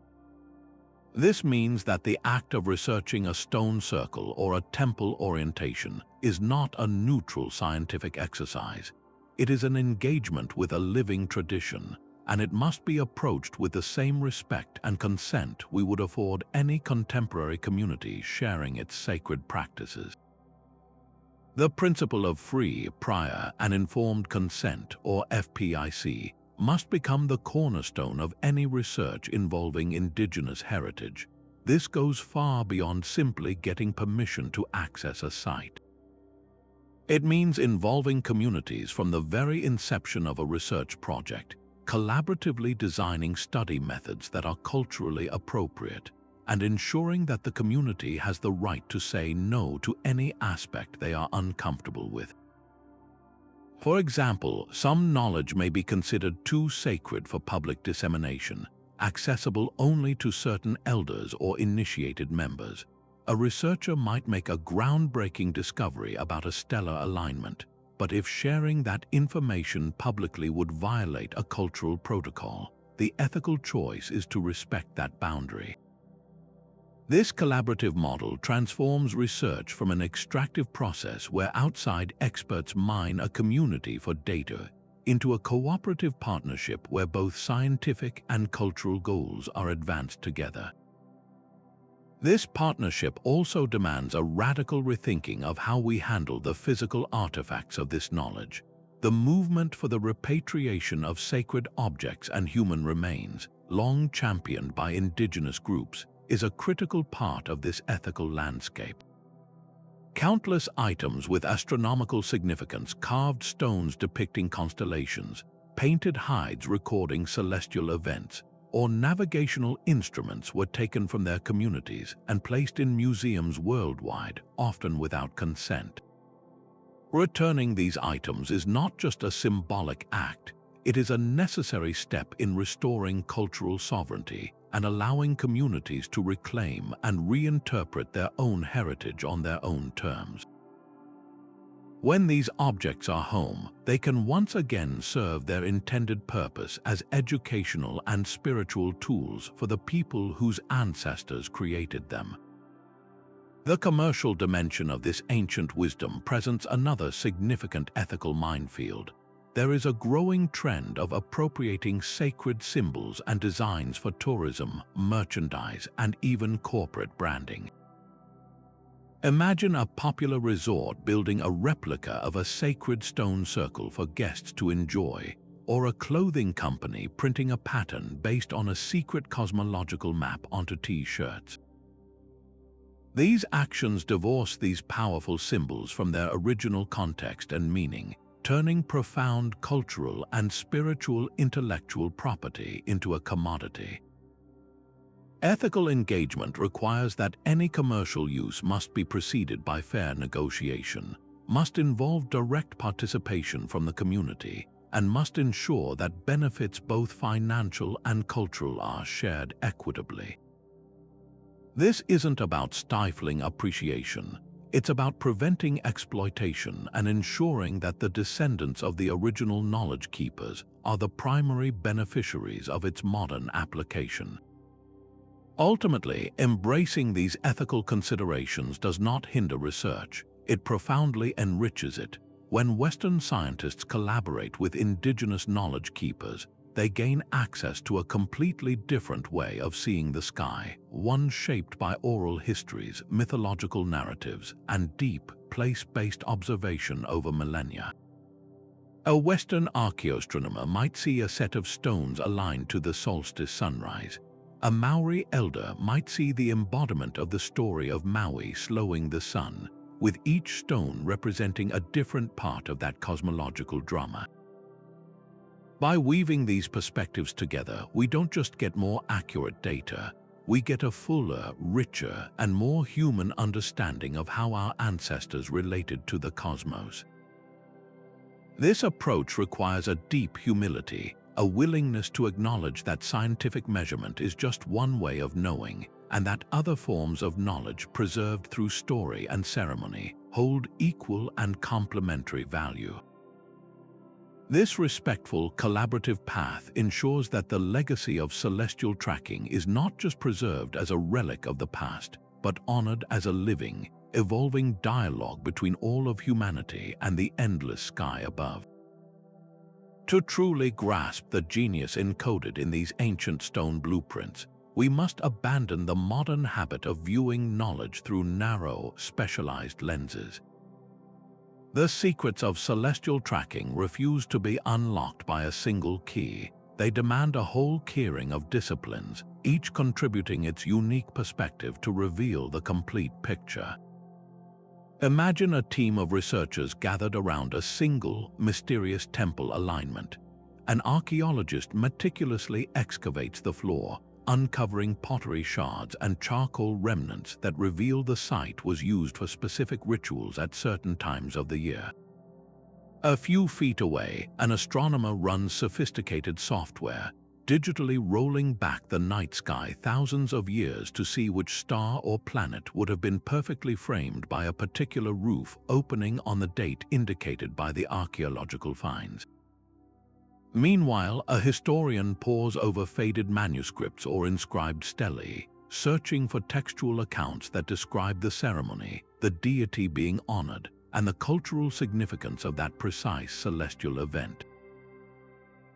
This means that the act of researching a stone circle or a temple orientation is not a neutral scientific exercise. It is an engagement with a living tradition, and it must be approached with the same respect and consent we would afford any contemporary community sharing its sacred practices. The principle of free, prior, and informed consent, or FPIC, must become the cornerstone of any research involving indigenous heritage. This goes far beyond simply getting permission to access a site. It means involving communities from the very inception of a research project, collaboratively designing study methods that are culturally appropriate, and ensuring that the community has the right to say no to any aspect they are uncomfortable with. For example, some knowledge may be considered too sacred for public dissemination, accessible only to certain elders or initiated members. A researcher might make a groundbreaking discovery about a stellar alignment, but if sharing that information publicly would violate a cultural protocol, the ethical choice is to respect that boundary. This collaborative model transforms research from an extractive process where outside experts mine a community for data into a cooperative partnership where both scientific and cultural goals are advanced together. This partnership also demands a radical rethinking of how we handle the physical artifacts of this knowledge. The movement for the repatriation of sacred objects and human remains, long championed by indigenous groups, is a critical part of this ethical landscape. Countless items with astronomical significance, carved stones depicting constellations, painted hides recording celestial events, or navigational instruments were taken from their communities and placed in museums worldwide, often without consent. Returning these items is not just a symbolic act, it is a necessary step in restoring cultural sovereignty and allowing communities to reclaim and reinterpret their own heritage on their own terms. When these objects are home, they can once again serve their intended purpose as educational and spiritual tools for the people whose ancestors created them. The commercial dimension of this ancient wisdom presents another significant ethical minefield. There is a growing trend of appropriating sacred symbols and designs for tourism, merchandise, and even corporate branding. Imagine a popular resort building a replica of a sacred stone circle for guests to enjoy, or a clothing company printing a pattern based on a secret cosmological map onto T-shirts. These actions divorce these powerful symbols from their original context and meaning, turning profound cultural and spiritual intellectual property into a commodity. Ethical engagement requires that any commercial use must be preceded by fair negotiation, must involve direct participation from the community, and must ensure that benefits both financial and cultural are shared equitably. This isn't about stifling appreciation. It's about preventing exploitation and ensuring that the descendants of the original knowledge keepers are the primary beneficiaries of its modern application. Ultimately, embracing these ethical considerations does not hinder research. It profoundly enriches it. When Western scientists collaborate with indigenous knowledge keepers, they gain access to a completely different way of seeing the sky, one shaped by oral histories, mythological narratives, and deep, place-based observation over millennia. A Western archaeoastronomer might see a set of stones aligned to the solstice sunrise. A Maori elder might see the embodiment of the story of Maui slowing the sun, with each stone representing a different part of that cosmological drama. By weaving these perspectives together, we don't just get more accurate data, we get a fuller, richer, and more human understanding of how our ancestors related to the cosmos. This approach requires a deep humility, a willingness to acknowledge that scientific measurement is just one way of knowing, and that other forms of knowledge preserved through story and ceremony hold equal and complementary value. This respectful, collaborative path ensures that the legacy of celestial tracking is not just preserved as a relic of the past, but honored as a living, evolving dialogue between all of humanity and the endless sky above. To truly grasp the genius encoded in these ancient stone blueprints, we must abandon the modern habit of viewing knowledge through narrow, specialized lenses. The secrets of celestial tracking refuse to be unlocked by a single key. They demand a whole keyring of disciplines, each contributing its unique perspective to reveal the complete picture. Imagine a team of researchers gathered around a single, mysterious temple alignment. An archaeologist meticulously excavates the floor, uncovering pottery shards and charcoal remnants that reveal the site was used for specific rituals at certain times of the year. A few feet away, an astronomer runs sophisticated software, digitally rolling back the night sky thousands of years to see which star or planet would have been perfectly framed by a particular roof opening on the date indicated by the archaeological finds. Meanwhile, a historian pores over faded manuscripts or inscribed stelae, searching for textual accounts that describe the ceremony, the deity being honored, and the cultural significance of that precise celestial event.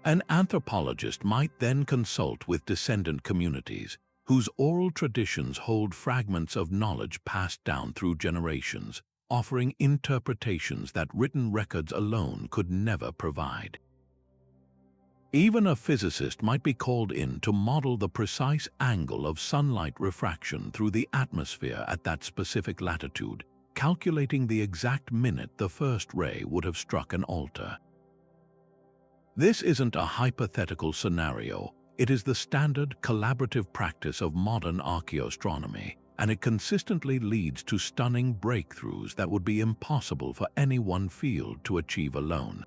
An anthropologist might then consult with descendant communities, whose oral traditions hold fragments of knowledge passed down through generations, offering interpretations that written records alone could never provide. Even a physicist might be called in to model the precise angle of sunlight refraction through the atmosphere at that specific latitude, calculating the exact minute the first ray would have struck an altar. This isn't a hypothetical scenario, it is the standard collaborative practice of modern archaeoastronomy, and it consistently leads to stunning breakthroughs that would be impossible for any one field to achieve alone.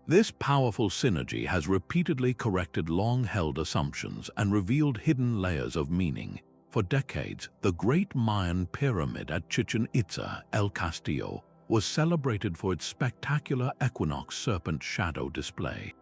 This powerful synergy has repeatedly corrected long-held assumptions and revealed hidden layers of meaning. For decades, the Great Mayan Pyramid at Chichen Itza, El Castillo, was celebrated for its spectacular equinox serpent shadow display.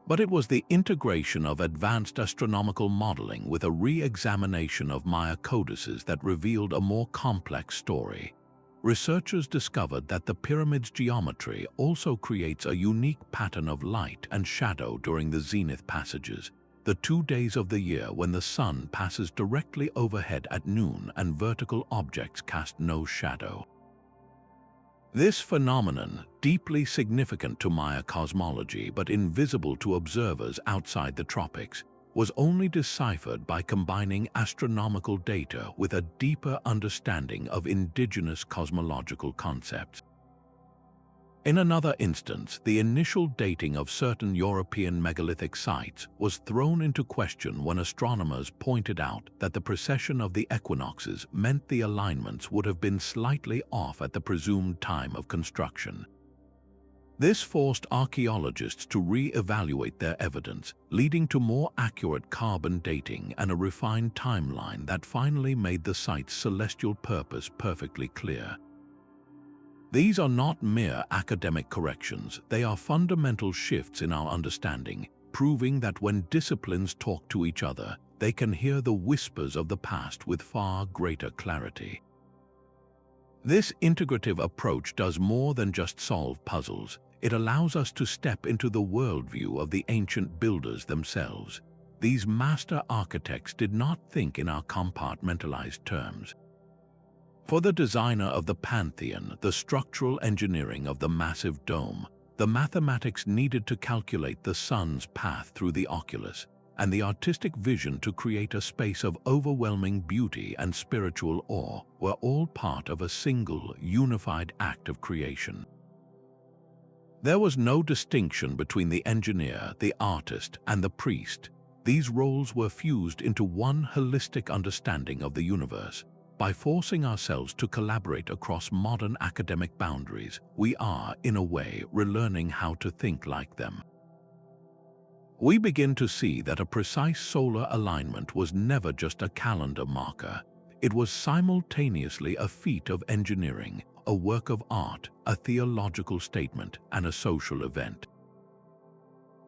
But it was the integration of advanced astronomical modeling with a re-examination of Maya codices that revealed a more complex story. Researchers discovered that the pyramid's geometry also creates a unique pattern of light and shadow during the zenith passages, the 2 days of the year when the sun passes directly overhead at noon and vertical objects cast no shadow. This phenomenon, deeply significant to Maya cosmology but invisible to observers outside the tropics, was only deciphered by combining astronomical data with a deeper understanding of indigenous cosmological concepts. In another instance, the initial dating of certain European megalithic sites was thrown into question when astronomers pointed out that the precession of the equinoxes meant the alignments would have been slightly off at the presumed time of construction. This forced archaeologists to re-evaluate their evidence, leading to more accurate carbon dating and a refined timeline that finally made the site's celestial purpose perfectly clear. These are not mere academic corrections, they are fundamental shifts in our understanding, proving that when disciplines talk to each other, they can hear the whispers of the past with far greater clarity. This integrative approach does more than just solve puzzles. It allows us to step into the worldview of the ancient builders themselves. These master architects did not think in our compartmentalized terms. For the designer of the Pantheon, the structural engineering of the massive dome, the mathematics needed to calculate the sun's path through the oculus, and the artistic vision to create a space of overwhelming beauty and spiritual awe were all part of a single, unified act of creation. There was no distinction between the engineer, the artist, and the priest. These roles were fused into one holistic understanding of the universe. By forcing ourselves to collaborate across modern academic boundaries, we are, in a way, relearning how to think like them. We begin to see that a precise solar alignment was never just a calendar marker. It was simultaneously a feat of engineering, a work of art, a theological statement, and a social event.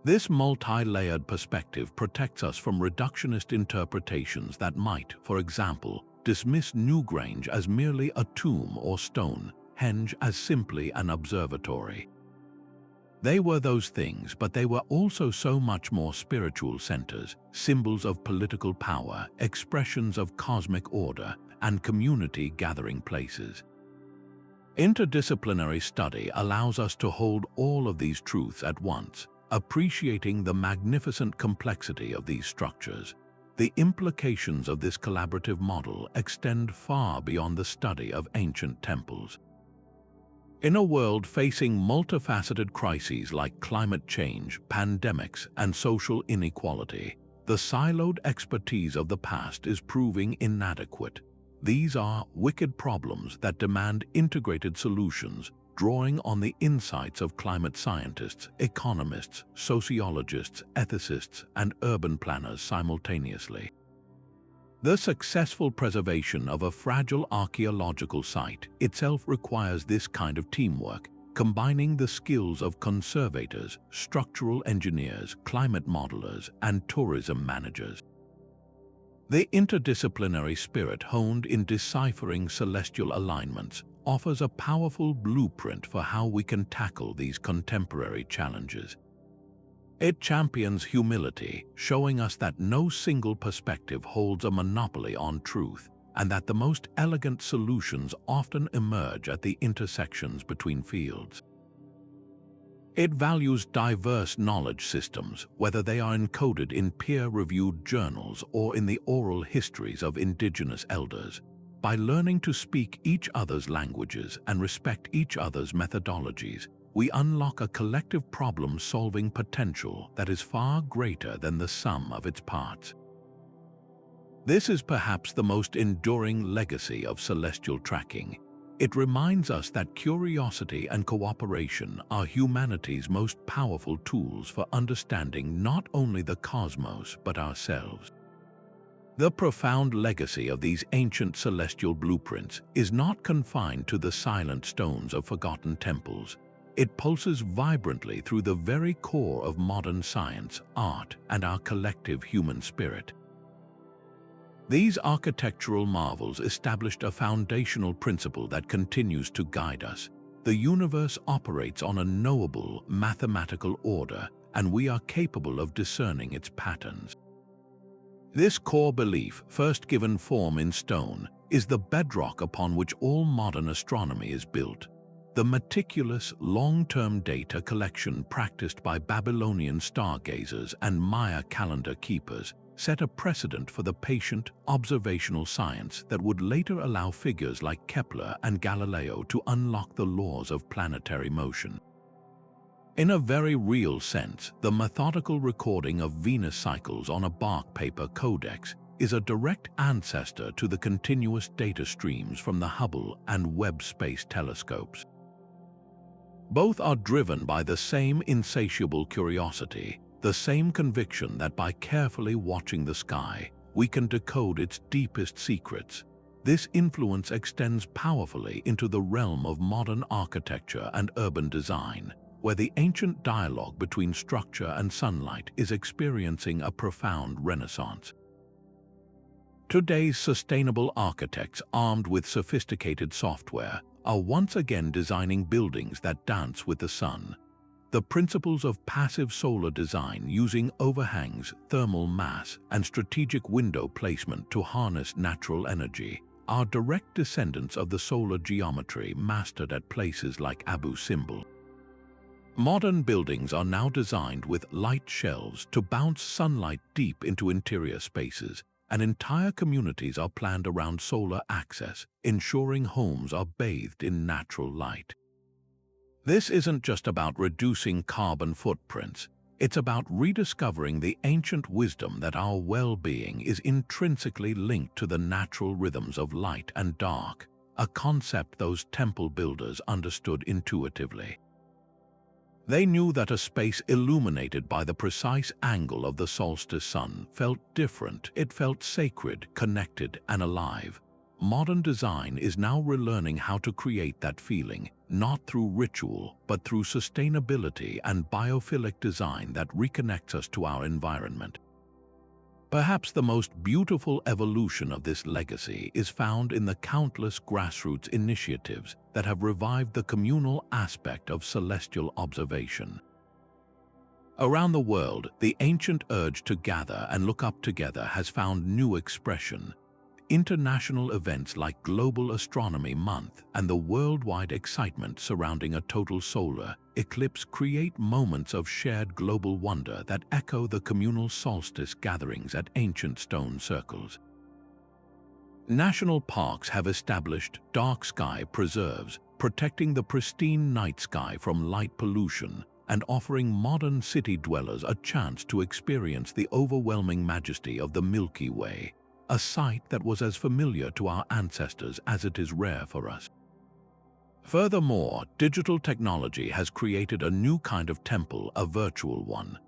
This multi-layered perspective protects us from reductionist interpretations that might, for example, dismiss Newgrange as merely a tomb or stone, Henge as simply an observatory. They were those things, but they were also so much more: spiritual centers, symbols of political power, expressions of cosmic order, and community gathering places. Interdisciplinary study allows us to hold all of these truths at once, appreciating the magnificent complexity of these structures. The implications of this collaborative model extend far beyond the study of ancient temples. In a world facing multifaceted crises like climate change, pandemics, and social inequality, the siloed expertise of the past is proving inadequate. These are wicked problems that demand integrated solutions, drawing on the insights of climate scientists, economists, sociologists, ethicists, and urban planners simultaneously. The successful preservation of a fragile archaeological site itself requires this kind of teamwork, combining the skills of conservators, structural engineers, climate modelers, and tourism managers. The interdisciplinary spirit honed in deciphering celestial alignments offers a powerful blueprint for how we can tackle these contemporary challenges. It champions humility, showing us that no single perspective holds a monopoly on truth, and that the most elegant solutions often emerge at the intersections between fields. It values diverse knowledge systems, whether they are encoded in peer-reviewed journals or in the oral histories of indigenous elders. By learning to speak each other's languages and respect each other's methodologies, we unlock a collective problem-solving potential that is far greater than the sum of its parts. This is perhaps the most enduring legacy of celestial tracking. It reminds us that curiosity and cooperation are humanity's most powerful tools for understanding not only the cosmos but ourselves. The profound legacy of these ancient celestial blueprints is not confined to the silent stones of forgotten temples. It pulses vibrantly through the very core of modern science, art, and our collective human spirit. These architectural marvels established a foundational principle that continues to guide us. The universe operates on a knowable mathematical order, and we are capable of discerning its patterns. This core belief, first given form in stone, is the bedrock upon which all modern astronomy is built. The meticulous, long-term data collection practiced by Babylonian stargazers and Maya calendar keepers set a precedent for the patient, observational science that would later allow figures like Kepler and Galileo to unlock the laws of planetary motion. In a very real sense, the methodical recording of Venus cycles on a bark paper codex is a direct ancestor to the continuous data streams from the Hubble and Webb space telescopes. Both are driven by the same insatiable curiosity, the same conviction that by carefully watching the sky, we can decode its deepest secrets. This influence extends powerfully into the realm of modern architecture and urban design, where the ancient dialogue between structure and sunlight is experiencing a profound renaissance. Today's sustainable architects, armed with sophisticated software, are once again designing buildings that dance with the sun. The principles of passive solar design, using overhangs, thermal mass, and strategic window placement to harness natural energy, are direct descendants of the solar geometry mastered at places like Abu Simbel. Modern buildings are now designed with light shelves to bounce sunlight deep into interior spaces, and entire communities are planned around solar access, ensuring homes are bathed in natural light. This isn't just about reducing carbon footprints, it's about rediscovering the ancient wisdom that our well-being is intrinsically linked to the natural rhythms of light and dark, a concept those temple builders understood intuitively. They knew that a space illuminated by the precise angle of the solstice sun felt different. It felt sacred, connected, and alive. Modern design is now relearning how to create that feeling, not through ritual, but through sustainability and biophilic design that reconnects us to our environment. Perhaps the most beautiful evolution of this legacy is found in the countless grassroots initiatives that have revived the communal aspect of celestial observation. Around the world, the ancient urge to gather and look up together has found new expression. International events like Global Astronomy Month and the worldwide excitement surrounding a total solar eclipse create moments of shared global wonder that echo the communal solstice gatherings at ancient stone circles. National parks have established dark sky preserves, protecting the pristine night sky from light pollution and offering modern city dwellers a chance to experience the overwhelming majesty of the Milky Way, a sight that was as familiar to our ancestors as it is rare for us. Furthermore, digital technology has created a new kind of temple, a virtual one.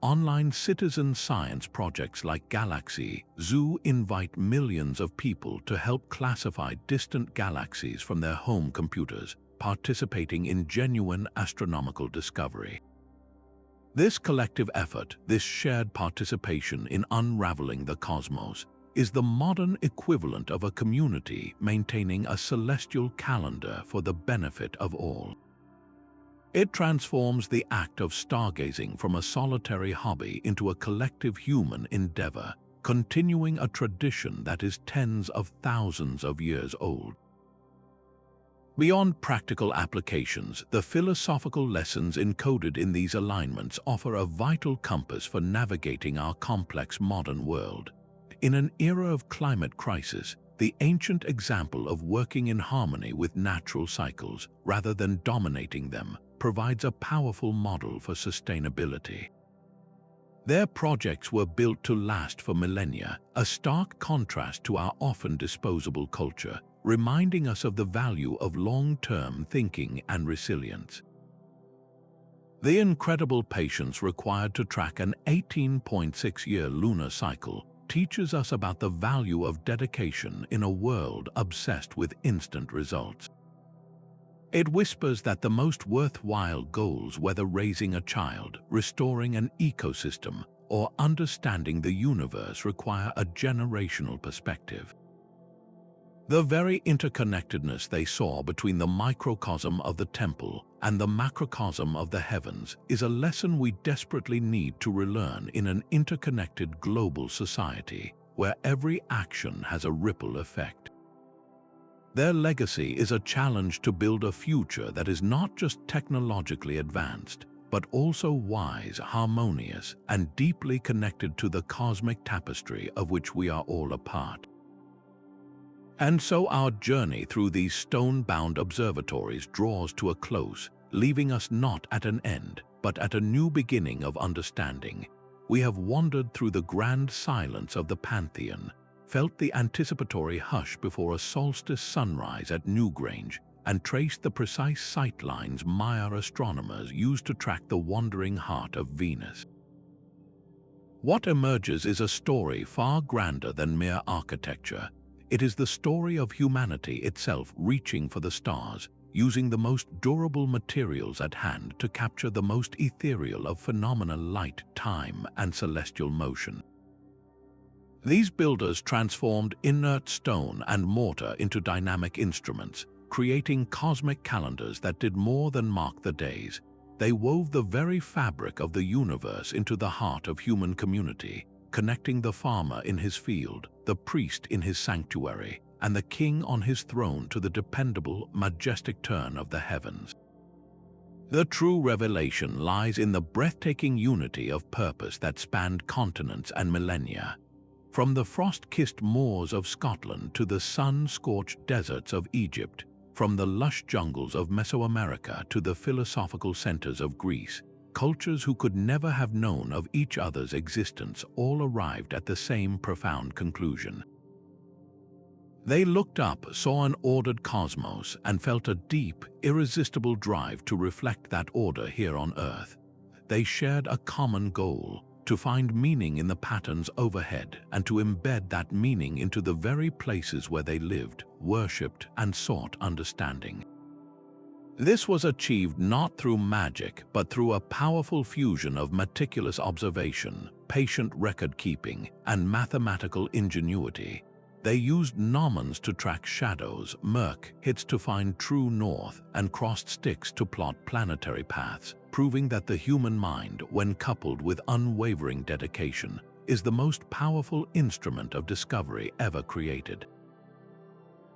Online citizen science projects like Galaxy Zoo invite millions of people to help classify distant galaxies from their home computers, participating in genuine astronomical discovery. This collective effort, this shared participation in unraveling the cosmos, is the modern equivalent of a community maintaining a celestial calendar for the benefit of all. It transforms the act of stargazing from a solitary hobby into a collective human endeavor, continuing a tradition that is tens of thousands of years old. Beyond practical applications, the philosophical lessons encoded in these alignments offer a vital compass for navigating our complex modern world. In an era of climate crisis, the ancient example of working in harmony with natural cycles rather than dominating them provides a powerful model for sustainability. Their projects were built to last for millennia, a stark contrast to our often disposable culture, reminding us of the value of long-term thinking and resilience. The incredible patience required to track an 18.6-year lunar cycle teaches us about the value of dedication in a world obsessed with instant results. It whispers that the most worthwhile goals, whether raising a child, restoring an ecosystem, or understanding the universe, require a generational perspective. The very interconnectedness they saw between the microcosm of the temple and the macrocosm of the heavens is a lesson we desperately need to relearn in an interconnected global society where every action has a ripple effect. Their legacy is a challenge to build a future that is not just technologically advanced, but also wise, harmonious, and deeply connected to the cosmic tapestry of which we are all a part. And so our journey through these stone-bound observatories draws to a close, leaving us not at an end, but at a new beginning of understanding. We have wandered through the grand silence of the Pantheon, felt the anticipatory hush before a solstice sunrise at Newgrange, and traced the precise sight lines Maya astronomers used to track the wandering heart of Venus. What emerges is a story far grander than mere architecture. It is the story of humanity itself reaching for the stars, using the most durable materials at hand to capture the most ethereal of phenomena: light, time, and celestial motion. These builders transformed inert stone and mortar into dynamic instruments, creating cosmic calendars that did more than mark the days. They wove the very fabric of the universe into the heart of human community, connecting the farmer in his field, the priest in his sanctuary, and the king on his throne to the dependable, majestic turn of the heavens. The true revelation lies in the breathtaking unity of purpose that spanned continents and millennia. From the frost-kissed moors of Scotland to the sun-scorched deserts of Egypt, from the lush jungles of Mesoamerica to the philosophical centers of Greece, cultures who could never have known of each other's existence all arrived at the same profound conclusion. They looked up, saw an ordered cosmos, and felt a deep, irresistible drive to reflect that order here on Earth. They shared a common goal: to find meaning in the patterns overhead and to embed that meaning into the very places where they lived, worshipped, and sought understanding. This was achieved not through magic, but through a powerful fusion of meticulous observation, patient record-keeping, and mathematical ingenuity. They used gnomons to track shadows, merkhets to find true north, and crossed sticks to plot planetary paths, proving that the human mind, when coupled with unwavering dedication, is the most powerful instrument of discovery ever created.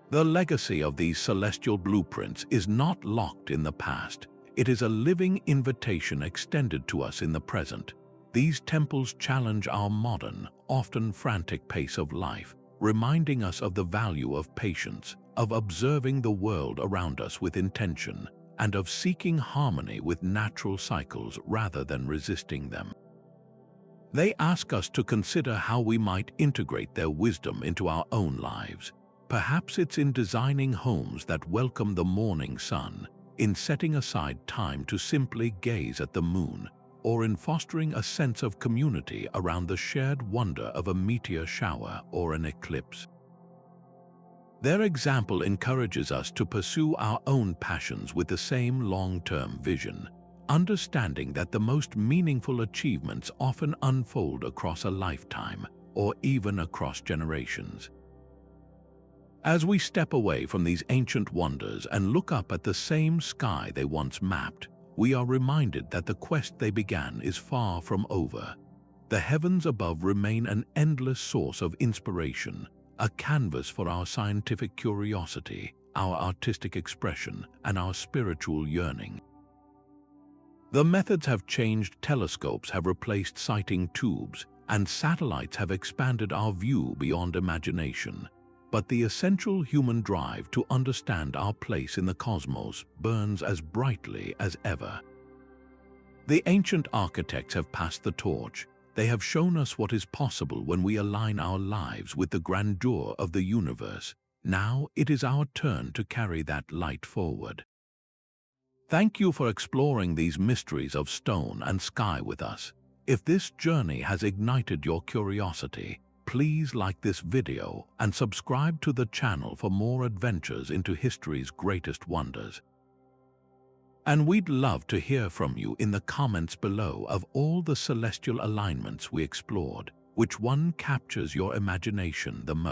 The legacy of these celestial blueprints is not locked in the past. It is a living invitation extended to us in the present. These temples challenge our modern, often frantic pace of life, reminding us of the value of patience, of observing the world around us with intention, and of seeking harmony with natural cycles rather than resisting them. They ask us to consider how we might integrate their wisdom into our own lives. Perhaps it's in designing homes that welcome the morning sun, in setting aside time to simply gaze at the moon, or in fostering a sense of community around the shared wonder of a meteor shower or an eclipse. Their example encourages us to pursue our own passions with the same long-term vision, understanding that the most meaningful achievements often unfold across a lifetime or even across generations. As we step away from these ancient wonders and look up at the same sky they once mapped, we are reminded that the quest they began is far from over. The heavens above remain an endless source of inspiration, a canvas for our scientific curiosity, our artistic expression, and our spiritual yearning. The methods have changed, telescopes have replaced sighting tubes, and satellites have expanded our view beyond imagination. But the essential human drive to understand our place in the cosmos burns as brightly as ever. The ancient architects have passed the torch. They have shown us what is possible when we align our lives with the grandeur of the universe. Now it is our turn to carry that light forward. Thank you for exploring these mysteries of stone and sky with us. If this journey has ignited your curiosity, please like this video and subscribe to the channel for more adventures into history's greatest wonders. And we'd love to hear from you in the comments below of all the celestial alignments we explored. Which one captures your imagination the most?